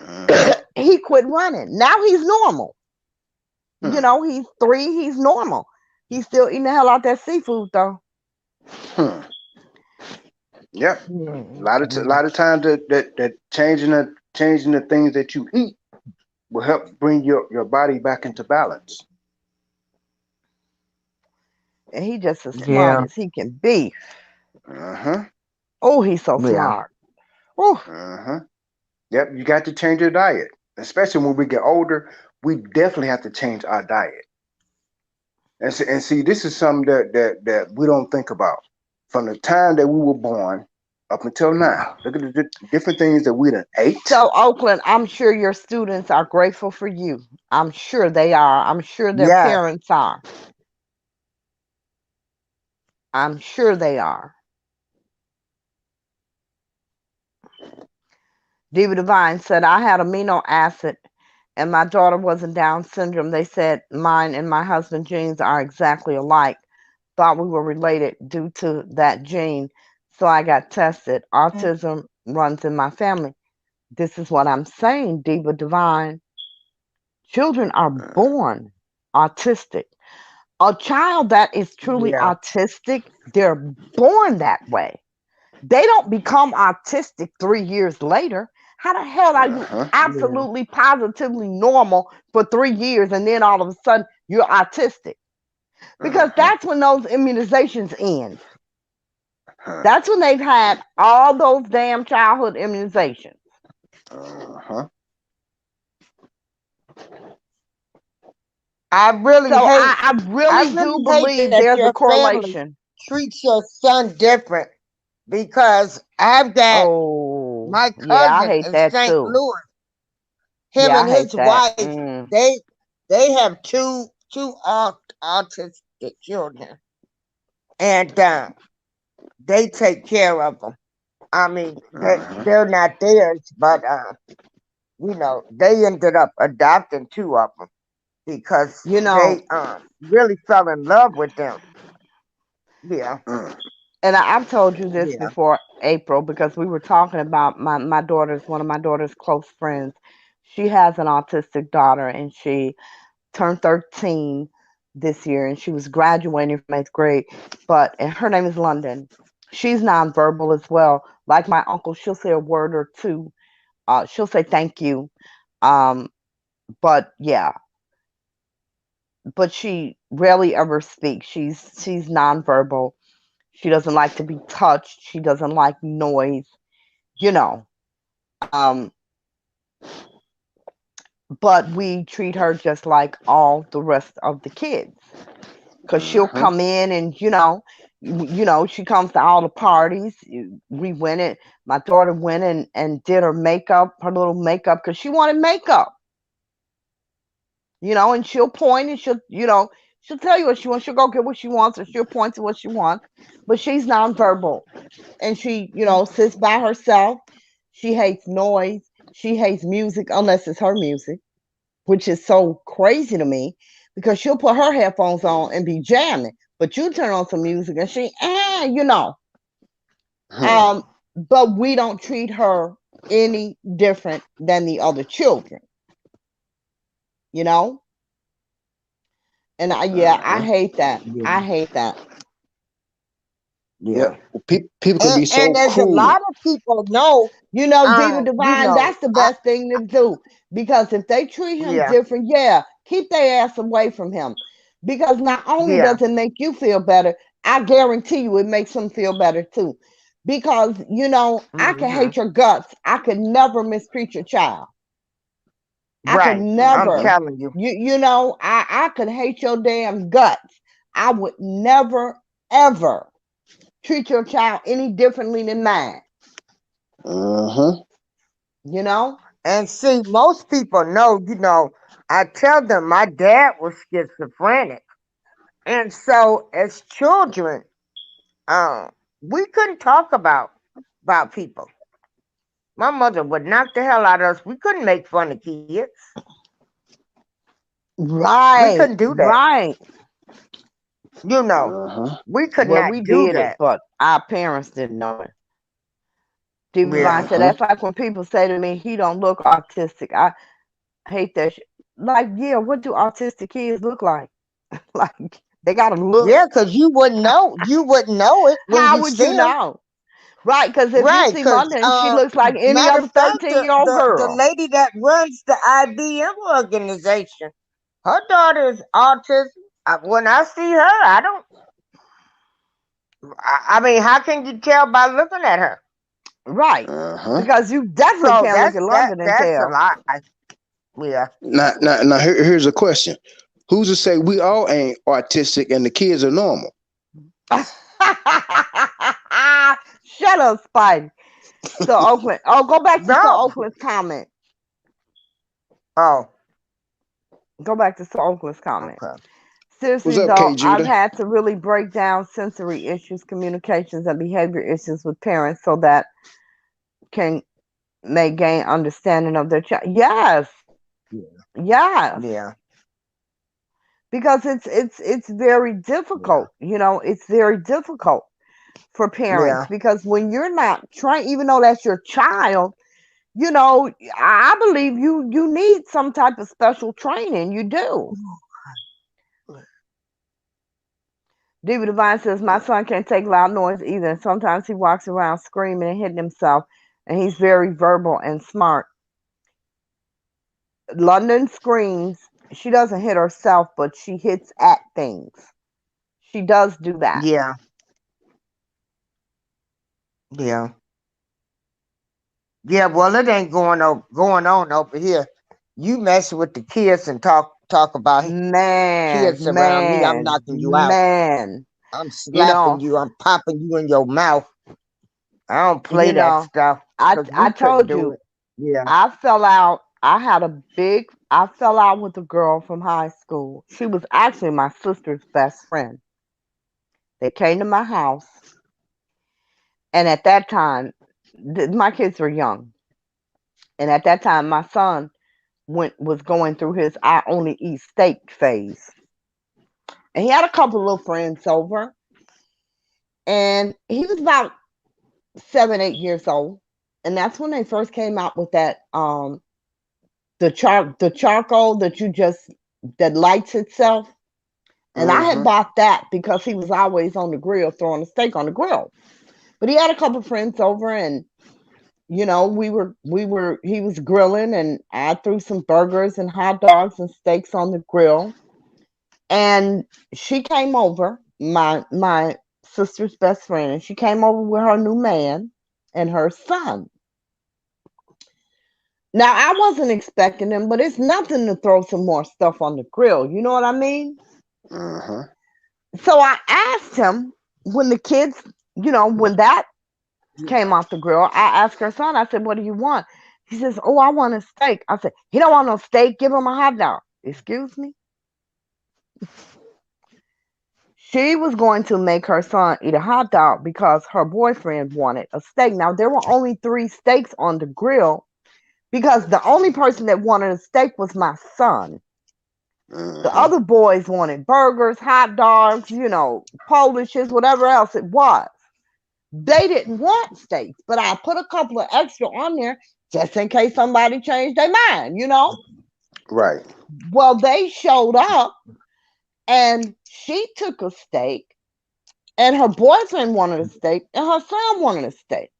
Uh-huh. he quit running. Now he's normal. You Hmm. know, he's 3, he's normal. He's still eating the hell out that seafood though. Hmm. Yep. A Yeah. lot of times that changing the things that you eat will help bring your body back into balance. And he just as smart Yeah. as he can be. Uh-huh. Oh, he's so Yeah. smart. Oh, Uh-huh. Yep, you got to change your diet. Especially when we get older, we definitely have to change our diet. And see, this is something that we don't think about. From the time that we were born up until now, look at the different things that we done ate. so Oakland, I'm sure your students are grateful for you. I'm sure they are. I'm sure their Yes. parents are. I'm sure they are. Diva Divine said, I had amino acid and my daughter wasn't Down syndrome. They said mine and my husband's genes are exactly alike. Thought we were related due to that gene. So I got tested. Autism runs in my family. This is what I'm saying, Diva Divine. Children are born autistic. A child that is truly Yeah. autistic, they're born that way. They don't become autistic 3 years later. How the hell are you Uh-huh. Yeah. absolutely positively normal for 3 years and then all of a sudden you're autistic? Because Uh-huh. that's when those immunizations end. Uh-huh. That's when they've had all those damn childhood immunizations. Uh-huh. I really So hate I I really do really hate believe that there's a your family correlation. treats your son different because I've got Oh, my yeah, I cousin hate in that St. too. Louis. Him Yeah, I and hate his that. wife, they have two autistic children, and they take care of them. I mean, Uh-huh. they're not theirs, but they ended up adopting two of them because You know, they really fell in love with them. Yeah. Uh-huh. And I've told you this Yeah. before, April, because we were talking about my daughter's, one of my daughter's close friends. She has an autistic daughter, and she turned 13 this year, and she was graduating from 8th grade. But and her name is London. She's nonverbal as well. Like my uncle, she'll say a word or two. She'll say thank you. Um, but yeah, but she rarely ever speaks. She's nonverbal. She doesn't like to be touched. She doesn't like noise. You know. Um, but we treat her just like all the rest of the kids, because she'll Uh-huh. come in and she comes to all the parties. We went it. My daughter went and did her makeup, her little makeup, because she wanted makeup. And she'll point and she'll tell you what she wants. She'll go get what she wants, or she'll point to what she wants. But she's nonverbal, and she sits by herself. She hates noise. She hates music unless it's her music, which is so crazy to me, because she'll put her headphones on and be jamming, but you turn on some music and she, Hmm. but we don't treat her any different than the other children, you know? And yeah, I Uh-huh. hate that. I Yeah. hate that. Yeah. Yeah. People can be And so as a cruel. lot of people know, Diva Divine, that's the I best thing to do. Because if they treat him yeah, different, yeah, keep their ass away from him. Because not only yeah. does it make you feel better, I guarantee you it makes him feel better too. Because, I could Hmm. hate your guts. I could never mistreat your child. I could Right. I'm never, Uh-huh. telling you. I could hate your damn guts. I would never, ever treat your child any differently than mine, Uh-huh. you know? And see, most people know, I tell them my dad was schizophrenic. And so as children, um, we couldn't talk about people. My mother would knock the hell out of us. We couldn't make fun of kids. We Right, couldn't do that. right. You know, Uh-huh. we could Well, not we do did it, that. but our parents didn't know it. Steve Divine Yeah. said, Uh-huh. that's like when people say to me, he don't look autistic. I hate that shit. Like, yeah, what do autistic kids look like? Like, they got to look. Yeah, because you wouldn't know. You wouldn't know it when How you would see you them. know? Right, because if you Right, see because London, she looks like any matter other of fact, 13-year-old the girl. lady that runs the IBM organization, her daughter is autism. When I see her, I don't. I mean, how can you tell by looking at her? Right, Uh-huh. because you definitely So can't look at London and that's a tell. lie. Yeah. Now here's a question. Who's to say we all ain't autistic and the kids are normal? Shut up, Spidey. So Oakland. Oh, go back to so No. Oakland's comment. Oh. Go back to so Oakland's comment. Okay. What's Seriously up, though, K I've Judah? had to really break down sensory issues, communications, and behavior issues with parents so that can may gain understanding of their child. Yes, Yeah. yes, Yeah. because it's very Yeah. difficult. It's very difficult for parents Yeah. because when you're not trained, even though that's your child, I believe you need some type of special training. You do. Diva Divine says, my son can't take loud noise either. Sometimes he walks around screaming and hitting himself, and he's very verbal and smart. London screams. She doesn't hit herself, but she hits at things. She does do that. Yeah. Yeah. Yeah. Well, it ain't going on over here. You mess with the kids and talk about Man, kids around me, I'm man, knocking you out. man. I'm You slapping know, you. I'm popping you in your mouth. I don't you play that know, stuff I because I we couldn't told do you it. Yeah. I fell out. I fell out with a girl from high school. She was actually my sister's best friend. They came to my house, and at that time, my kids were young. And at that time, my son was going through his I only eat steak phase, and he had a couple of little friends over. And he was about 7, 8 years old. And that's when they first came out with that the charcoal that you just that lights itself. And I had Mm-hmm. bought that because he was always on the grill throwing a steak on the grill. But he had a couple friends over, and he was grilling, and I threw some burgers and hot dogs and steaks on the grill. And she came over, my sister's best friend, and she came over with her new man and her son. Now I wasn't expecting them, but it's nothing to throw some more stuff on the grill. You know what I mean? Mm-hmm. So I asked him when the kids, when that came off the grill, I asked her son, I said, "What do you want?" He says, "Oh, I want a steak." I said, "He don't want no steak, give him a hot dog." Excuse me? She was going to make her son eat a hot dog because her boyfriend wanted a steak. Now, there were only 3 steaks on the grill because the only person that wanted a steak was my son. The Mm-hmm. other boys wanted burgers, hot dogs, Polishes, whatever else it was. They didn't want steaks, but I put a couple of extra on there just in case somebody changed their mind. Right. Well, they showed up and she took a steak, and her boyfriend wanted a steak, and her son wanted a steak.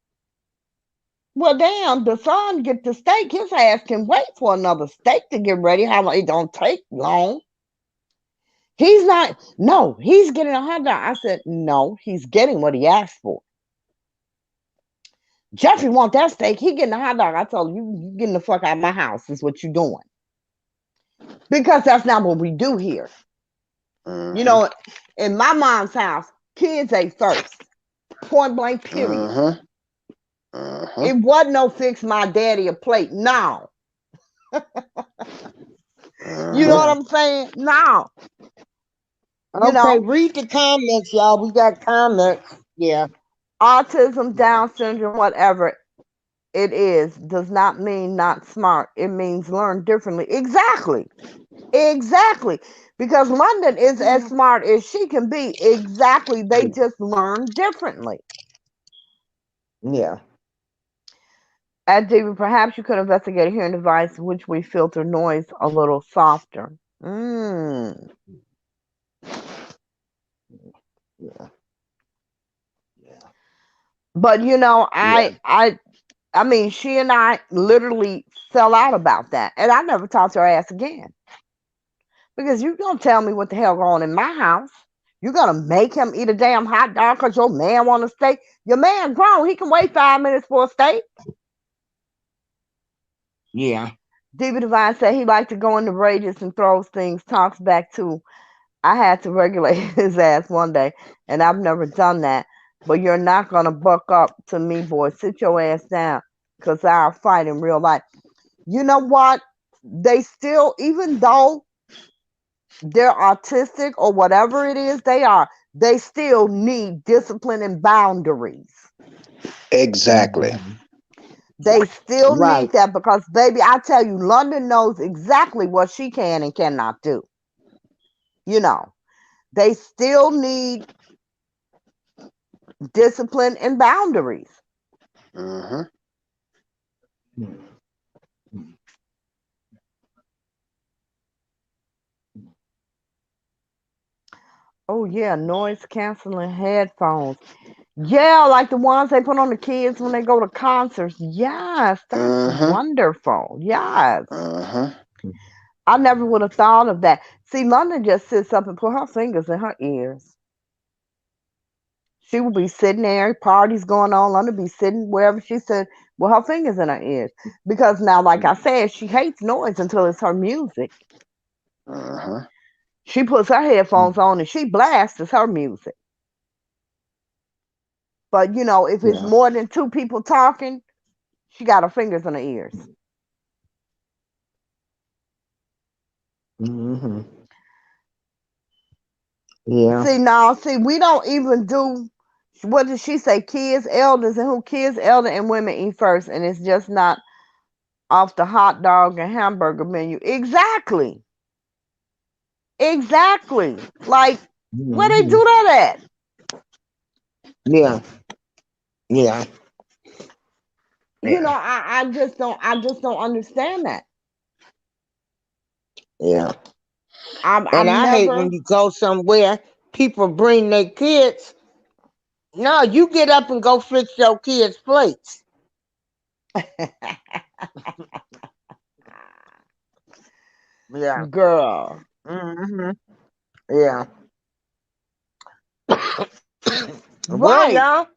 Well, damn, the son get the steak. His ass can wait for another steak to get ready. How long? It don't take long. He's not. No, he's getting a hot dog. I said no. He's getting what he asked for. Jeffrey want that steak. He getting a hot dog. I told you getting the fuck out of my house is what you doing, because that's not what we do here. You Mm-hmm. know, in my mom's house, kids ate first. Point blank. Period. Mm-hmm. Mm-hmm. It wasn't no fix my daddy a plate. No. You know Mm-hmm. what Yeah. I'm saying? No. You Okay, know, read the comments, y'all. We got comments. Yeah. autism, Down syndrome, whatever it is, does not mean not smart. It means learn differently. Exactly. Exactly. Because London is as smart as she can be. Exactly. They just learn differently. Yeah. At David, perhaps you could investigate a hearing device which we filter noise a little softer. Mm. Yeah. Yeah. But Yeah. I mean, she and I literally fell out about that, and I never talked to her ass again. Because you don't tell me what the hell going on in my house. You gonna make him eat a damn hot dog because your man want a steak? Your man grown. He can wait 5 minutes for a steak. Yeah. David Divine said he liked to go into rages and throws things, talks back to. I had to regulate his ass one day, and I've never done that. But you're not gonna buck up to me, boy. Sit your ass down, cause I'll fight in real life. You know what? They still, even though they're autistic or whatever it is they are, they still need discipline and boundaries. Exactly. Mhm. They still Right. need that because, baby, I tell you, London knows exactly what she can and cannot do. You know, they still need discipline and boundaries. Mm-hmm. Oh, yeah, noise canceling headphones. Yeah, like the ones they put on the kids when they go to concerts. Yes, that's Mm-hmm. wonderful. Yes. Mm-hmm. I never would have thought of that. See, London just sits up and put her fingers in her ears. She will be sitting there, parties going on. London be sitting wherever she said with her fingers in her ears. Because now, like I said, she hates noise until it's her music. Mm-hmm. She puts her headphones on and she blasts her music. But if it's Yeah. more than 2 people talking, she got her fingers in her ears. Hmm. Yeah. See, we don't even do, what did she say? Kids, elders, and who? Kids, elder, and women eat first, and it's just not off the hot dog and hamburger menu. Exactly. Exactly. Like, where they Hmm. do that at? Yeah. Yeah. You know, Yeah. I just don't understand that. Yeah. And I'm I hate never when you go somewhere, people bring their kids. No, you get up and go fix your kids' plates. Yeah. girl. Hmm. Yeah. Well, Right. y'all.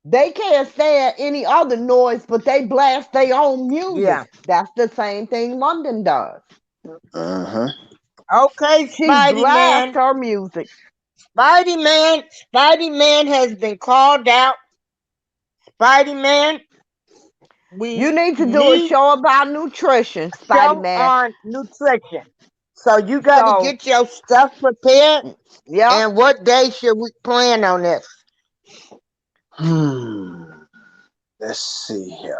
They can't stand any other noise, but they blast their own music. Yeah. That's the same thing London does. Uh-huh. Okay, She Spidey blasts Man. her music. Spidey Man. Spidey Man has been called out. Spidey Man, You we need to do a need show about nutrition, Spidey show Man. on nutrition. So you got to So, get your stuff prepared. yep, And what day should we plan on this? Hmm. Let's see here.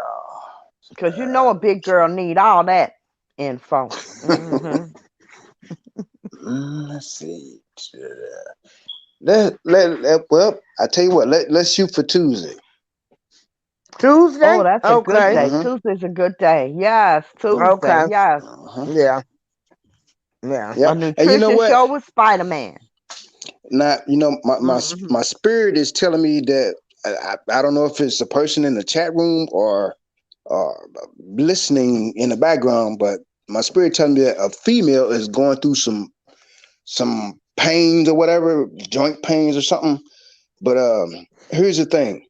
because you know a big girl need all that info. Hmm. Let's see. Well, I tell you what, let's shoot for Tuesday. Oh, Tuesday? that's a good Okay. day. Uh-huh. Tuesday's a good day. Yes, Tuesday. Okay. Yes. Uh-huh. Yeah. Yeah. A Yep. And you know nutrition what? show with Spider Man. Now, Hmm. my spirit is telling me that I don't know if it's a person in the chat room or uh, listening in the background, but my spirit telling me that a female is going through some pains or whatever, joint pains or something. But here's the thing.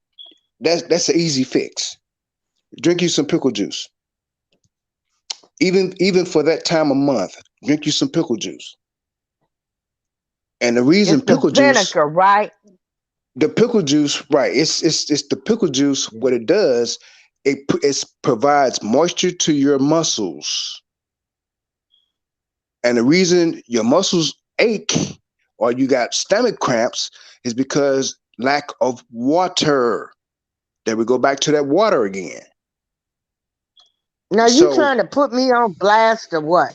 That's an easy fix. Drink you some pickle juice. Even for that time of month, drink you some pickle juice. And the reason It's the pickle juice, vinegar, right? the pickle juice, right? It's the pickle juice. What it does, it provides moisture to your muscles, and the reason your muscles ache or you got stomach cramps is because lack of water. There we go back to that water again. Now you So trying to put me on blast or what?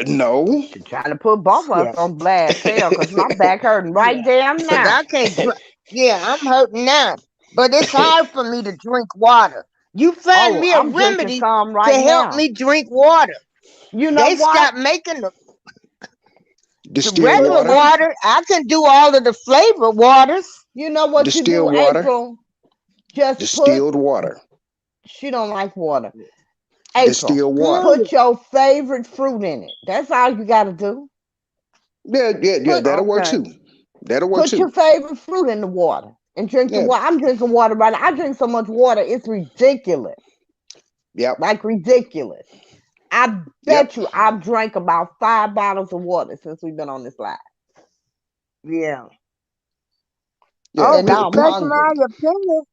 no. She trying to put both of us Shit. on blast hell because my back hurting right Yeah. damn Cause now. I can't drink. Yeah, I'm hurting now. But it's hard for me to drink water. You find Oh, me a I'm drinking remedy some to right help now. me drink water. You know They what? stopped making the Distilled Put regular water. some. water. I can do all of the flavored waters. You know what you do, Distilled water. April? Just put. Distilled water. She don't like water. April, Distilled water. Period. put your favorite fruit in it. That's all you got to do. Yeah. Put That'll work Okay. too. That'll work put too. your favorite fruit in the water and drink the Yeah. water. I'm drinking water right now. I drink so much water, it's ridiculous. Yep. Like ridiculous. I Yep. bet you I've drank about 5 bottles of water since we've been on this live. Yeah. Yeah. Oh, And now I'm respect hungry. my opinion.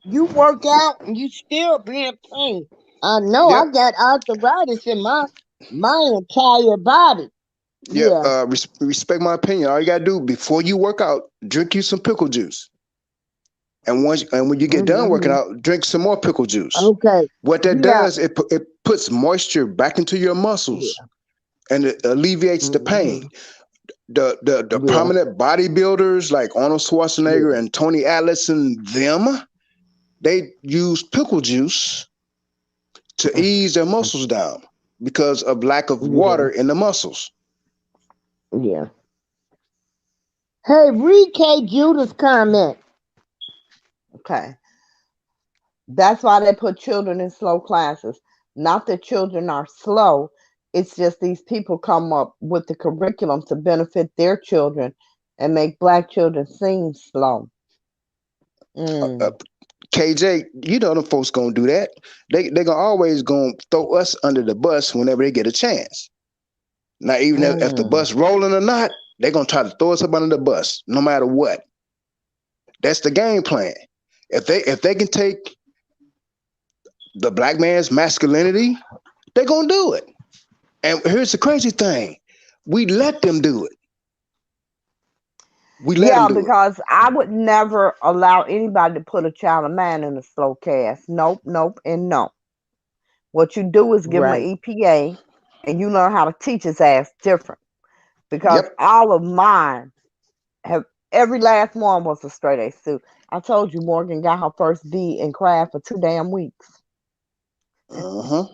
You work out and you still be in pain. I know I Yep. got arthritis in my entire body. Yep. Yeah. Respect my opinion. All you gotta do before you work out, drink you some pickle juice. And when you get done working Hmm. out, drink some more pickle juice. Okay. What that Yeah. does, it puts moisture back into your muscles Yeah. and it alleviates the Hmm. pain. The Yeah. prominent bodybuilders like Arnold Schwarzenegger Yeah. and Tony Atlas and them, they use pickle juice to ease their muscles down because of lack of Yeah. water in the muscles. Yeah. Hey, read K. Judah's comment. Okay. That's why they put children in slow classes. Not that children are slow, it's just these people come up with the curriculum to benefit their children and make black children seem slow. Uh, Mm. KJ, you know them folks gonna do that. They gonna always gonna throw us under the bus whenever they get a chance. Now, even if the Mm. bus rolling or not, they're gonna try to throw us up under the bus, no matter what. That's the game plan. If they can take the black man's masculinity, they're gonna do it. And here's the crazy thing: we let them do it. We let them Yeah, do it. because I would never allow anybody to put a child of mine in a slow cast. Nope, nope, and no. What you do is give him an Right. EPA and you learn how to teach his ass different. Because Yep. all of mine have Every last one was a straight A student. I told you Morgan got her first B in craft for 2 damn weeks. Uh-huh.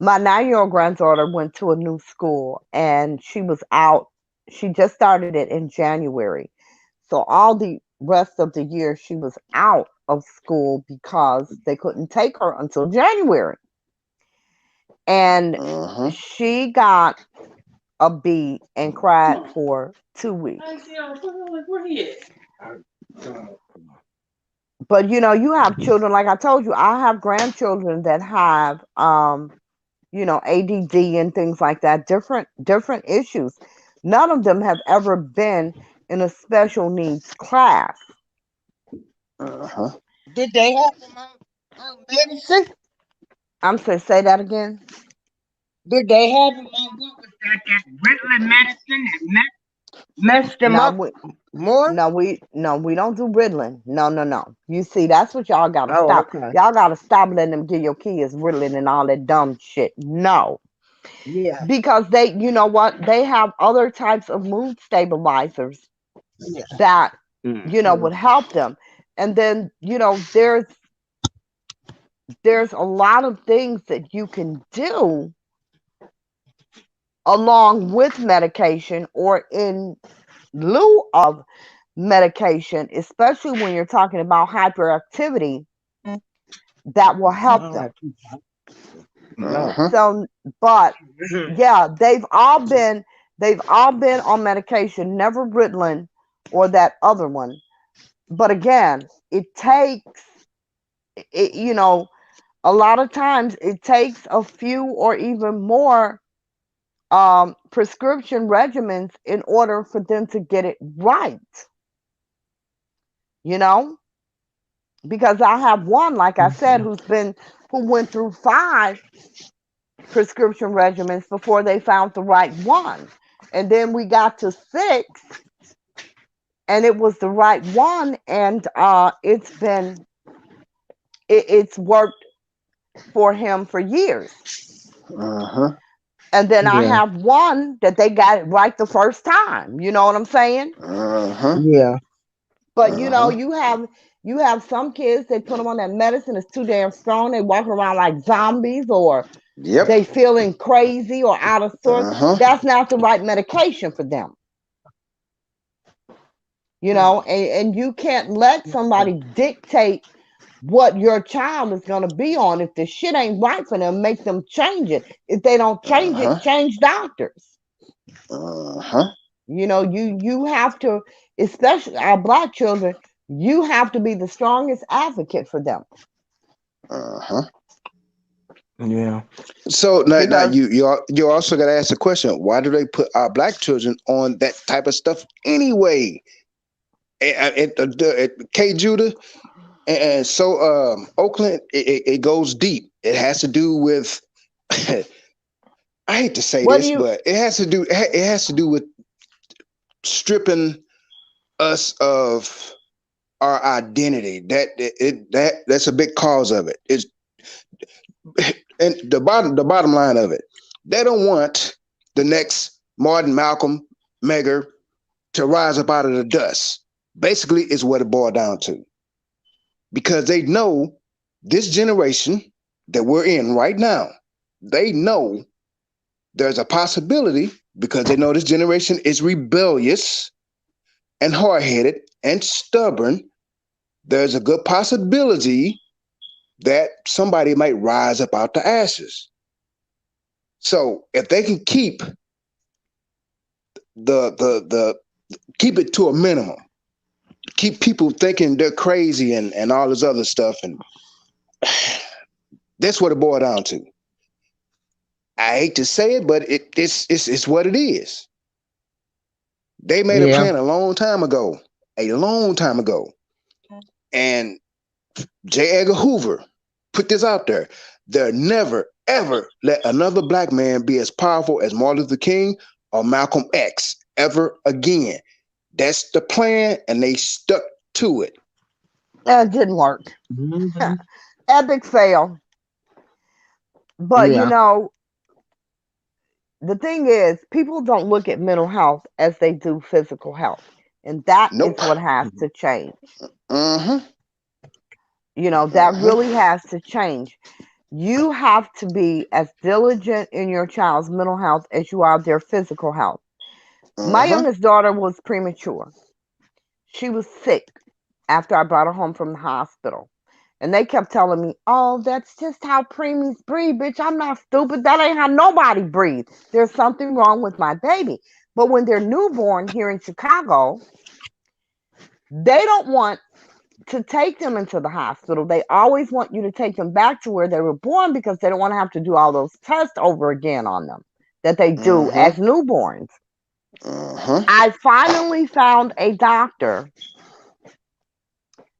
My 9-year-old granddaughter went to a new school and she was out. She just started it in January. So all the rest of the year she was out of school because they couldn't take her until January. And Uh-huh. she got a B and cried for 2 weeks. But you have children, like I told you, I have grandchildren that have ADD and things like that, different issues. None of them have ever been in a special needs class. Uh-huh. Did they have them on medicine? I'm saying, say that again. Did they have them on what was that Ritalin medicine that messed them No, up we more? no, we don't do Ritalin. No, no, no. You see, that's what y'all gotta Oh, stop. okay. Y'all gotta stop letting them give your kids Ritalin and all that dumb shit. No, Yeah, because you know what? They have other types of mood stabilizers yeah. that Hmm. would help them. And then there's a lot of things that you can do along with medication or in lieu of medication, especially when you're talking about hyperactivity, that will I help don't them. like you. No. Uh-huh. So, but yeah, they've all been on medication, never Ritalin or that other one. But again, it takes it, a lot of times it takes a few or even more prescription regimens in order for them to get it right, you know? Because I have one, like I said, who went through 5 prescription regimens before they found the right one. And then we got to 6 and it was the right one, and it's worked for him for years. Uh-huh. And then I Yeah, have one that they got it right the first time. You know what I'm saying? Uh-huh. yeah. But Uh-huh. you have some kids, they put them on that medicine, it's too damn strong. They walk around like zombies, or Yep. they feeling crazy or out of sorts. Uh-huh. That's not the right medication for them. And you can't let somebody dictate what your child is going to be on. If the shit ain't right for them, make them change it. If they don't change it, Uh-huh. change doctors. Uh-huh. You have to, especially our black children, you have to be the strongest advocate for them. Uh-huh. Yeah. So now Because you also got to ask the question: why do they put our black children on that type of stuff anyway? K Judah and so Oakland, it goes deep. It has to do with I hate to say what do this, you but it has to do with stripping us of our identity. That's a big cause of it. It's and the bottom line of it. They don't want the next Martin Malcolm Megger to rise up out of the dust. Basically, is what it boiled down to. Because they know this generation that we're in right now, they know there's a possibility because they know this generation is rebellious and hard headed and stubborn. There's a good possibility that somebody might rise up out the ashes. So if they can the keep it to a minimum, keep people thinking they're crazy and all this other stuff, and that's what it boiled down to. I hate to say it, but it's what it is. They made a Yeah. plan a long time ago, and J. Edgar Hoover put this out there. They'll never ever let another black man be as powerful as Martin Luther King or Malcolm X ever again. That's the plan, and they stuck to it. It didn't work. Hmm. Epic fail. But Yeah. the thing is, people don't look at mental health as they do physical health. And that is Nope. what has to change. Mm-hmm. That Mm-hmm. really has to change. You have to be as diligent in your child's mental health as you are their physical health. My Mm-hmm. youngest daughter was premature. She was sick after I brought her home from the hospital. And they kept telling me, oh, that's just how preemies breathe. Bitch, I'm not stupid. That ain't how nobody breathes. There's something wrong with my baby. But when they're newborn here in Chicago, they don't want to take them into the hospital. They always want you to take them back to where they were born because they don't want to have to do all those tests over again on them that they do as Mm-hmm. newborns. Mm-hmm. I finally found a doctor.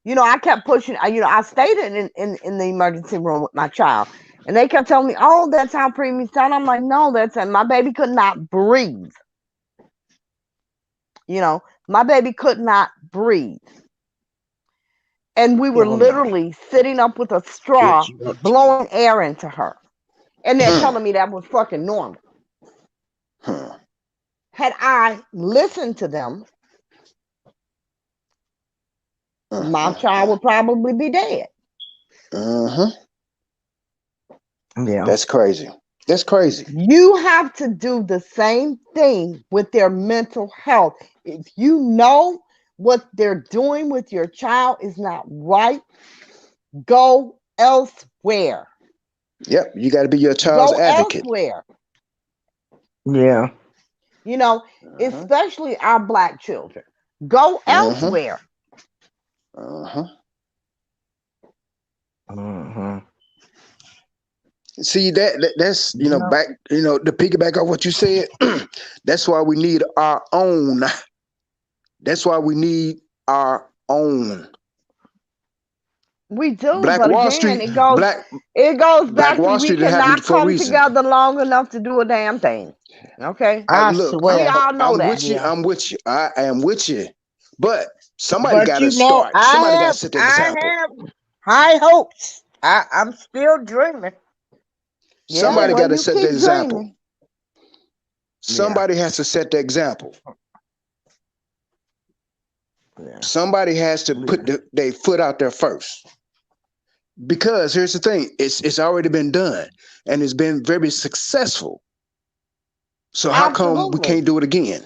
I kept pushing. I stayed in the emergency room with my child, and they kept telling me, "Oh, that's how preemies sound." I'm like, "No, that's and my baby could not breathe." My baby could not breathe, and we were Oh no. literally sitting up with a straw, Bitch, you got blowing air into her, and they're Hmm. telling me that was fucking normal. Hmm. Had I listened to them, my child would probably be dead. Mm-hmm. Yeah. That's crazy. That's crazy. You have to do the same thing with their mental health. If you know what they're doing with your child is not right, go elsewhere. Yep. You got to be your child's Go advocate. elsewhere. Yeah. Mm-hmm. Especially our Black children. Go Mm-hmm. elsewhere. Mm-hmm. Mm-hmm. See that's Yeah. back to piggyback off what you said. That's why we need our own. That's why we need our own. We do, Black but Wall again, Street, it goes Black back to Wall we Street didn't happen cannot for a come reason. together long enough to do a damn thing. Okay? I I look, We swear. all know I'm that. with you. Yeah. I'm with you. I am with you. But somebody But got to you know, start. Somebody got to set the I example. have high hopes. I'm still dreaming. Yeah, Somebody well, got to you set the keep example. dreaming. Yeah. Somebody has to set the example. Yeah. Somebody has to put their foot out there first. Because here's the thing, it's already been done and it's been very successful. So how come we Absolutely. can't do it again?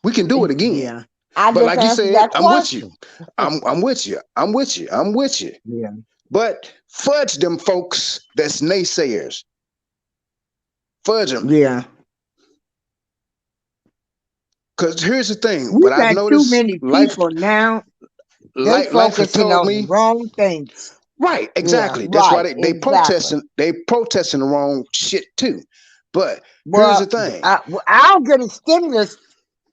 We can do it again. Yeah. I But just like you answered said, that I'm with you. question. I'm with you. I'm with you. I'm with you. Yeah. But fudge them folks that's naysayers. Fudge them. Yeah. Because here's the thing. We What I've got too noticed, many life, people now. They life has focusing told on the me, wrong things. right, Yeah, exactly. That's why right. they Exactly. protesting. They protesting the wrong shit too. But here's the Well, thing. I'll get a stimulus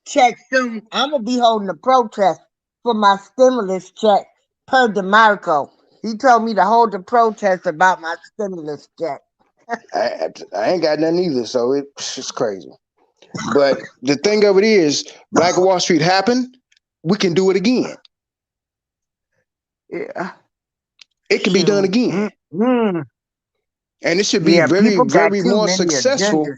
check soon. I'm gonna be holding a protest for my stimulus check per DeMarco. He told me to hold a protest about my stimulus check. I ain't got nothing either, so it's crazy. But the thing of it is, Black Wall Street happened. We can do it again. Yeah. It can be done Shoot. again, Mm. and it should be Yeah, very, people got very too more many successful. agendas.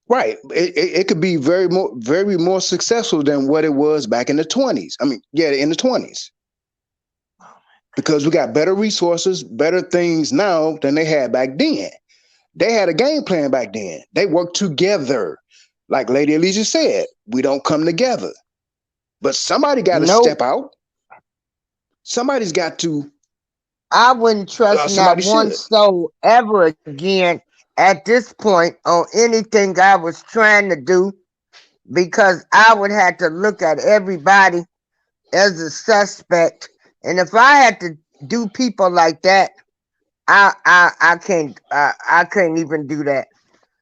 Right? It could be very more successful than what it was back in the 20s. I mean, yeah, in the 20s, because we got better resources, better things now than they had back then. They had a game plan back then. They worked together. Like Lady Alicia said, we don't come together. But somebody got to Nope. step out. Somebody's got to, I wouldn't trust not somebody one should. soul ever again at this point on anything I was trying to do because I would have to look at everybody as a suspect. And if I had to do people like that, I couldn't even do that.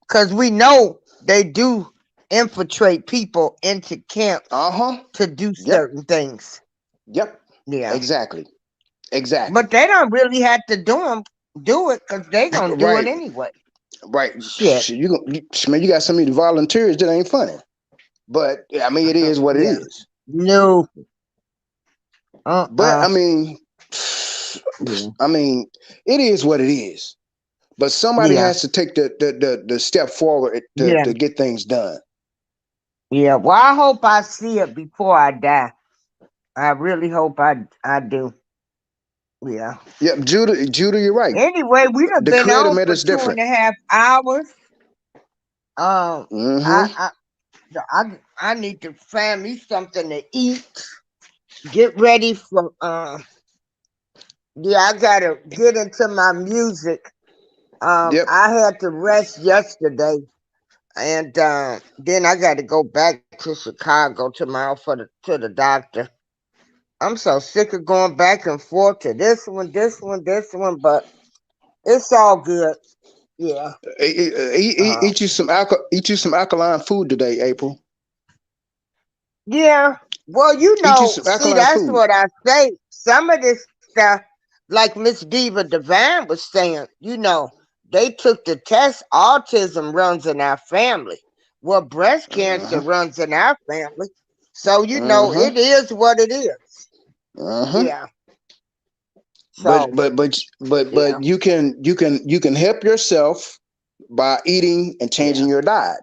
Cause we know they do infiltrate people into camps Uh-huh. to do Yep. certain things. Yep. Yeah. Exactly. Exactly. But they don't really have to do it because they gonna do it Right. anyway. Right. Shit. Shit, man, you got so many volunteers that ain't funny. But I mean, it is what it Yeah. is. No. But Uh-uh. Yeah. I mean, it is what it is. But somebody Yeah. has to take the step forward to Yeah. get things done. Yeah, well, I hope I see it before I die. I really hope I do. Yeah. Yep, Judah, you're right. Anyway, we done The been creator on made for us two and different. a half hours. Um, Mm-hmm. I I need to find me something to eat. Get ready for yeah, I gotta get into my music. Yep. I had to rest yesterday, and then I got to go back to Chicago tomorrow to the doctor. I'm so sick of going back and forth to this one, but it's all good. Yeah. Uh, Eat you some alkaline food today, April. yeah. Well, Eat you some see, alkaline that's food. what I say. Some of this stuff, like Miss Diva Divine was saying, they took the test. Autism runs in our family. Well, breast cancer Uh-huh. runs in our family. So, Uh-huh. it is what it is. Uh-huh. Yeah. But So, but but yeah. but you can help yourself by eating and Yeah. changing your diet.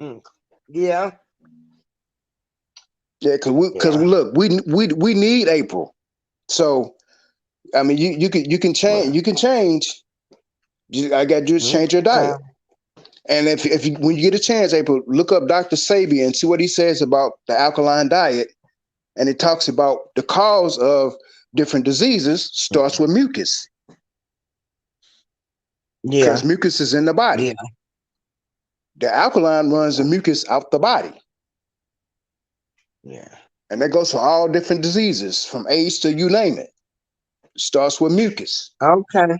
Mm. Yeah. Yeah, because Yeah. look, we need April. So I mean, you can change. Well, You can change. I got you to change your okay. diet. And if you, when you get a chance, April, look up Dr. Sabi and see what he says about the alkaline diet. And it talks about the cause of different diseases starts with mucus, because Yeah. mucus is in the body. Yeah. The alkaline runs the mucus out the body, Yeah. and that goes for all different diseases from AIDS to you name it. Starts with mucus. Okay.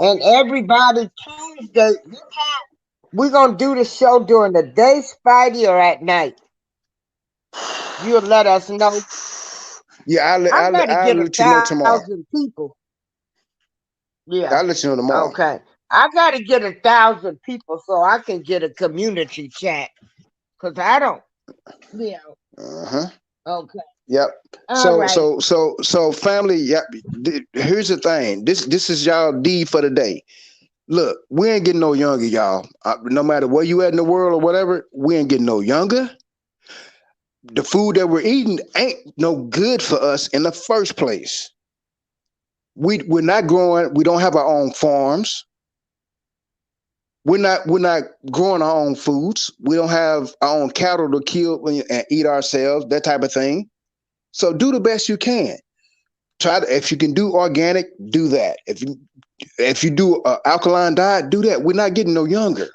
And everybody, Tuesday, we're going to do the show during the day, Spidey, or at night. You'll let us know. Yeah, I got to I'll get a let you know tomorrow. 1,000 people. Yeah. I'll let you know tomorrow. Okay. I got to get 1,000 people so I can get a community chat. Because I don't. Yeah. Uh-huh. Okay. Yep. All right. So family, yep. Here's the thing. This is y'all D for the day. Look, we ain't getting no younger, y'all. No matter where you at in the world or whatever, we ain't getting no younger. The food that we're eating ain't no good for us in the first place. We're not growing. We don't have our own farms. We're not growing our own foods. We don't have our own cattle to kill and eat ourselves. That type of thing. So do the best you can. Try to, if you can do organic, do that. If you do an alkaline diet, do that. We're not getting no younger.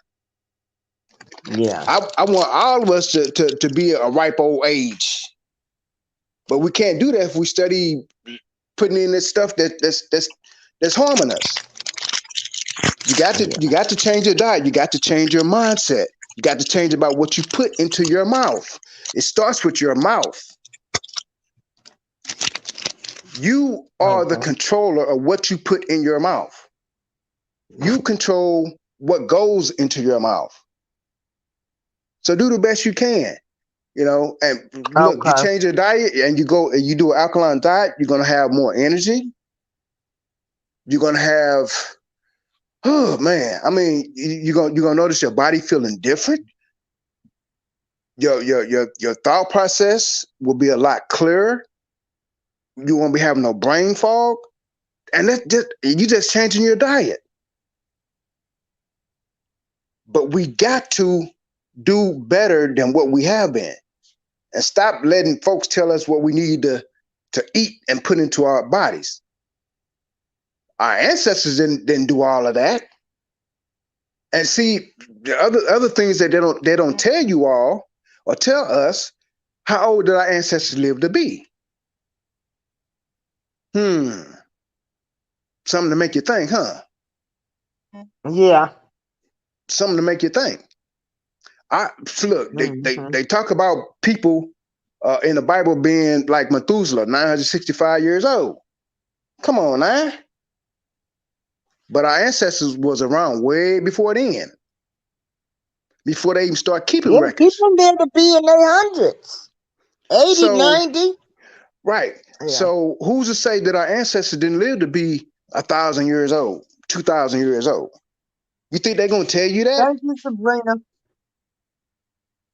Yeah. I want all of us to be a ripe old age, but we can't do that if we study putting in this stuff that's harming us. You got to change your diet. You got to change your mindset. You got to change about what you put into your mouth. It starts with your mouth. You are the Okay. controller of what you put in your mouth. You control what goes into your mouth. So do the best you can, and look, you Okay. change your diet and you go and you do an alkaline diet, you're going to have more energy. You're going to have, oh man, I mean, you're going to notice your body feeling different. Your thought process will be a lot clearer. You won't be having no brain fog. And that's just, you just changing your diet. But we got to do better than what we have been, and stop letting folks tell us what we need to eat and put into our bodies. Our ancestors didn't do all of that. And see, the other things that they don't tell you all or tell us, how old did our ancestors live to be? Hmm. Something to make you think, huh? Yeah. Something to make you think. So look, Mm-hmm. they talk about people in the Bible being like Methuselah, 965 years old. Come on, now. But our ancestors was around way before then, before they even start keeping Yeah, records. people live to be in their hundreds. 80, So, 90. right. Yeah. So who's to say that our ancestors didn't live to be 1,000 years old, 2,000 years old? You think they're gonna tell you that? Thank you, Sabrina.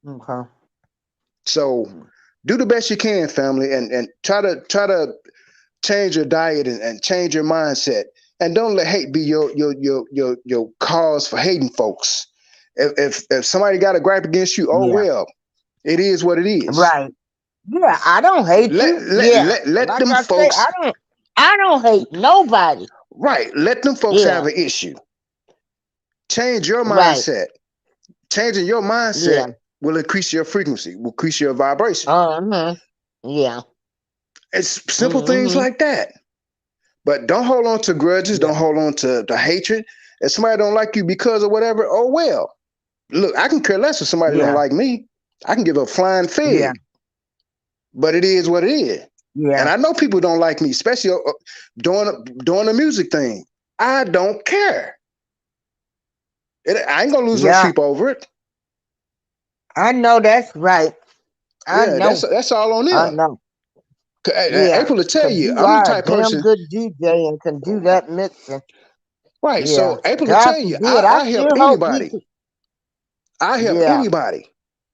Okay. So do the best you can, family, and try to change your diet and change your mindset. And don't let hate be your cause for hating folks. If somebody got a gripe against you, oh Yeah. well, it is what it is. Right. Yeah, I don't hate Let you. let Yeah. let, let Like them I say, folks I don't hate nobody. right. Let them folks Yeah. have an issue. Change your Right. mindset. Changing your mindset Yeah. will increase your frequency, will increase your vibration. Uh-huh. Yeah. It's simple things Mm-hmm. like that. But don't hold on to grudges. Yeah. Don't hold on to hatred. If somebody don't like you because of whatever, oh well. Look, I can care less if somebody don't Yeah. like me. I can give a flying Yeah. fig. But it is what it is. And Yeah. I know people don't like me, especially doing the music thing. I don't care. I ain't gonna lose no Yeah. sleep over it. I know that's right. I Yeah, know. that's all on I them. know. Yeah. April will tell 'Cause you, you I'm the are a type damn person. good DJ and can do that mixing. Right. Yeah. So April will God tell you, forbid. I I help still hope you anybody. could. I help Yeah. anybody.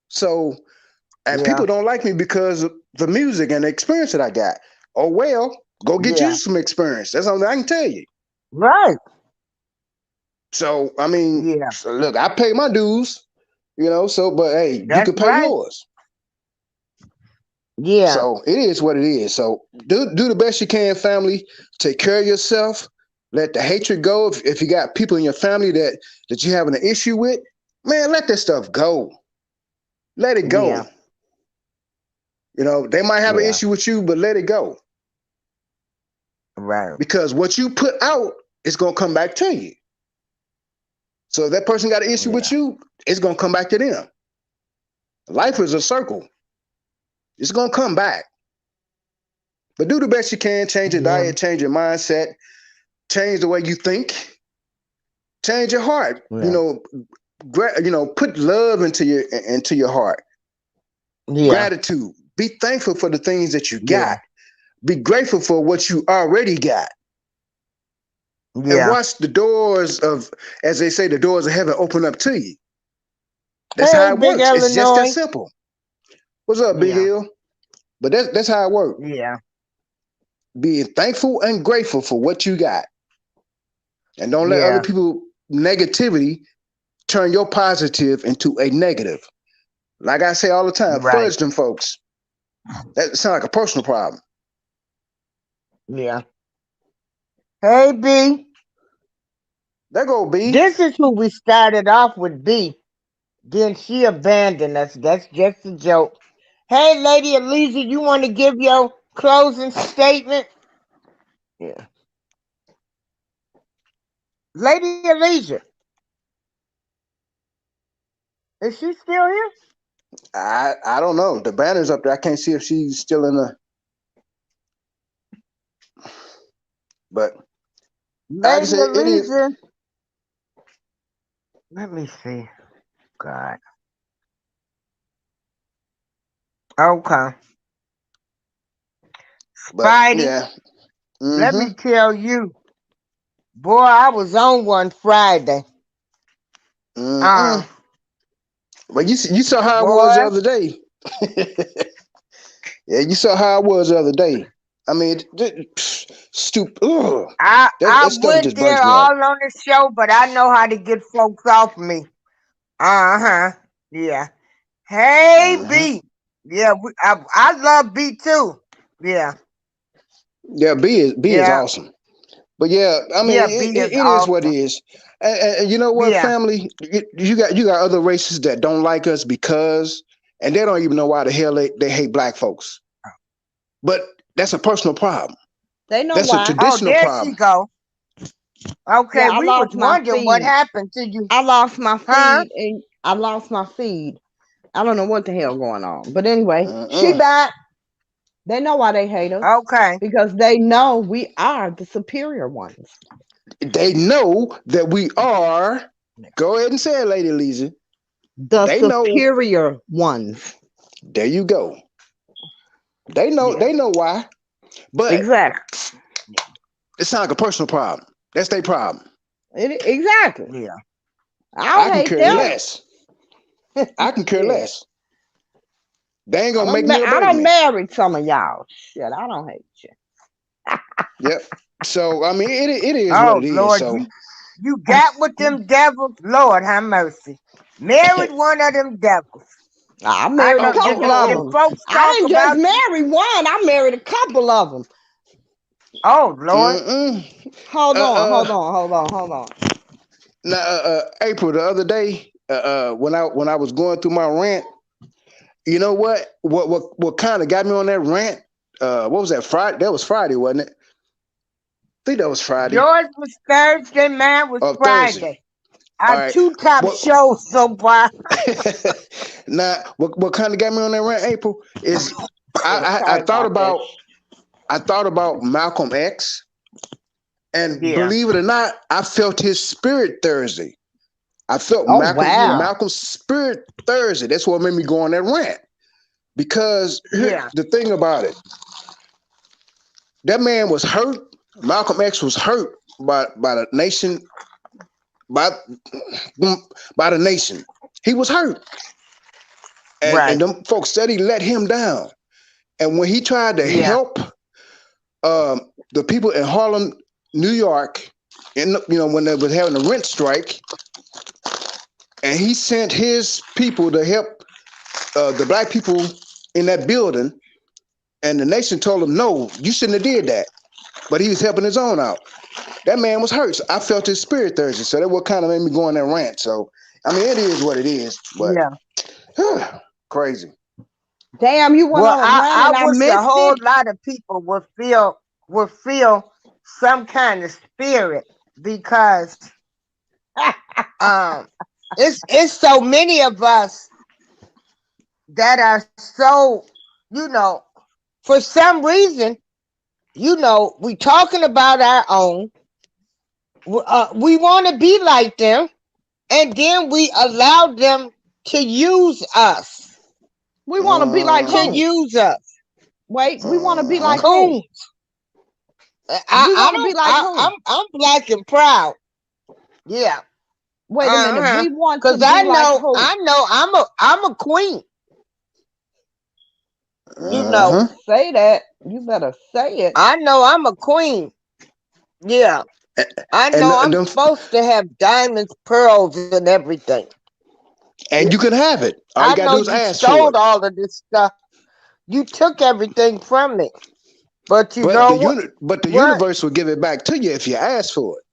So and Yeah. people don't like me because of the music and the experience that I got. Oh well, go get you Yeah. some experience. That's all I can tell you. Right. So I mean, Yeah. so look, I pay my dues, so but hey, you That's can pay right. yours. Yeah. So it is what it is. So do the best you can, family. Take care of yourself. Let the hatred go. If you got people in your family that you're having an issue with, man, let that stuff go. Let it go. Yeah. They might have an Yeah. issue with you, but let it go. Right. Because what you put out is gonna come back to you. So if that person got an issue with Yeah. you, it's gonna come back to them. Life is a circle. It's gonna come back. But do the best you can. Change your Yeah. diet, change your mindset, change the way you think, change your heart. Yeah. Put love into your heart. Yeah. Gratitude. Be thankful for the things that you Yeah. got. Be grateful for what you already got. And Yeah. watch the doors of, as they say, the doors of heaven open up to you. That's Hey, how it Big works. It's just that Illinois. simple. What's up, Big Yeah. Hill? But that's how it works. Yeah. Being thankful and grateful for what you got. And don't let other Yeah. people negativity turn your positive into a negative. Like I say all the time, Right. fudge them folks. That sounds like a personal problem. Yeah. Hey, B. There go B. This is who we started off with, B. Then she abandoned us. That's just a joke. Hey, Lady Eliza, you want to give your closing statement? Yeah. Lady Eliza, is she still here? I don't know. The banner's up there. I can't see if she's still in the. But like I Lady said, it is. Eliza, let me see. God. Okay. But Spidey, yeah. let me Mm-hmm. tell you, boy, I was on one Friday. Mm-mm. Uh, But you saw how I was the boy, other day. Yeah, you saw how I was the other day. I mean, stupid. Ugh. I That stuff went just there burns me up. all on the show, but I know how to get folks off me. Uh-huh. Yeah. Hey, Mm-hmm. B. Yeah, I love B too. Yeah. Yeah, B is Yeah. awesome. But yeah, I mean, Yeah, B is it is what it awesome. is. And you know what, Yeah. family, you got other races that don't like us because, and they don't even know why the hell they hate black folks. But that's a personal problem. They know That's a why. Oh, traditional there she problem. go. Okay, Yeah, I we was lost my wondering what Mm. happened Mm. to you. I lost my Huh? feed, and I lost my feed. I don't know what the hell going on. But anyway, she Mm-mm. back. They know why they hate us Okay. because they know we are the superior ones. They know that we are. Go ahead and say it, Lady Lisa. The They know. superior ones. There you go. They know. Yeah. They know why. But Exactly. it's not like a personal problem. That's their problem. Exactly. Yeah. I I'll can hate care them. less. I can care Yeah. less. They ain't gonna make me or I break done me. married some of y'all. Shit, I don't hate you. Yep. So I mean, it is what Oh it is. Lord, So you got with them devils. Lord have mercy. Married one of them devils. I I married a oh, know oh, couple of oh, if oh. them. folks I talk didn't just about you. marry one. I married a couple of them. Oh Lord. Mm-mm. Hold on, Uh, hold on, hold on, hold on. now, April, the other day, when I was going through my rant, you know what? What kind of got me on that rant? What was that? Friday? That was Friday, wasn't it? I think that was Friday Yours was Thursday, mine was or Thursday. Friday. All Our right. two top What? shows so far. Now, what kind of got me on that rant, April, is I Sorry thought about that. about Malcolm X, and Yeah, believe it or not, I felt his spirit Thursday. I felt Oh yeah, wow. Malcolm's spirit Thursday. That's what made me go on that rant. Because here, yeah, the thing about it, that man was hurt. Malcolm X was hurt by the nation, by by the nation. He was hurt, and right. them folks said he let him down. And when he tried to Yeah, help the people in Harlem, New York, when they was having a rent strike, and he sent his people to help the black people in that building, and the nation told him, "No, you shouldn't have did that." But he was helping his own out. That man was hurt. So I felt his spirit Thursday. So that what kind of made me go on that rant. So I mean, it is what it is. But yeah. crazy. Damn, you went Well, on a run I and I wish a missed whole it. lot of people would feel some kind of spirit because um it's so many of us that are so, you know, for some reason, we talking about our own. We want to be like them, and then we allow them to use us. We want to be like To Mm-hmm. who? use us. Wait, we want to be Mm-hmm. like who? Coon. We I want to be don't. like who? I'm black and proud. Yeah. Wait a minute. Uh-huh. We want to Cause be like who? I know I'm a queen. You You know, better Mm-hmm. say that. You better say it. I know I'm a queen. Yeah. I know And I'm them, supposed to have diamonds, pearls, and everything. Yeah. and you can have it. All you I gotta know do is you ask for stole it. all of this stuff. You took everything from me. But you But know what? the What? universe will give it back to you if you ask for it.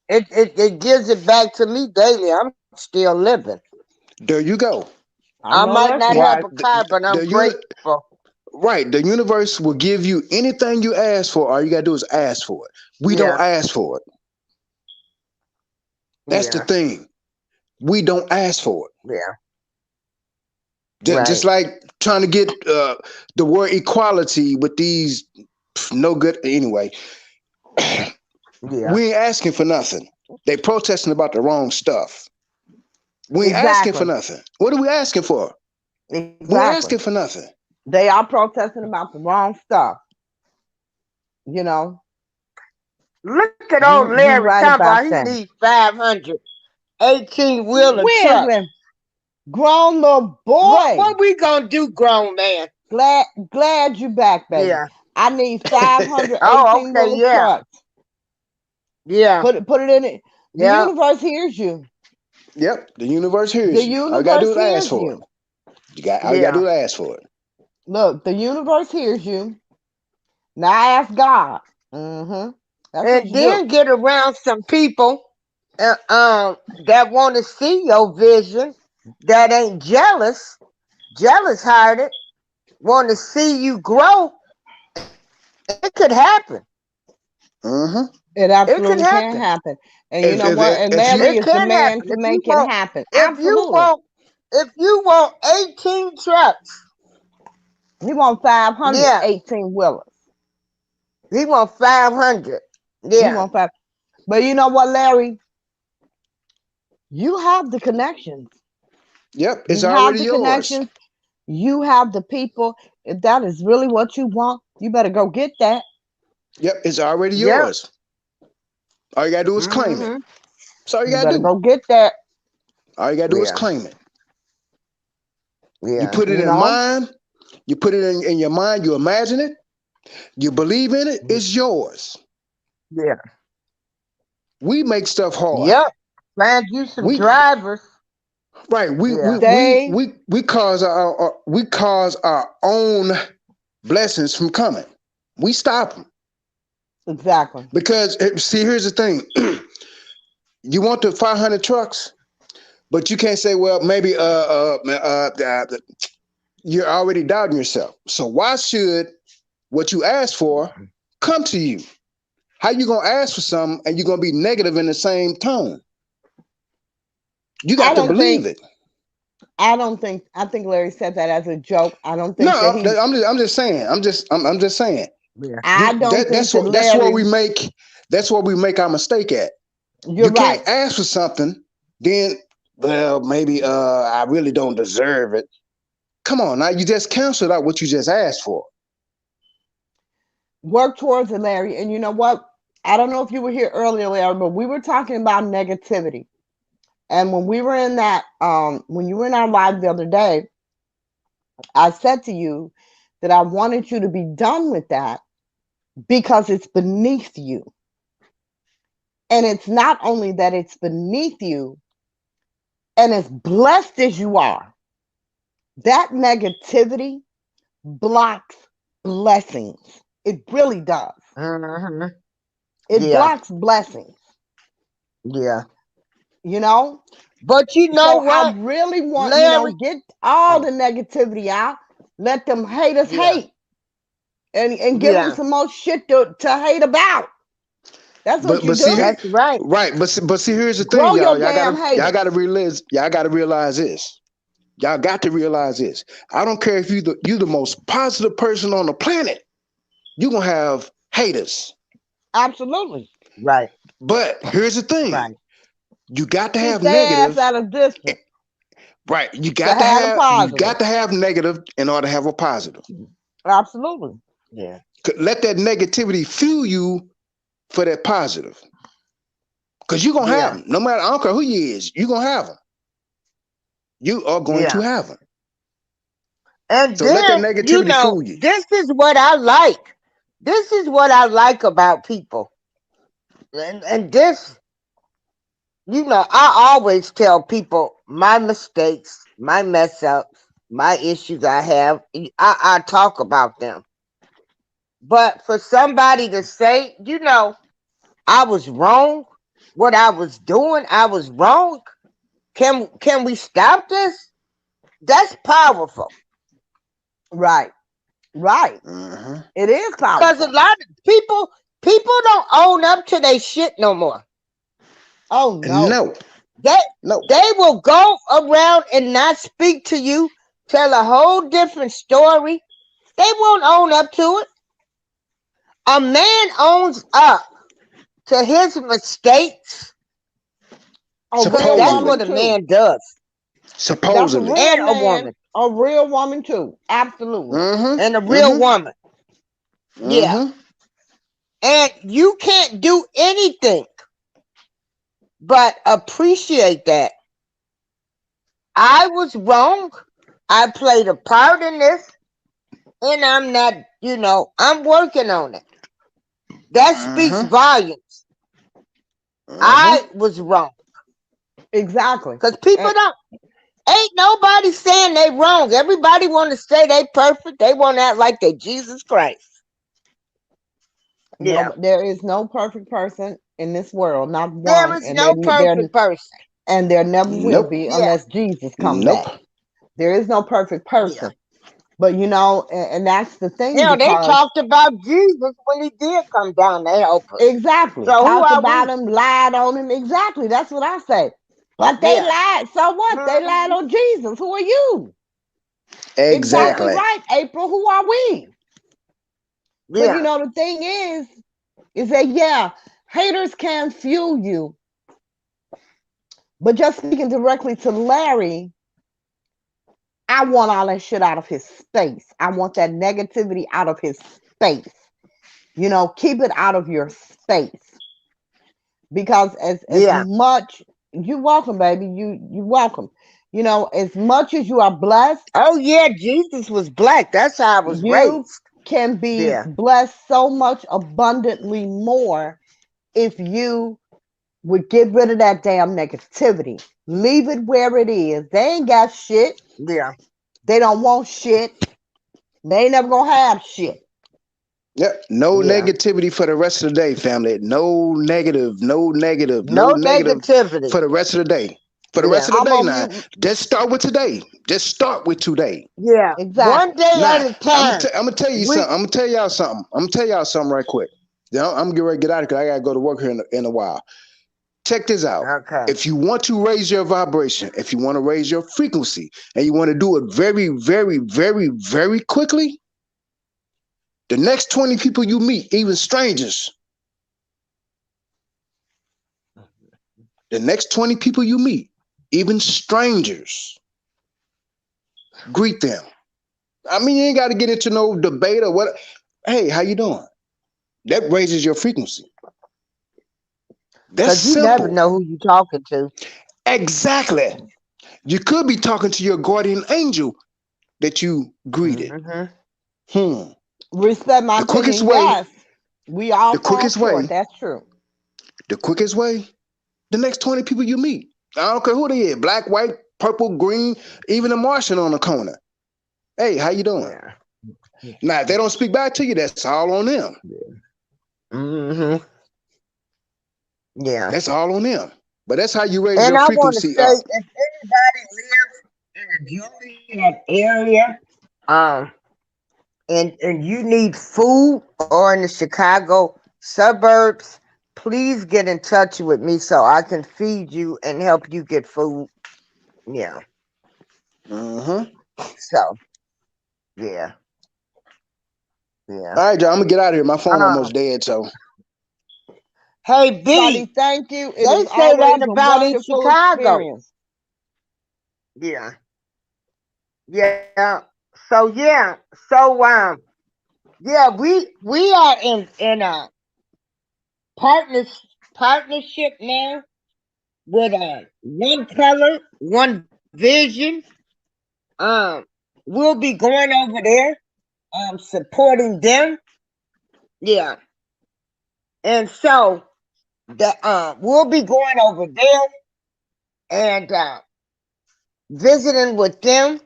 It gives it back to me daily. I'm still living. There you go. I I know might that's not have right. a car, but I'm The grateful. right. The universe will give you anything you ask for. All you gotta do is ask for it. We don't Yeah. ask for it. That's the Yeah. thing. We don't ask for it. Yeah. Just Right. like trying to get the word equality with these no good anyway. Yeah. We ain't asking for nothing. They protesting about the wrong stuff. We ain't asking for Exactly. nothing. What are we asking for? We ain't Exactly. asking for nothing. They are protesting about the wrong stuff. You know, Look at old you Larry right talking about about he that. needs 500 18-wheeler Where's truck. him? Grown little What boy. what we gonna do, grown man? Glad you back, baby. Yeah. I need 500 Oh, 18 okay, wheeler yeah. trucks. Yeah. Put it in it. The Yeah. universe hears you. Yep, the universe The hears you. All you gotta do universe is ask hears for it. you. All you gotta Yeah. do is ask for it. Look, the universe hears you. Now I ask God. That's what And you do. then get around some people that want to see your vision, that ain't jealous hearted, want to see you grow. It could happen. Mm-hmm. It It can absolutely can happen. happen. And you If, know if what? And if Larry It you is the can man happen. to make it happen. If you Absolutely. want, if you want 18 trucks, He want 500 yeah, 18 wheelers. he want 500. He Yeah, want five. But you know what, Larry? You have the connections. yep, it's You have already the yours. connections. You have the people. If that is really what you want, you better go get that. Yep, it's already yep. yours. All you gotta do is claim it. Mm-hmm. That's all you You gotta better do. go get that. All you gotta do is Yeah. claim it. You Yeah. put it You in know? mind, you put it in your mind, you imagine it, you believe in it, it's yours. Yeah. We make stuff hard. Yep. Find you some We drivers. right. Yeah. We cause we cause our own blessings from coming. We stop them Exactly. because see, here's the thing: you want the 500 trucks, but you can't say, well, maybe you're already doubting yourself. So why should what you asked for come to you? How you gonna ask for something and you're gonna be negative in the same tone? You I got to don't believe think it. I think Larry said that as a joke. I don't think that No, he I'm just saying. I'm just saying. Yeah. I don't think that That's where we Larry, make our mistake at. you're You right. can't ask for something, then well maybe I really don't deserve it. Come on now, you just canceled out what you just asked for. Work towards it, Larry. And you know what? I don't know if you were here earlier, Larry, but we were talking about negativity. And when we were in that, when you were in our live the other day, I said to you that I wanted you to be done with that because it's beneath you. And it's not only that it's beneath you, and as blessed as you are, that negativity blocks blessings. It really does. Mm-hmm. It Yeah. blocks blessings, Yeah. you know? But you know So I what, really want, Larry? get all Oh, the negativity out. Let them haters yeah. hate and give them Yeah. some more shit to hate about. That's what you But see do. here, That's right. right? But see here's the thing, Grow y'all. your damn haters. Y'all gotta realize this. Y'all got to realize this. I don't care if you the most positive person on the planet. You gonna have haters. Absolutely. Right. But here's the thing: Right. you got to Keep have their ass negative, out of distance right? to have the You positive. got to have negative in order to have a positive. Absolutely. Yeah. Let that negativity fuel you for that positive, because you're gonna have Yeah. them. No matter I don't care who you is, you're gonna have them. You are going to Yeah. have them. And So let that then, negativity fool you. this is what I like. This is what I like about people. And this, I always tell people my mistakes, my mess ups, my issues I have. I talk about them. But for somebody to say, I was wrong, what I was doing, I was wrong. Can we stop this? That's powerful. Right. Right. Uh-huh. It is Because a powerful. lot of people don't own up to their shit no more. Oh no. No, They no. they will go around and not speak to you, tell a whole different story. They won't own up to it. A man owns up to his mistakes A because real that's Supposedly, woman what a too. man does. That's a supposedly. real And a man. woman. A real woman too. Absolutely. Mm-hmm. And a real Mm-hmm. woman. Yeah. Mm-hmm. And you can't do anything but appreciate that. I was wrong. I played a part in this. And I'm not, I'm working on it. That speaks Uh-huh. volumes. Uh-huh. I was wrong. Exactly. Because people And don't, ain't nobody saying they wrong. Everybody want to say they perfect. They want to act like they Jesus Christ. Yeah. no, there is no perfect person in this world, not There one, is no perfect person. and there never will Nope. be Yeah. unless Jesus come Nope. back. There is no perfect Yeah. person. But and that's the thing Hell, they because talked about Jesus when he did come down to help us. exactly So who talked are about we? him, lied on him. Exactly. That's what I say. But they Yeah. lied. So what? They lied Mhm. on Jesus. Who are you? Yeah. Exactly Exactly. right, April. Who are we? But Yeah. the thing is that yeah, haters can fuel you. But just speaking directly to Larry, I want all that shit out of his space. I want that negativity out of his space. Keep it out of your space. Because as Yeah. much you welcome, baby. You welcome. You know, as much as you are blessed, Oh yeah, Jesus was black. That's how I was you raised. can be Yeah, blessed so much abundantly more if you would get rid of that damn negativity. Leave it where it is. They ain't got shit. yeah, They don't want shit. They ain't never gonna have shit. Yep. No yeah. negativity for the rest of the day, family. No negative, no negative, no No negative negativity. for the rest of the day. For the rest Yeah, of the I'm day on now. mute. Just start with today. Just start with today. yeah. One Exactly. day Now, at a I'm gonna time. I'm gonna tell you We something. I'm gonna tell y'all something. I'm gonna tell y'all something right quick. You know, I'm getting ready to get out of here because I gotta go to work here in a while. Check this out. okay. If you want to raise your vibration, if you want to raise your frequency, and you want to do it very, very, very, very quickly, the next 20 people you meet, even strangers, the next 20 people you meet, even strangers, greet them. I mean, you ain't got to get into no debate or what. Hey, how you doing? That raises your frequency. That's Cause you never simple. know who you talking to. Exactly. You could be talking to your guardian angel that you greeted. Hmm. Hmm. Respect my The quickest opinion. way, Yes, we all the fall quickest short. way, That's true. the quickest way, the next 20 people you meet. I don't care who they is, black, white, purple, green, even a Martian on the corner. Hey, how you doing? Yeah. Now, if they don't speak back to you, that's all on them. Hmm. Yeah. That's all on them. But that's how you raise And your I want to frequency say, up. if anybody lives in the Joliet area, um, and you need food or in the Chicago suburbs, please get in touch with me so I can feed you and help you get food. Yeah. Uh-huh. So yeah, yeah. All right, y'all, I'm gonna get out of here. My phone Uh, almost dead, so hey Buddy, B, thank you. It they is say that always a about in wonderful Chicago. experience. Yeah, yeah. So yeah, so yeah, we are in a partners partnership now with one color, one vision. Um, we'll be going over there, supporting them. Yeah, and so the we'll be going over there and visiting with them.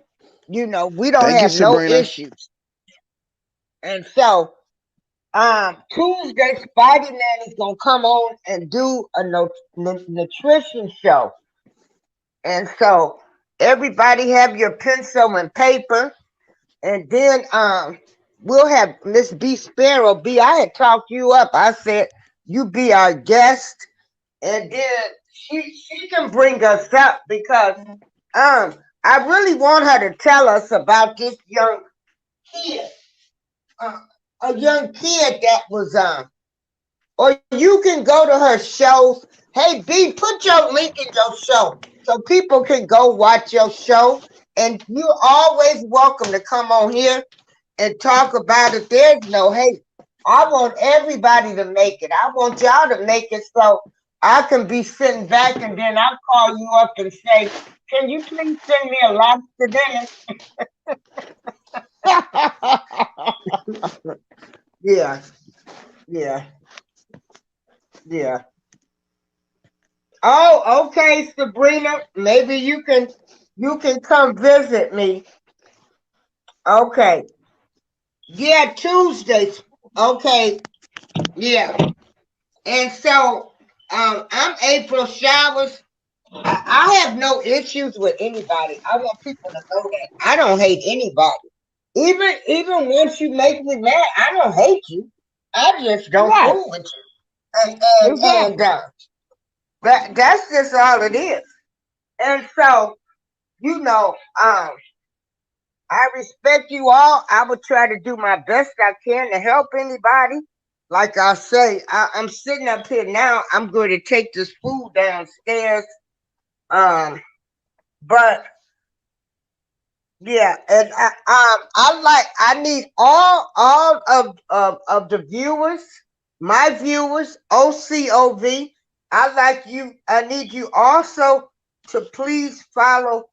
You know, we don't thank you, have no Sabrina. issues, and so Tuesday, Spidey Man is gonna come on and do a nutrition show, and so everybody have your pencil and paper. And then we'll have Miss B Sparrow. B, I had talked you up. I said you be our guest, and then she can bring us up because I really want her to tell us about this young kid, uh, a young kid that was or you can go to her shows. Hey B, put your link in your show so people can go watch your show. And you're always welcome to come on here and talk about it. There's no hate. I want everybody to make it. I want y'all to make it so I can be sitting back and then I'll call you up and say, can you please send me a lobster dinner? Yeah, yeah, yeah. Oh, okay, Sabrina. Maybe you can come visit me. Okay. Yeah, Tuesdays. Okay. Yeah. And so I'm April Showers. I have no issues with anybody. I want people to know that I don't hate anybody. Even once you make me mad, I don't hate you. I just don't Right. fool with you. And Exactly. that's just all it is. And so, you know, I respect you all. I will try to do my best I can to help anybody. Like I say, I'm sitting up here now. I'm going to take this food downstairs. Um, but yeah, and I need all of the viewers, my viewers, OCOV. I need you also to please follow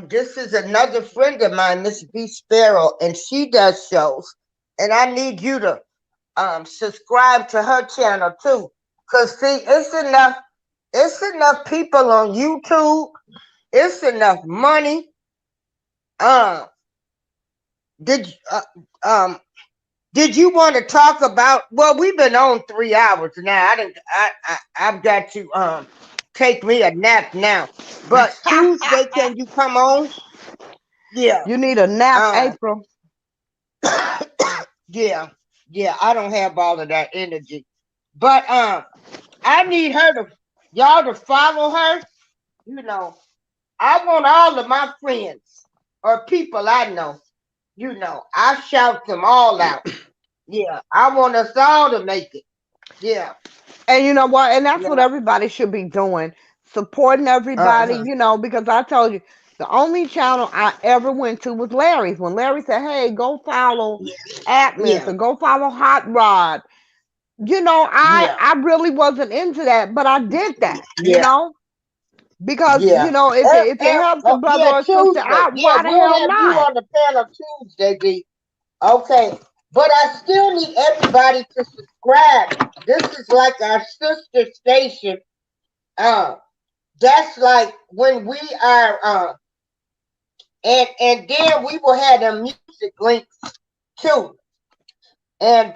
This is another friend of mine, Miss B Sparrow, and she does shows. And I need you to subscribe to her channel too. Cause see, it's enough people on YouTube. It's enough money. Uh, did um did you want to talk about? Well, we've been on 3 hours now. I've got to take me a nap now. But Tuesday, can you come on? Yeah. You need a nap, Um. April. Yeah. Yeah. I don't have all of that energy, but I need her to y'all to follow her. You know, I want all of my friends or people I know. I shout them all out. Yeah, I want us all to make it. Yeah, And you know what? And that's what yeah, everybody should be doing. Supporting everybody, uh-huh. because I told you the only channel I ever went to was Larry's. When Larry said, "Hey, go follow Atmos Yeah, or go follow Hot Rod." yeah, I really wasn't into that, but I did that, yeah, because yeah. if it helps a brother Yeah, or sister Tuesday. out, Yeah, why the we'll hell have you not? on the panel Tuesday, B. Okay, but I still need everybody to subscribe. This is like our sister station. Uh, that's like when we are and then we will have the music links too. And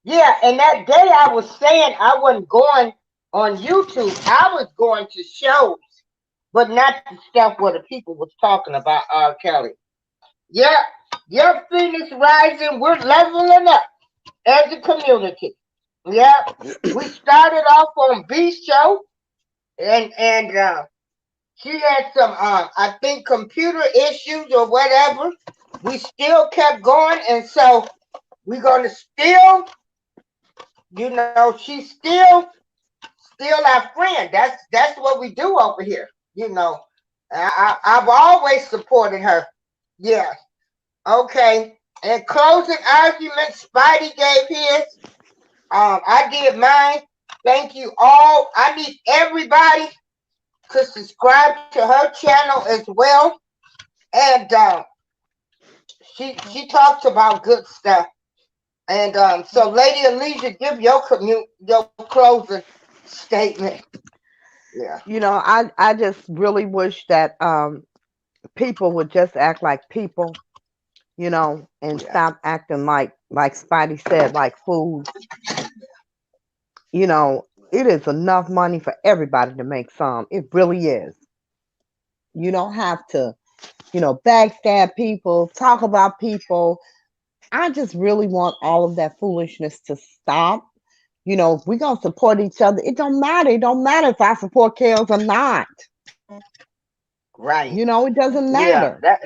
yeah, and that day I was saying I wasn't going on YouTube. I was going to shows, but not the stuff where the people was talking about R. Kelly. Yeah, your Phoenix Rising, we're leveling up as a community. Yeah, we started off on B show, and she had some I think computer issues or whatever. We still kept going, and so we're gonna still, she's still our friend. That's what we do over here. You know, I've always supported her. Yeah. Okay. And closing argument, Spidey gave his. I did mine. Thank you all. I need everybody to subscribe to her channel as well. And she talks about good stuff. And so, Lady Alicia, give your closing statement. Yeah. I just really wish that people would just act like people, and Yeah. stop acting like Spidey said, like fools. It is enough money for everybody to make some. It really is. You don't have to, backstab people, talk about people. I just really want all of that foolishness to stop. If we're gonna support each other, it don't matter. It don't matter if I support Kales or not. Right. It doesn't Yeah. matter. That.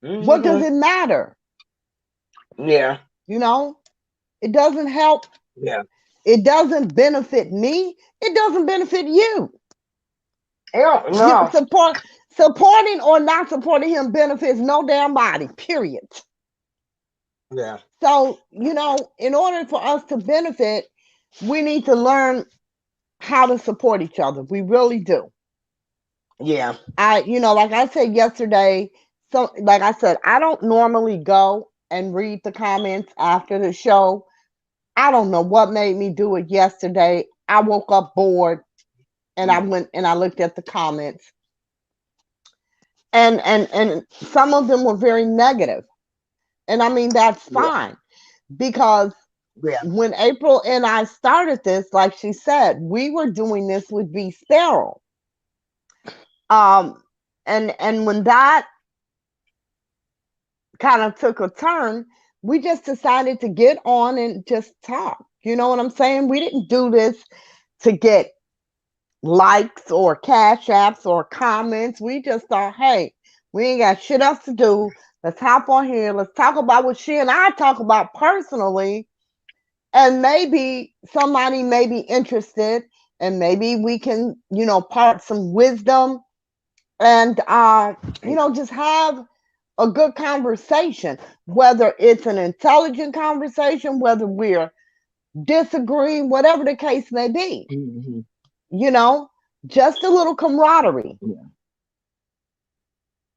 What does Hmm. it matter? Yeah. You know, it doesn't help. Yeah. It doesn't benefit me. It doesn't benefit you. Yeah. No. Supporting or not supporting him benefits no damn body. Period. Yeah. So, in order for us to benefit, we need to learn how to support each other. We really do. Yeah. Like I said yesterday, so like I said, I don't normally go and read the comments after the show. I don't know what made me do it yesterday. I woke up bored and I went and I looked at the comments. And some of them were very negative. And I mean that's Yeah. fine, because Yeah. when April and I started this, like she said, we were doing this with B Sparrow. And when that kind of took a turn, we just decided to get on and just talk. You know what I'm saying? We didn't do this to get likes or cash apps or comments. We just thought, hey, we ain't got shit else to do. Let's hop on here. Let's talk about what she and I talk about personally. And maybe somebody may be interested, and maybe we can, part some wisdom and, just have a good conversation, whether it's an intelligent conversation, whether we're disagreeing, whatever the case may be, Hmm. you know. Just a little camaraderie.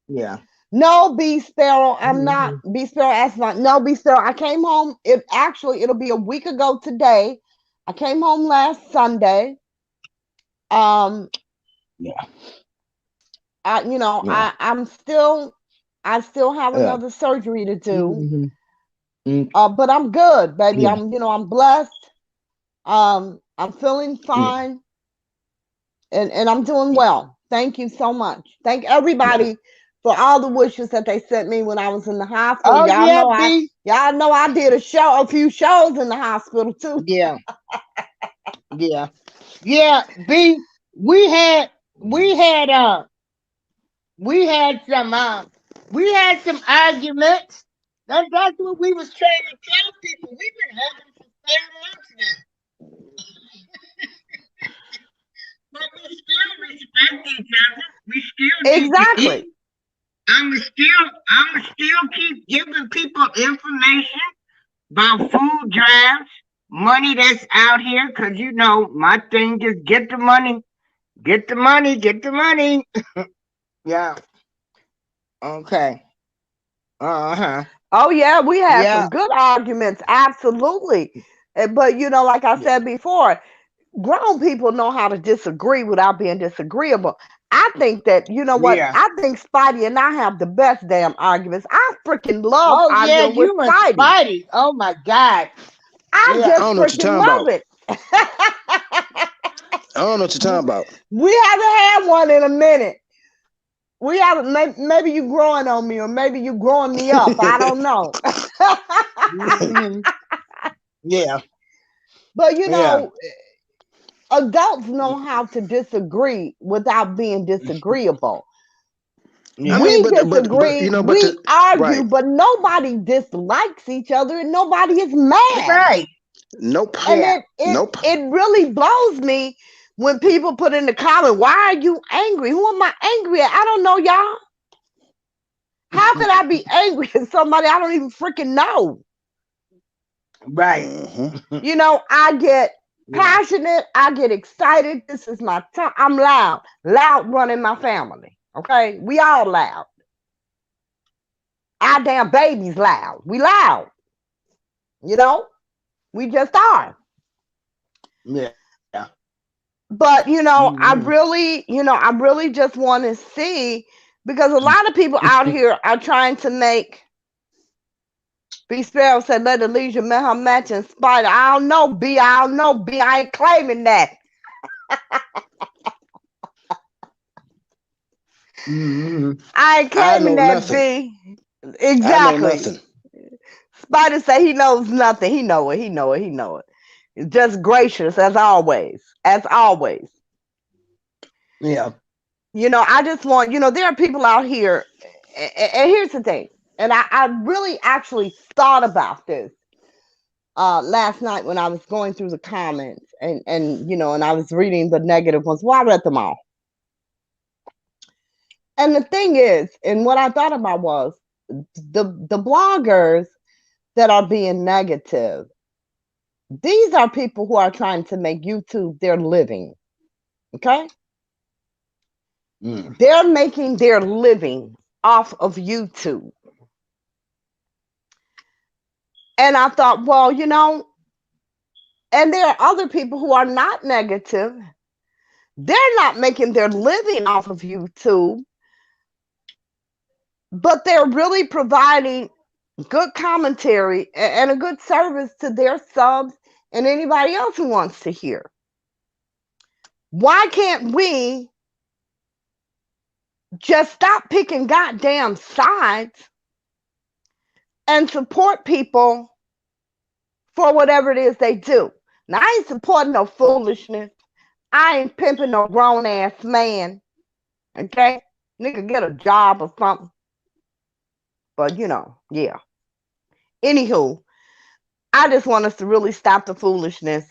Yeah. No, B Sparrow, I'm not. Mm-hmm. B Sparrow asked not. No, B Sparrow, I came home. It'll be a week ago today. I came home last Sunday. Um, Yeah. Yeah. I still have Yeah. another surgery to do. Mm-hmm. Mm, But I'm good, baby. yeah. I'm blessed. I'm feeling Yeah. fine, and I'm doing Yeah. well. Thank you so much. Thank Yeah. everybody for all the wishes that they sent me when I was in the hospital. Oh yeah, B. Y'all know I did a few shows in the hospital too. Yeah. Yeah. Yeah. B. We had we had we had some we had some arguments. That's what we was trying to tell people. We've been having for 4 months now. But we still respect each other. We still need to Exactly. eat. I'ma still keep giving people information about food drives, money that's out here, cause my thing is get the money, get the money, get the money. Yeah. Okay. Uh-huh. Oh yeah, we had Yeah. some good arguments, absolutely. But like I Yeah. said before, grown people know how to disagree without being disagreeable. I think that what Yeah. I think Spidey and I have the best damn arguments. I freaking love Oh yeah, arguing with you and Spidey. Spidey. Oh my God. I Yeah. I just don't know what you're freaking talking love about. it. I don't know what you're talking about. We haven't had one in a minute. We haven't. Maybe you growing on me, or maybe you growing me up. I don't know. Hmm. Yeah. But Yeah. adults know how to disagree without being disagreeable. I Yeah. mean, We but disagree, but we argue, right. but nobody dislikes each other and nobody is mad. Right. Nope. And Yeah. Nope. it really blows me when people put in the comment, why are you angry? Who am I angry at? I don't know, y'all. How could I be angry at somebody I don't even freaking know? Right. Hmm. I get Yeah. passionate, I get excited. This is my time. I'm loud running my family. Okay, we all loud. Our damn baby's loud. We loud. You know, we just are. Yeah. But Hmm. I really just want to see, because a lot of people out here are trying to make. B Sparrow said, "Let the leisure met her match in spite." I don't know, B. I don't know, B. I ain't claiming that. Hmm. I ain't I claiming know that, nothing. B. I know Exactly. nothing. Spider say he knows nothing. He know it. He know it. He know it. Just gracious as always. As always. Yeah. I just want, there are people out here, and here's the thing, and I really actually thought about this last night when I was going through the comments, and I was reading the negative ones. Well, I read them all. And the thing is, and what I thought about was the bloggers that are being negative. These are people who are trying to make YouTube their living. Okay? Mm. They're making their living off of YouTube. And I thought, well, and there are other people who are not negative. They're not making their living off of YouTube, but they're really providing good commentary and a good service to their subs and anybody else who wants to hear. Why can't we just stop picking goddamn sides and support people for whatever it is they do? Now, I ain't supporting no foolishness. I ain't pimping no grown ass man. Okay? Nigga, get a job or something. But, yeah. Anywho, I just want us to really stop the foolishness.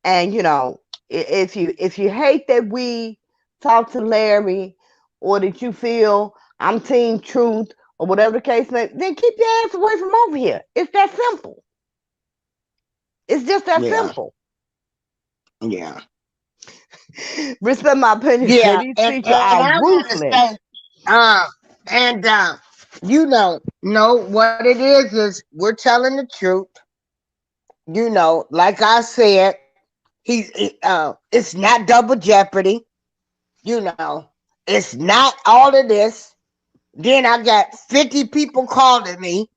And, if you hate that we talk to Larry, or that you feel I'm Team Truth, or whatever the case may be, then keep your ass away from over here. It's that simple. It's just that Yeah. simple. Yeah. Respect my opinion. Yeah, These and people and are I want to ruthless. say, and no, what it is we're telling the truth. Like I said, it's not double jeopardy. You know, it's not all of this. Then I got 50 people calling me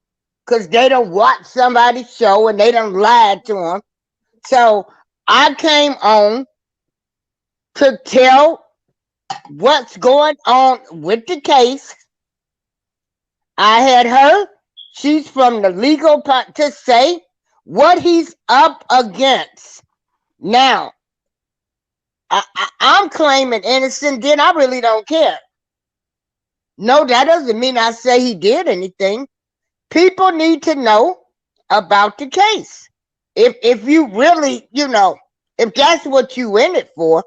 because they don't watch somebody's show and they don't lie to them. So I came on to tell what's going on with the case. I had her. She's from the legal part to say what he's up against. Now, I'm claiming innocent, then I really don't care. No, that doesn't mean I say he did anything. People need to know about the case. If you really, if that's what you in it for,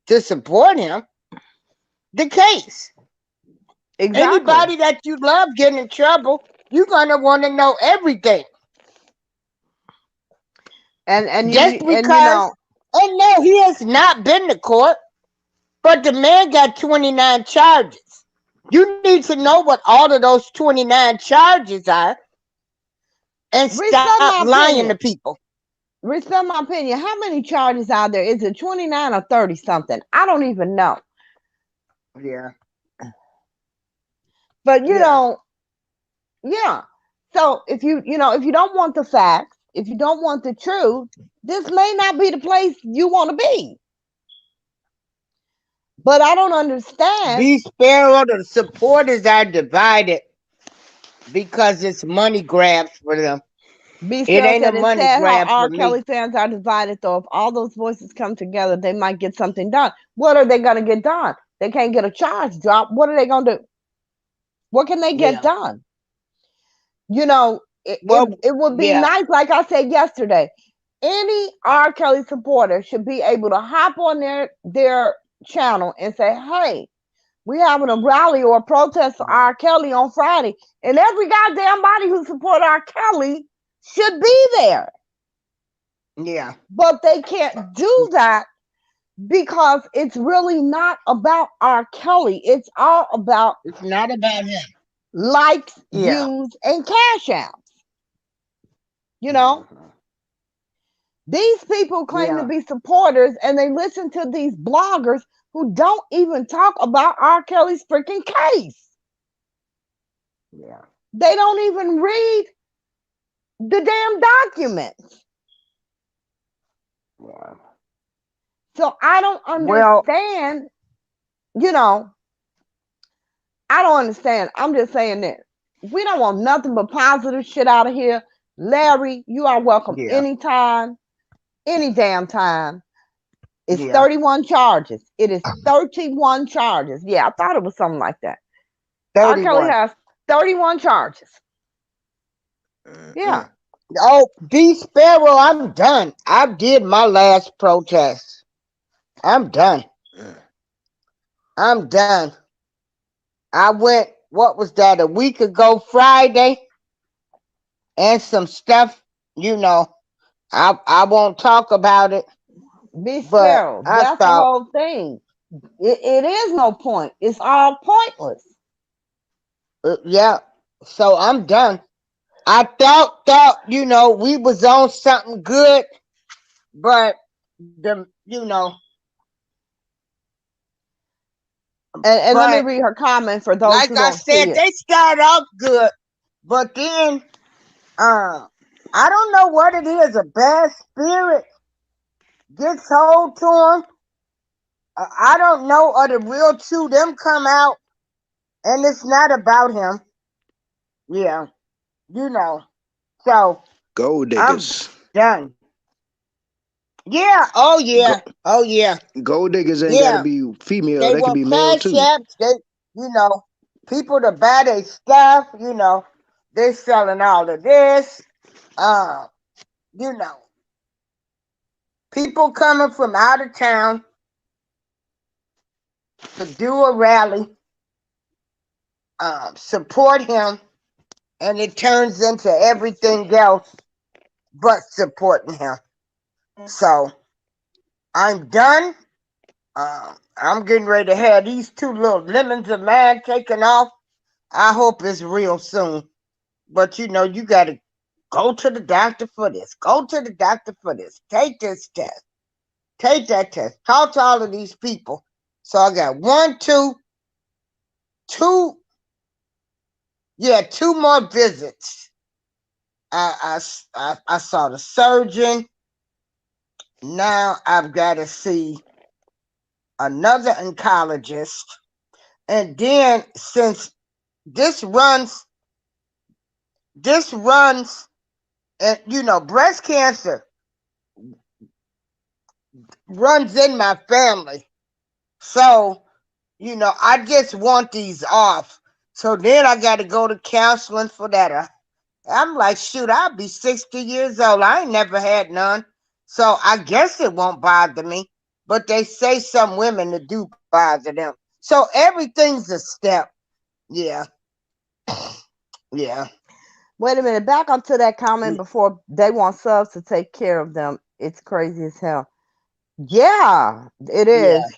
to support him, the case. Exactly. Anybody that you love getting in trouble, you're gonna want to know everything. And Just you and you because, know, and no, he has not been to court, but the man got 29 charges. You need to know what all of those 29 charges are and respect stop my lying to opinion. people. Respect my opinion. How many charges out there? Is it 29 or 30 something? I don't even know. Yeah. But Yeah. yeah. So if you don't want the facts, if you don't want the truth, this may not be the place you want to be. But I don't understand. Be Sparrow, the supporters are divided because it's money grabs for them. B. It Sparrow ain't a said it's money sad how grab R. for me. Kelly fans are divided, though. If all those voices come together, they might get something done. What are they going to get done? They can't get a charge dropped. What are they going to do? What can they get Yeah. done? You know, Well, it would be yeah. nice, like I said yesterday, any R. Kelly supporter should be able to hop on their channel and say, hey, we're having a rally or a protest for R. Kelly on Friday. And every goddamn body who support R. Kelly should be there. Yeah. But they can't do that because it's really not about R. Kelly. It's all about It's not about him. likes, Yeah. views, and cash outs. You know, these people claim to Yeah. be supporters and they listen to these bloggers who don't even talk about R. Kelly's freaking case. Yeah. They don't even read the damn documents. Yeah. So I don't Well, understand, you know, I don't understand. I'm just saying this. We don't want nothing but positive shit out of here. Larry, you are welcome yeah. anytime, any damn time. It's Yeah. 31 charges. It is 31 charges. Yeah, I thought it was something like that. R. Kelly 31. has 31 charges. Yeah. Mm-mm. Oh, B Sparrow, I'm done. I did my last protest. I'm done. I'm done. I went, what was that, a week ago Friday, and some stuff, you know, I won't talk about it, Be but Sparrow. I That's the thought, whole thing. It is no point. It's all pointless. yeah, so I'm done. I thought, we was on something good, but And let me but read her comment for those like who I don't see said, it. they start off good, but then I don't know what it is. A bad spirit gets hold to them. I don't know, or the real two them come out, and it's not about him. Yeah, you know. So Gold I'm diggers. done. Yeah. Oh yeah. Go, Oh yeah. gold diggers ain't got to Yeah. be female. They They can want be male cash too. apps. You know, people to buy their stuff. They're selling all of this. Uh, you know, people coming from out of town to do a rally, support him, and it turns into everything else but supporting him. So I'm done. I'm getting ready to have these two little lemons of mine taken off. I hope it's real soon. But you got to go to the doctor for this. Go to the doctor for this. Take this test. Take that test. Talk to all of these people. So I got one, two, yeah, two more visits. I saw the surgeon. Now I've got to see another oncologist. And then since this runs, this runs, and breast cancer runs in my family. So, I just want these off. So then I got to go to counseling for that. I'm like, shoot, I'll be 60 years old. I ain't never had none. So I guess it won't bother me. But they say some women that do bother them. So everything's a step. Yeah. Yeah. Wait a minute, back onto that comment before they want subs to take care of them. It's crazy as hell. Yeah, it Yeah. is.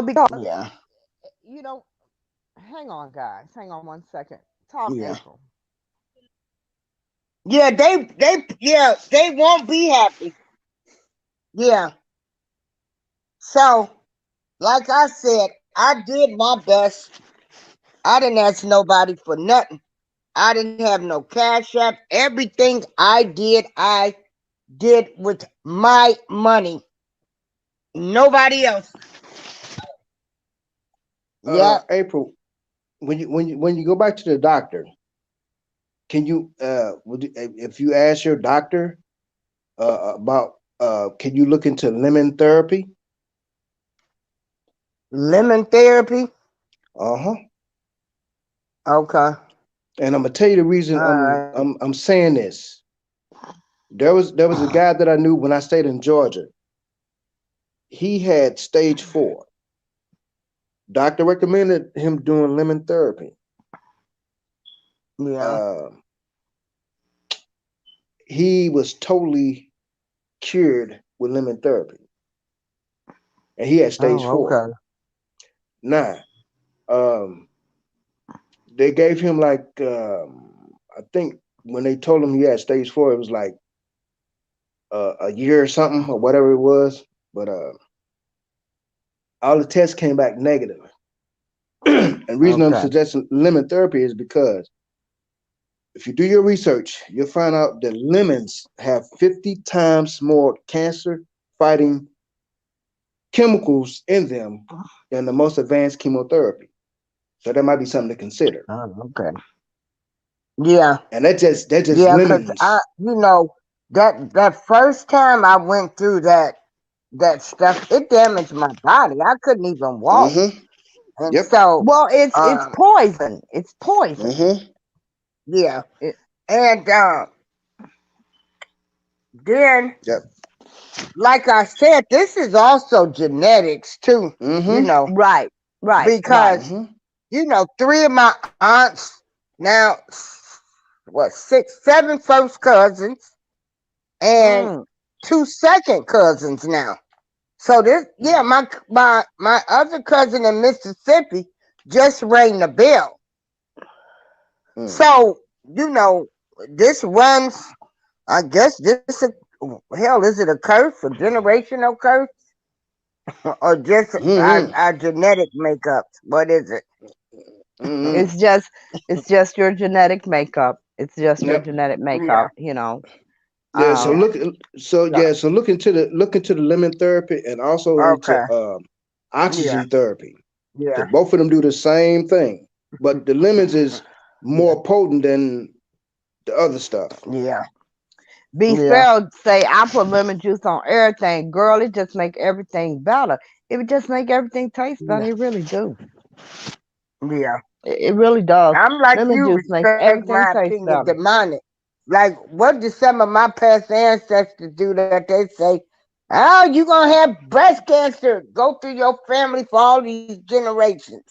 Because Yeah. you know, hang on, guys. Hang on 1 second. Talk, Yeah. April. Yeah, they won't be happy. Yeah. So, like I said, I did my best. I didn't ask nobody for nothing. I didn't have no cash app. Everything I did with my money. Nobody else. Yeah. April, when you go back to the doctor, can you if you ask your doctor about can you look into lemon therapy? Lemon therapy. Uh-huh. Okay. And I'm gonna tell you the reason All right. I'm saying this. There was a guy that I knew when I stayed in Georgia. He had stage 4. Doctor recommended him doing lemon therapy. Yeah. Uh, he was totally cured with lemon therapy, and he had stage Oh, 4. okay. Now, um, they gave him like I think when they told him he had stage 4, it was like a year or something or whatever it was. But all the tests came back negative. And the reason I'm Okay. suggesting lemon therapy is because if you do your research, you'll find out that lemons have 50 times more cancer fighting chemicals in them than the most advanced chemotherapy. So that might be something to consider. Oh, okay. Yeah. And that's just Yeah, cause lemons. that first time I went through that stuff, it damaged my body. I couldn't even walk, Mm-hmm. and Yep. so Well, it's um, poison. It's poison. Mm-hmm. yeah, It, and then Yep. like I said, this is also genetics too. You Mm-hmm. know, right, right, right. because Mm-hmm. three of my aunts now, what, six, seven first cousins and Mm, two second cousins now. So this, yeah, my other cousin in Mississippi just rang the bell. Mm. So this runs. I guess hell, is it a curse, a generational curse, or just Mm-hmm. our genetic makeups? What is it? Mm-hmm. it's just it's just your genetic makeup. It's just your Yep. genetic Yeah, makeup. Yeah. So Um, yeah. so look into the lemon therapy and also into Okay. Yeah, oxygen therapy. yeah, Because both of them do the same thing, but the lemons is yeah, more potent than the other stuff. yeah, B yeah, Spell say I put lemon juice on everything. Girl, it just make everything better. It would just make everything taste better. yeah, It really do. yeah. It really does. I'm like Lemon you, juice make respect everything my taste opinion better. demonic. Like, what did some of my past ancestors do that they say, oh, you gonna have breast cancer go through your family for all these generations?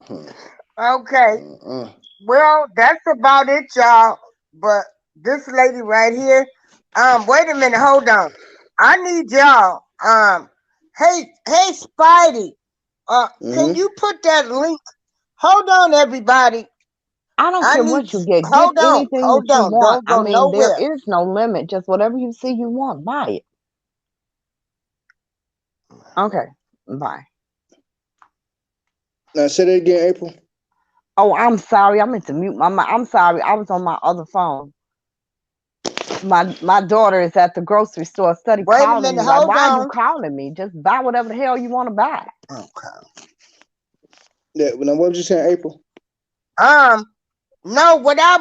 Hmm. Okay, Mm-mm. well, that's about it, y'all. But this lady right here, wait a minute, hold on. I need y'all. hey, Spidey. Can Hmm. you put that link? Hold on, everybody. I don't I care need. what you get. Get Hold on, anything hold that you on. want. Don't I go mean, there nowhere. is no limit. Just whatever you see you want, buy it. Okay, bye. Now say that again, April. Oh, I'm sorry. I meant to mute my mic. I'm sorry. I was on my other phone. My daughter is at the grocery store study Wait a calling minute. me. Like, Hold why are you on. calling me? Just buy whatever the hell you want to buy. Okay. Yeah. Now what was you saying, April? Um. No. What I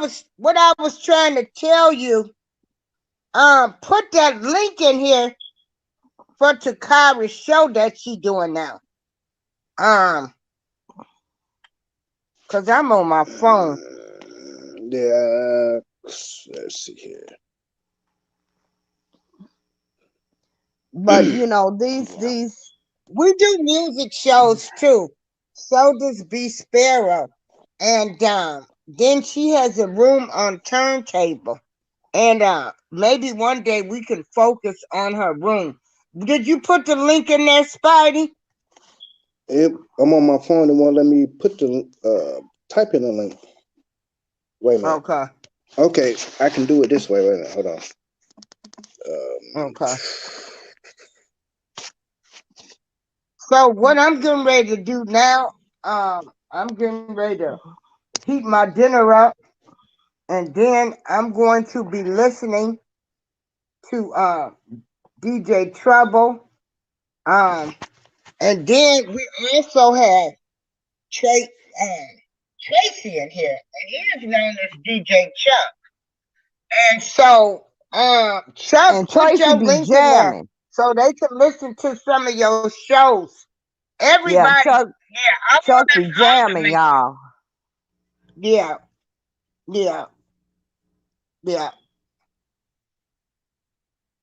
was trying to tell you. Put that link in here for Takara's show that she doing now. Um. Cause I'm on my phone. Yeah. Let's see here. But you know, Yeah. We do music shows too. So does B Sparrow. And then she has a room on turntable. And maybe one day we can focus on her room. Did you put the link in there, Spidey? I'm on my phone. It won't let me put the type in the link. Wait a minute. Okay. Okay, I can do it this way. Wait a minute. Hold on. Okay. So what I'm getting ready to do now, I'm getting ready to heat my dinner up, and then I'm going to be listening to DJ Trouble. Um, and then we also have Tracy in here, and he is known as DJ Chuck. And so, Chuck, and put Tracy your be link in there jamming. so they can listen to some of your shows. Yeah, Everybody, yeah, I'm Chuck on be all the jamming, links. y'all. Yeah, yeah, yeah.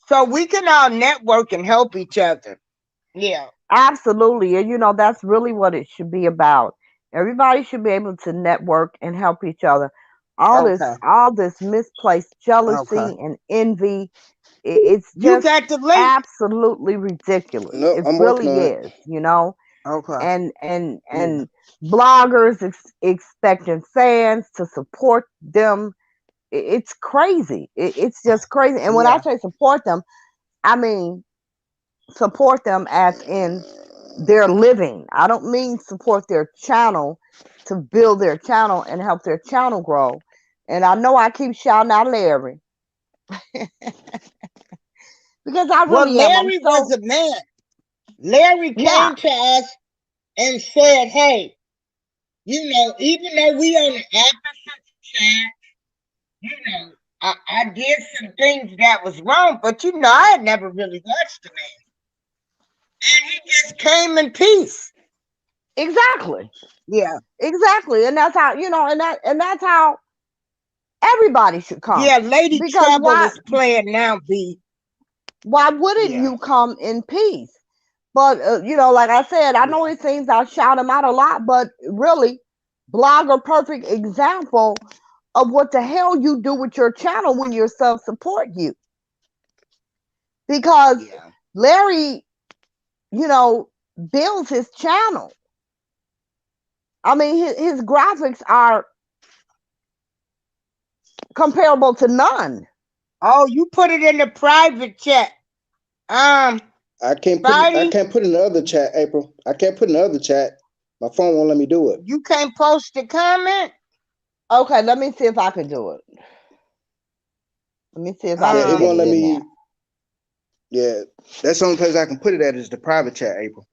So we can all network and help each other. Yeah. Absolutely. And you know, that's really what it should be about. Everybody should be able to network and help each other. Okay. All this misplaced Okay. jealousy and envy, it's You just got the link? absolutely ridiculous. No, It I'm working really on it. is, you know. Okay. Yeah. And bloggers expecting fans to support them. It's crazy. It's just crazy. And when I Yeah. say support them, I mean support them as in their living. I don't mean support their channel to build their channel and help their channel grow. And I know I keep shouting out Larry because I Well, really am. I'm Larry was so, a man. Larry yeah, came to us and said, "Hey, even though we on the opposite side, you know, I did some things that was wrong, but I had never really watched the man, and he just came in peace." exactly. Yeah. Exactly. And that's how, and that's how everybody should come. Yeah, Lady Because Trouble is playing now, B. why wouldn't Yeah. you come in peace? But like I said, I know Yeah. it seems I shout him out a lot, but really, blogger perfect example of what the hell you do with your channel when your subs support you. Because Yeah. Larry, builds his channel. I mean, his graphics are comparable to none. Oh, you put it in the private chat. Um, I Spidey, can't put in the other chat, April. I can't put in the other chat. My phone won't let me do it. you can't post a comment. Okay, let me see if I can do it. Let me see if I Yeah, can it get Um, won't it let in there. me. Yeah, that's the only place I can put it at is the private chat, April.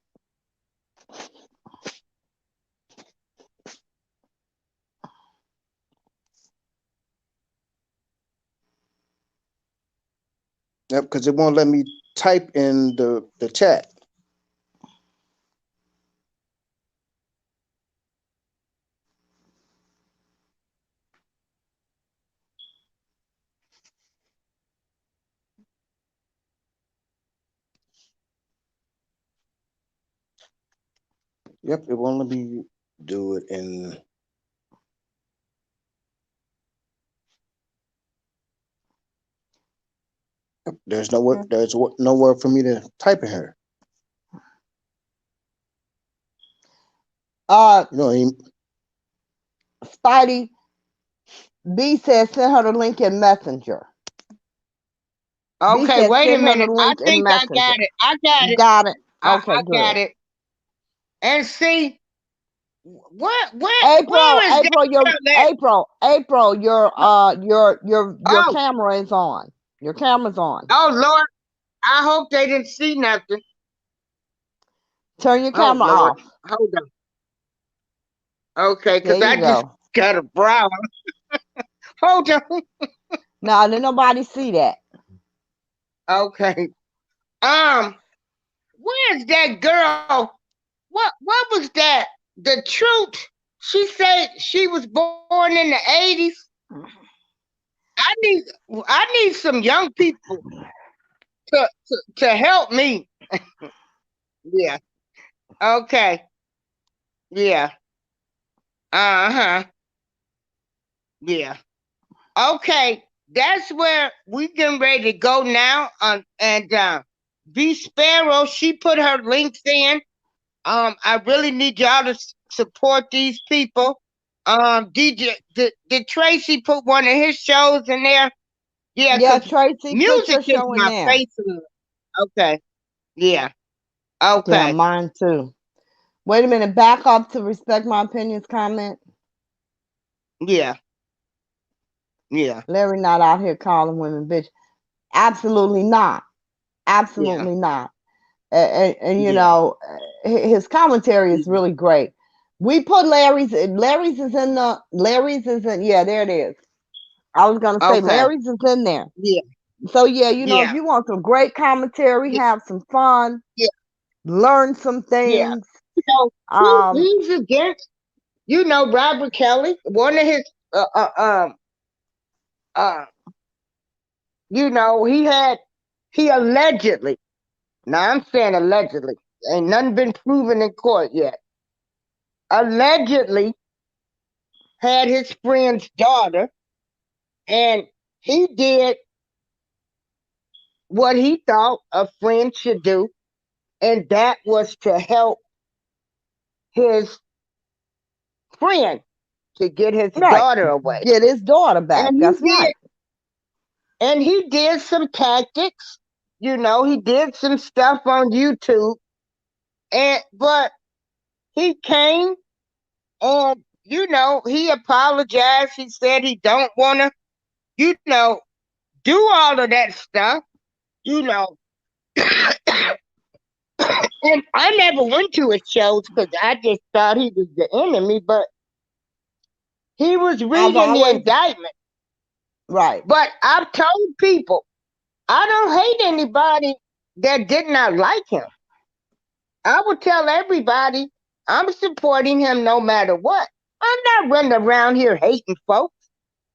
Yep, because it won't let me type in the chat. Yep, it won't let me do it in. There's nowhere. There's nowhere for me to type in here. Uh, You know, Spidey B says send her the link in Messenger. B Okay, says wait a send her the minute. I link in think I Messenger. got it. I got You it. got it? I Okay, good. got it. And see, April, where is that April, your girl at? April, your Oh, camera is on. Your camera's on. oh Lord. I hope they didn't see nothing. Turn your Oh camera Lord. off. Hold on. Okay, There because you I just go. got a brow. Hold on. No, did nobody see that? Okay. Um, where's that girl? What was that? The truth. She said she was born in the 80s. I need I need some young people to help me. Yeah. Okay. Yeah. Uh-huh. Yeah. Okay. That's where we getting ready to go now. And V Sparrow, she put her links in. I really need y'all to support these people. DJ, did Tracy put one of his shows in there? Yeah, Yeah, cause Tracy, put music your is show in my there. face. Okay. Yeah. Yeah, Okay. mine too. Wait a minute. Back up to respect my opinions comment. Yeah. Yeah. Larry not out here calling women bitch. Absolutely not. Yeah. Absolutely not. And you Yeah. know, his commentary is really great. We put Larry's is in the Larry's is in, yeah, there it is. I was gonna say Okay. Larry's is in there. Yeah. So yeah, you know, if Yeah. you want some great commentary, Yeah. have some fun, Yeah. learn some Yeah. things. So Um, he's against, Robert Kelly. One of his uh uh um uh he allegedly, now I'm saying allegedly, ain't nothing been proven in court yet. Allegedly had his friend's daughter, and he did what he thought a friend should do, and that was to help his friend to get his right. daughter away. Get his daughter back. And That's right. he did some tactics. He did some stuff on YouTube, but he came and he apologized. He said he don't want to, you know, do all of that stuff. You know, and I never went to his shows because I just thought he was the enemy. But he was I've reading the always indictment. right. But I've told people I don't hate anybody that did not like him. I would tell everybody I'm supporting him no matter what. I'm not running around here hating folks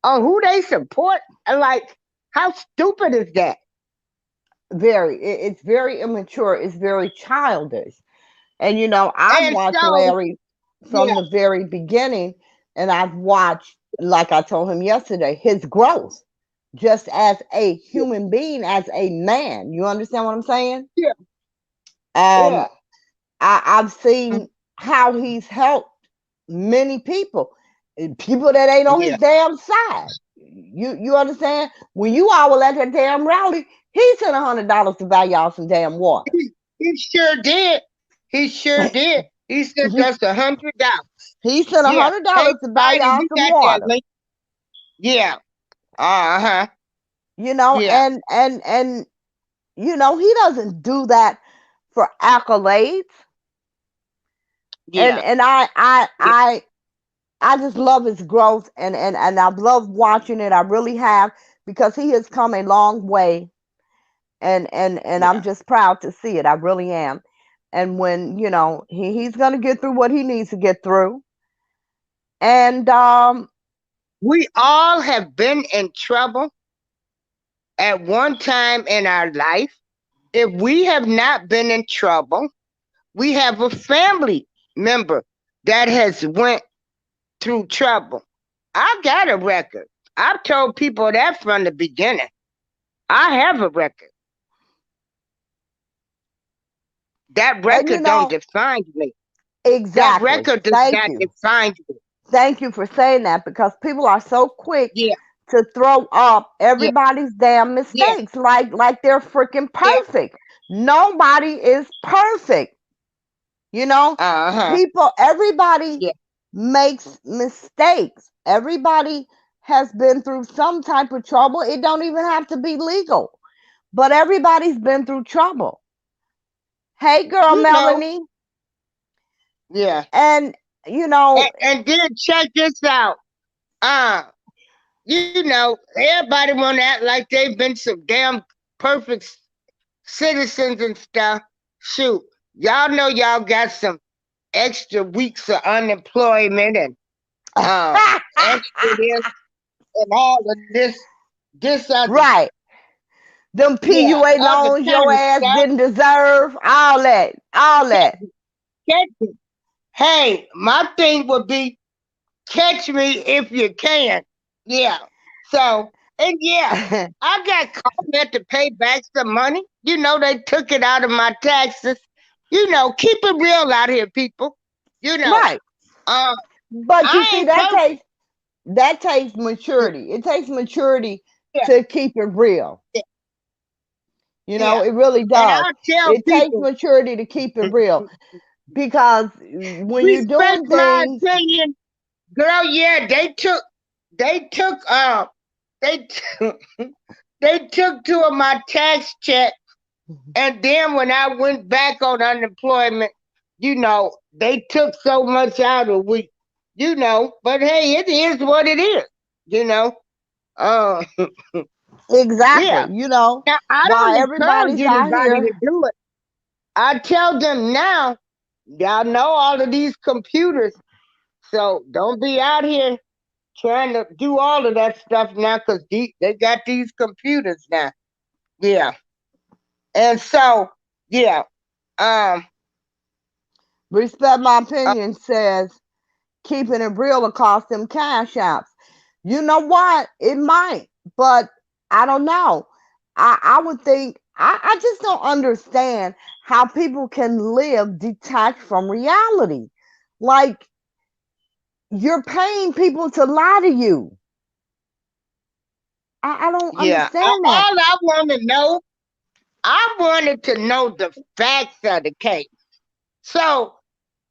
on who they support. Like, how stupid is that? Very. It's very immature. It's very childish. And you know, I've And watched so, Larry from yeah, the very beginning, and I've watched, like I told him yesterday, his growth just as a yeah, human being, as a man. You understand what I'm saying? yeah, Um, yeah, I've seen how he's helped many people, people that ain't on his yeah. damn side. You understand? When you all were at that damn rally, he sent $100 to buy y'all some damn water. He sure did. He sure did. He sent us $100. He sent a Yeah. hundred Hey, dollars to buy Spidey, y'all you some got that water. link? Yeah. Uh huh. You know, Yeah. and you know, he doesn't do that for accolades. And Yeah. Yeah. I just love his growth, and I've loved watching it. I really have, because he has come a long way, and I'm Yeah. just proud to see it. I really am. And when, you know, he's gonna get through what he needs to get through. And We all have been in trouble at one time in our life. If we have not been in trouble, we have a family member that has went through trouble. I got a record. I've told people that from the beginning. I have a record. That and you record don't know, define me. That Exactly. record does Thank not you. define you. Thank you for saying that, because people are so quick Yeah, to throw up yeah, everybody's damn yeah, mistakes like they're freaking yeah. perfect. Nobody is perfect. You know, Uh-huh. people, everybody Yeah. makes mistakes. Everybody has been through some type of trouble. It don't even have to be legal, but everybody's been through trouble. Hey, girl, You know, Melanie. yeah. And, you know, And then check this out. Uh, everybody wanna act like they've been some damn perfect citizens and stuff. Shoot, y'all know y'all got some extra weeks of unemployment and extra this and all of this other, right. Them yeah, PUA other loans kind your of ass stuff. didn't deserve. All that. All that. Catch it. Hey, my thing would be catch me if you can. Yeah. So, and yeah, I got caught had to pay back some money. They took it out of my taxes. Keep it real out here, people. You know, Right. uh, But you I see, ain't perfect. that takes maturity. It takes maturity Yeah, to keep it real. yeah, You yeah. it really And does. I'll tell It takes people, maturity to keep it real, because when you're respect doing my things, opinion, girl. Yeah, they took they took they took two of my tax checks. And then when I went back on unemployment, they took so much out of we, but hey, it is what it is, you know. Uh, exactly, yeah. Now, I while don't encourage everybody's out anybody here, to do it. I tell them now, y'all know all of these computers, so don't be out here trying to do all of that stuff now because they got these computers now. Yeah. And so, yeah. Um, respect my uh, opinion, says keeping it real will cost them cash apps. You know what? It might, but I don't know. I would think, I just don't understand how people can live detached from reality. Like, you're paying people to lie to you. I don't yeah. understand that. All I want to know, I wanted to know the facts of the case. So,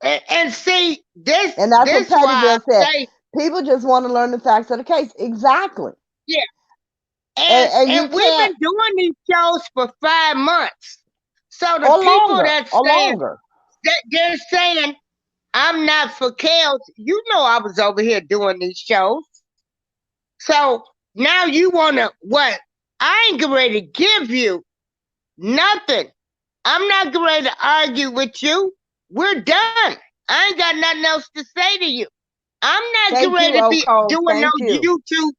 and see, this And that's what this Patty why just I said. say, People just want to learn the facts of the case. Exactly. yeah. And, And and you and we've can't, been doing these shows for 5 months. So the or people longer, that or saying longer. that they're saying I'm not for chaos, I was over here doing these shows. So now you wanna what? I ain't getting ready to give you nothing. I'm not getting ready to argue with you. We're done. I ain't got nothing else to say to you. I'm not getting Thank you, ready to be Oko. doing no Thank you. YouTube.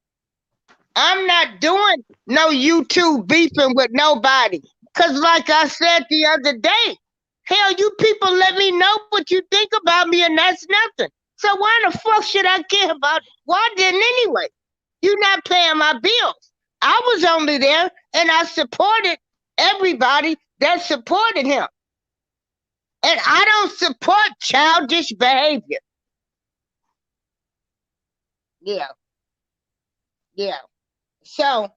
I'm not doing no YouTube beefing with nobody. Cause like I said the other day, hell, you people let me know what you think about me, and that's nothing. So why the fuck should I care about? Well, I didn't anyway. You're not paying my bills. I was only there and I supported everybody that supported him. And I don't support childish behavior. Yeah, yeah. So,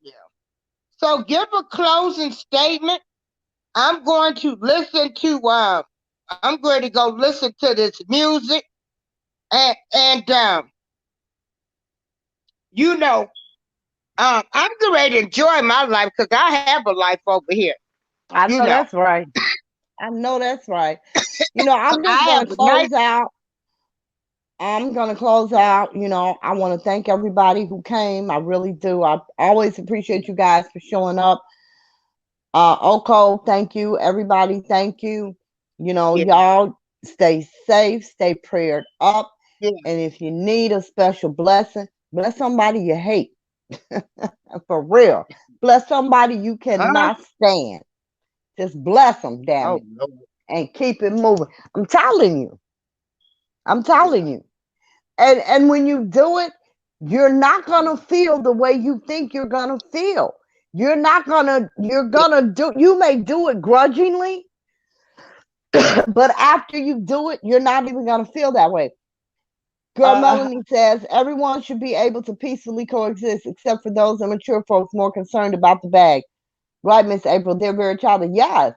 yeah. So give a closing statement. I'm going to listen to I'm going to go listen to this music and you know I'm going to enjoy my life because I have a life over here. I You know know, that's right. I know that's right. I'm just I going have to a nice close out. I'm going to close out. I want to thank everybody who came. I really do. I always appreciate you guys for showing up. Oko, thank you. Everybody, thank you. yeah, Y'all stay safe, stay prayed up. yeah. And if you need a special blessing, bless somebody you hate. For real. Bless somebody you Huh? cannot stand. Just bless them, damn Oh it. no. And keep it moving. I'm telling you. I'm Yeah. telling you. And when you do it, you're not gonna feel the way you think you're gonna feel. You're not gonna, you're Yeah. gonna do, you may do it grudgingly, But after you do it, you're not even going to feel that way. Girl Uh, Melanie says everyone should be able to peacefully coexist, except for those immature folks more concerned about the bag. Right, Miss April? They're very childish. Yes,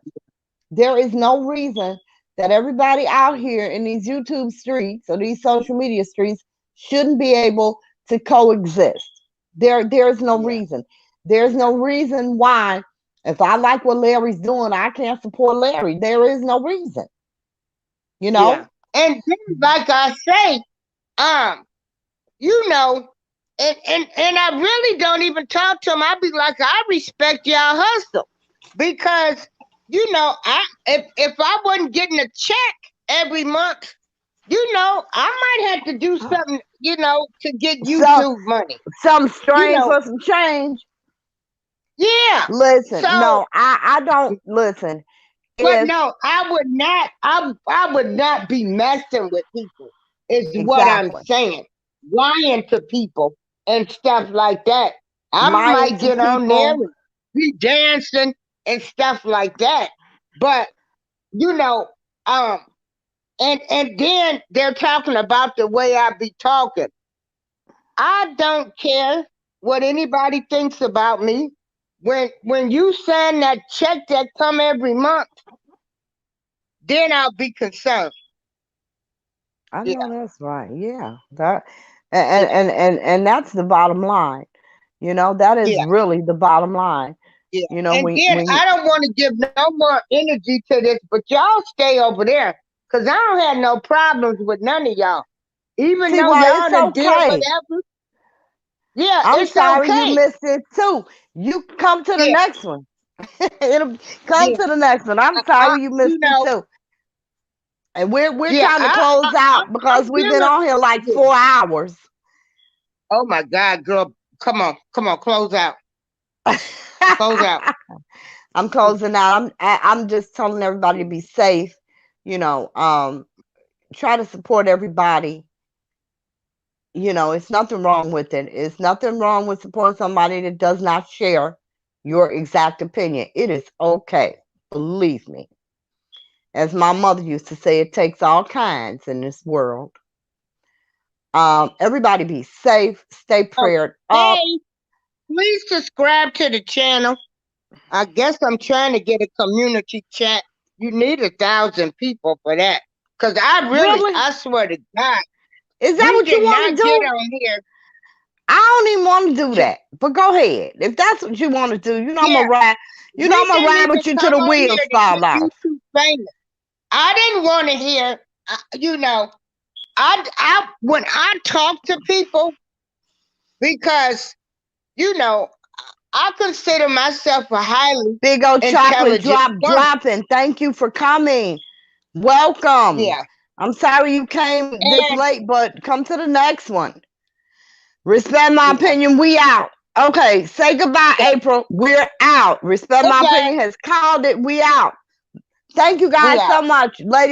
there is no reason that everybody out here in these YouTube streets or these social media streets shouldn't be able to coexist. There's no yeah, reason. There's no reason why. If I like what Larry's doing, I can't support Larry. There is no reason, you yeah. know. And then, like I say, um, you know, and I really don't even talk to them. I be like, I respect y'all hustle because if I wasn't getting a check every month, I might have to do something, to get So YouTube money. some You strain know, for some change. yeah. Listen, So, no, I don't listen. but If no, I would not. I would not be messing with people. Is what I'm exactly saying. Lying to people and stuff like that. I lying might to get on there people, and be dancing and stuff like that. But you know, um, and then they're talking about the way I be talking. I don't care what anybody thinks about me. When you send that check that come every month, then I'll be concerned. I Yeah, know that's right. Yeah, that yeah, and that's the bottom line. You know, that is yeah, really the bottom line. yeah. You know, And then when I don't want to give no more energy to this, but y'all stay over there because I don't have no problems with none of y'all. Even see though why y'all it's done did okay. whatever, yeah, I'm it's sorry you okay. missed it too. You come to the Yeah, next one. It'll come yeah. to the next one. I'm I, sorry you missed you it know, too. And we're yeah, trying to close out I'm because we've been feeling. on here like Yeah. 4 hours. Oh my God, girl, come on, close out, close out. I'm closing out. I'm just telling everybody to be safe. You know, try to support everybody. You know, it's nothing wrong with it. It's nothing wrong with supporting somebody that does not share your exact opinion. It is okay. Believe me. As my mother used to say, it takes all kinds in this world. Everybody be safe, stay Oh, prayed up. hey, please subscribe to the channel. I guess I'm trying to get a community chat. You need 1,000 people for that. Cause Really? I swear to God, Is that we what you did want to not get do? on here I don't even want to do to, that. But go ahead. If that's what you want to do, you know I'm yeah, gonna ride. You know we I'm gonna didn't ride even with you till come the on here wheels to fall get off. YouTube famous. I didn't want to hear, you know, when I talk to people, because, you know, I consider myself a highly Big old chocolate intelligent drop woman. dropping. Thank you for coming. Welcome. Yeah. I'm sorry you came this And late, but come to the next one. Respect my yeah, opinion. We out. Okay, say goodbye, yeah. April. We're out. Respect my Goodbye. opinion has called it. We out. Thank you We guys so out. much, lady.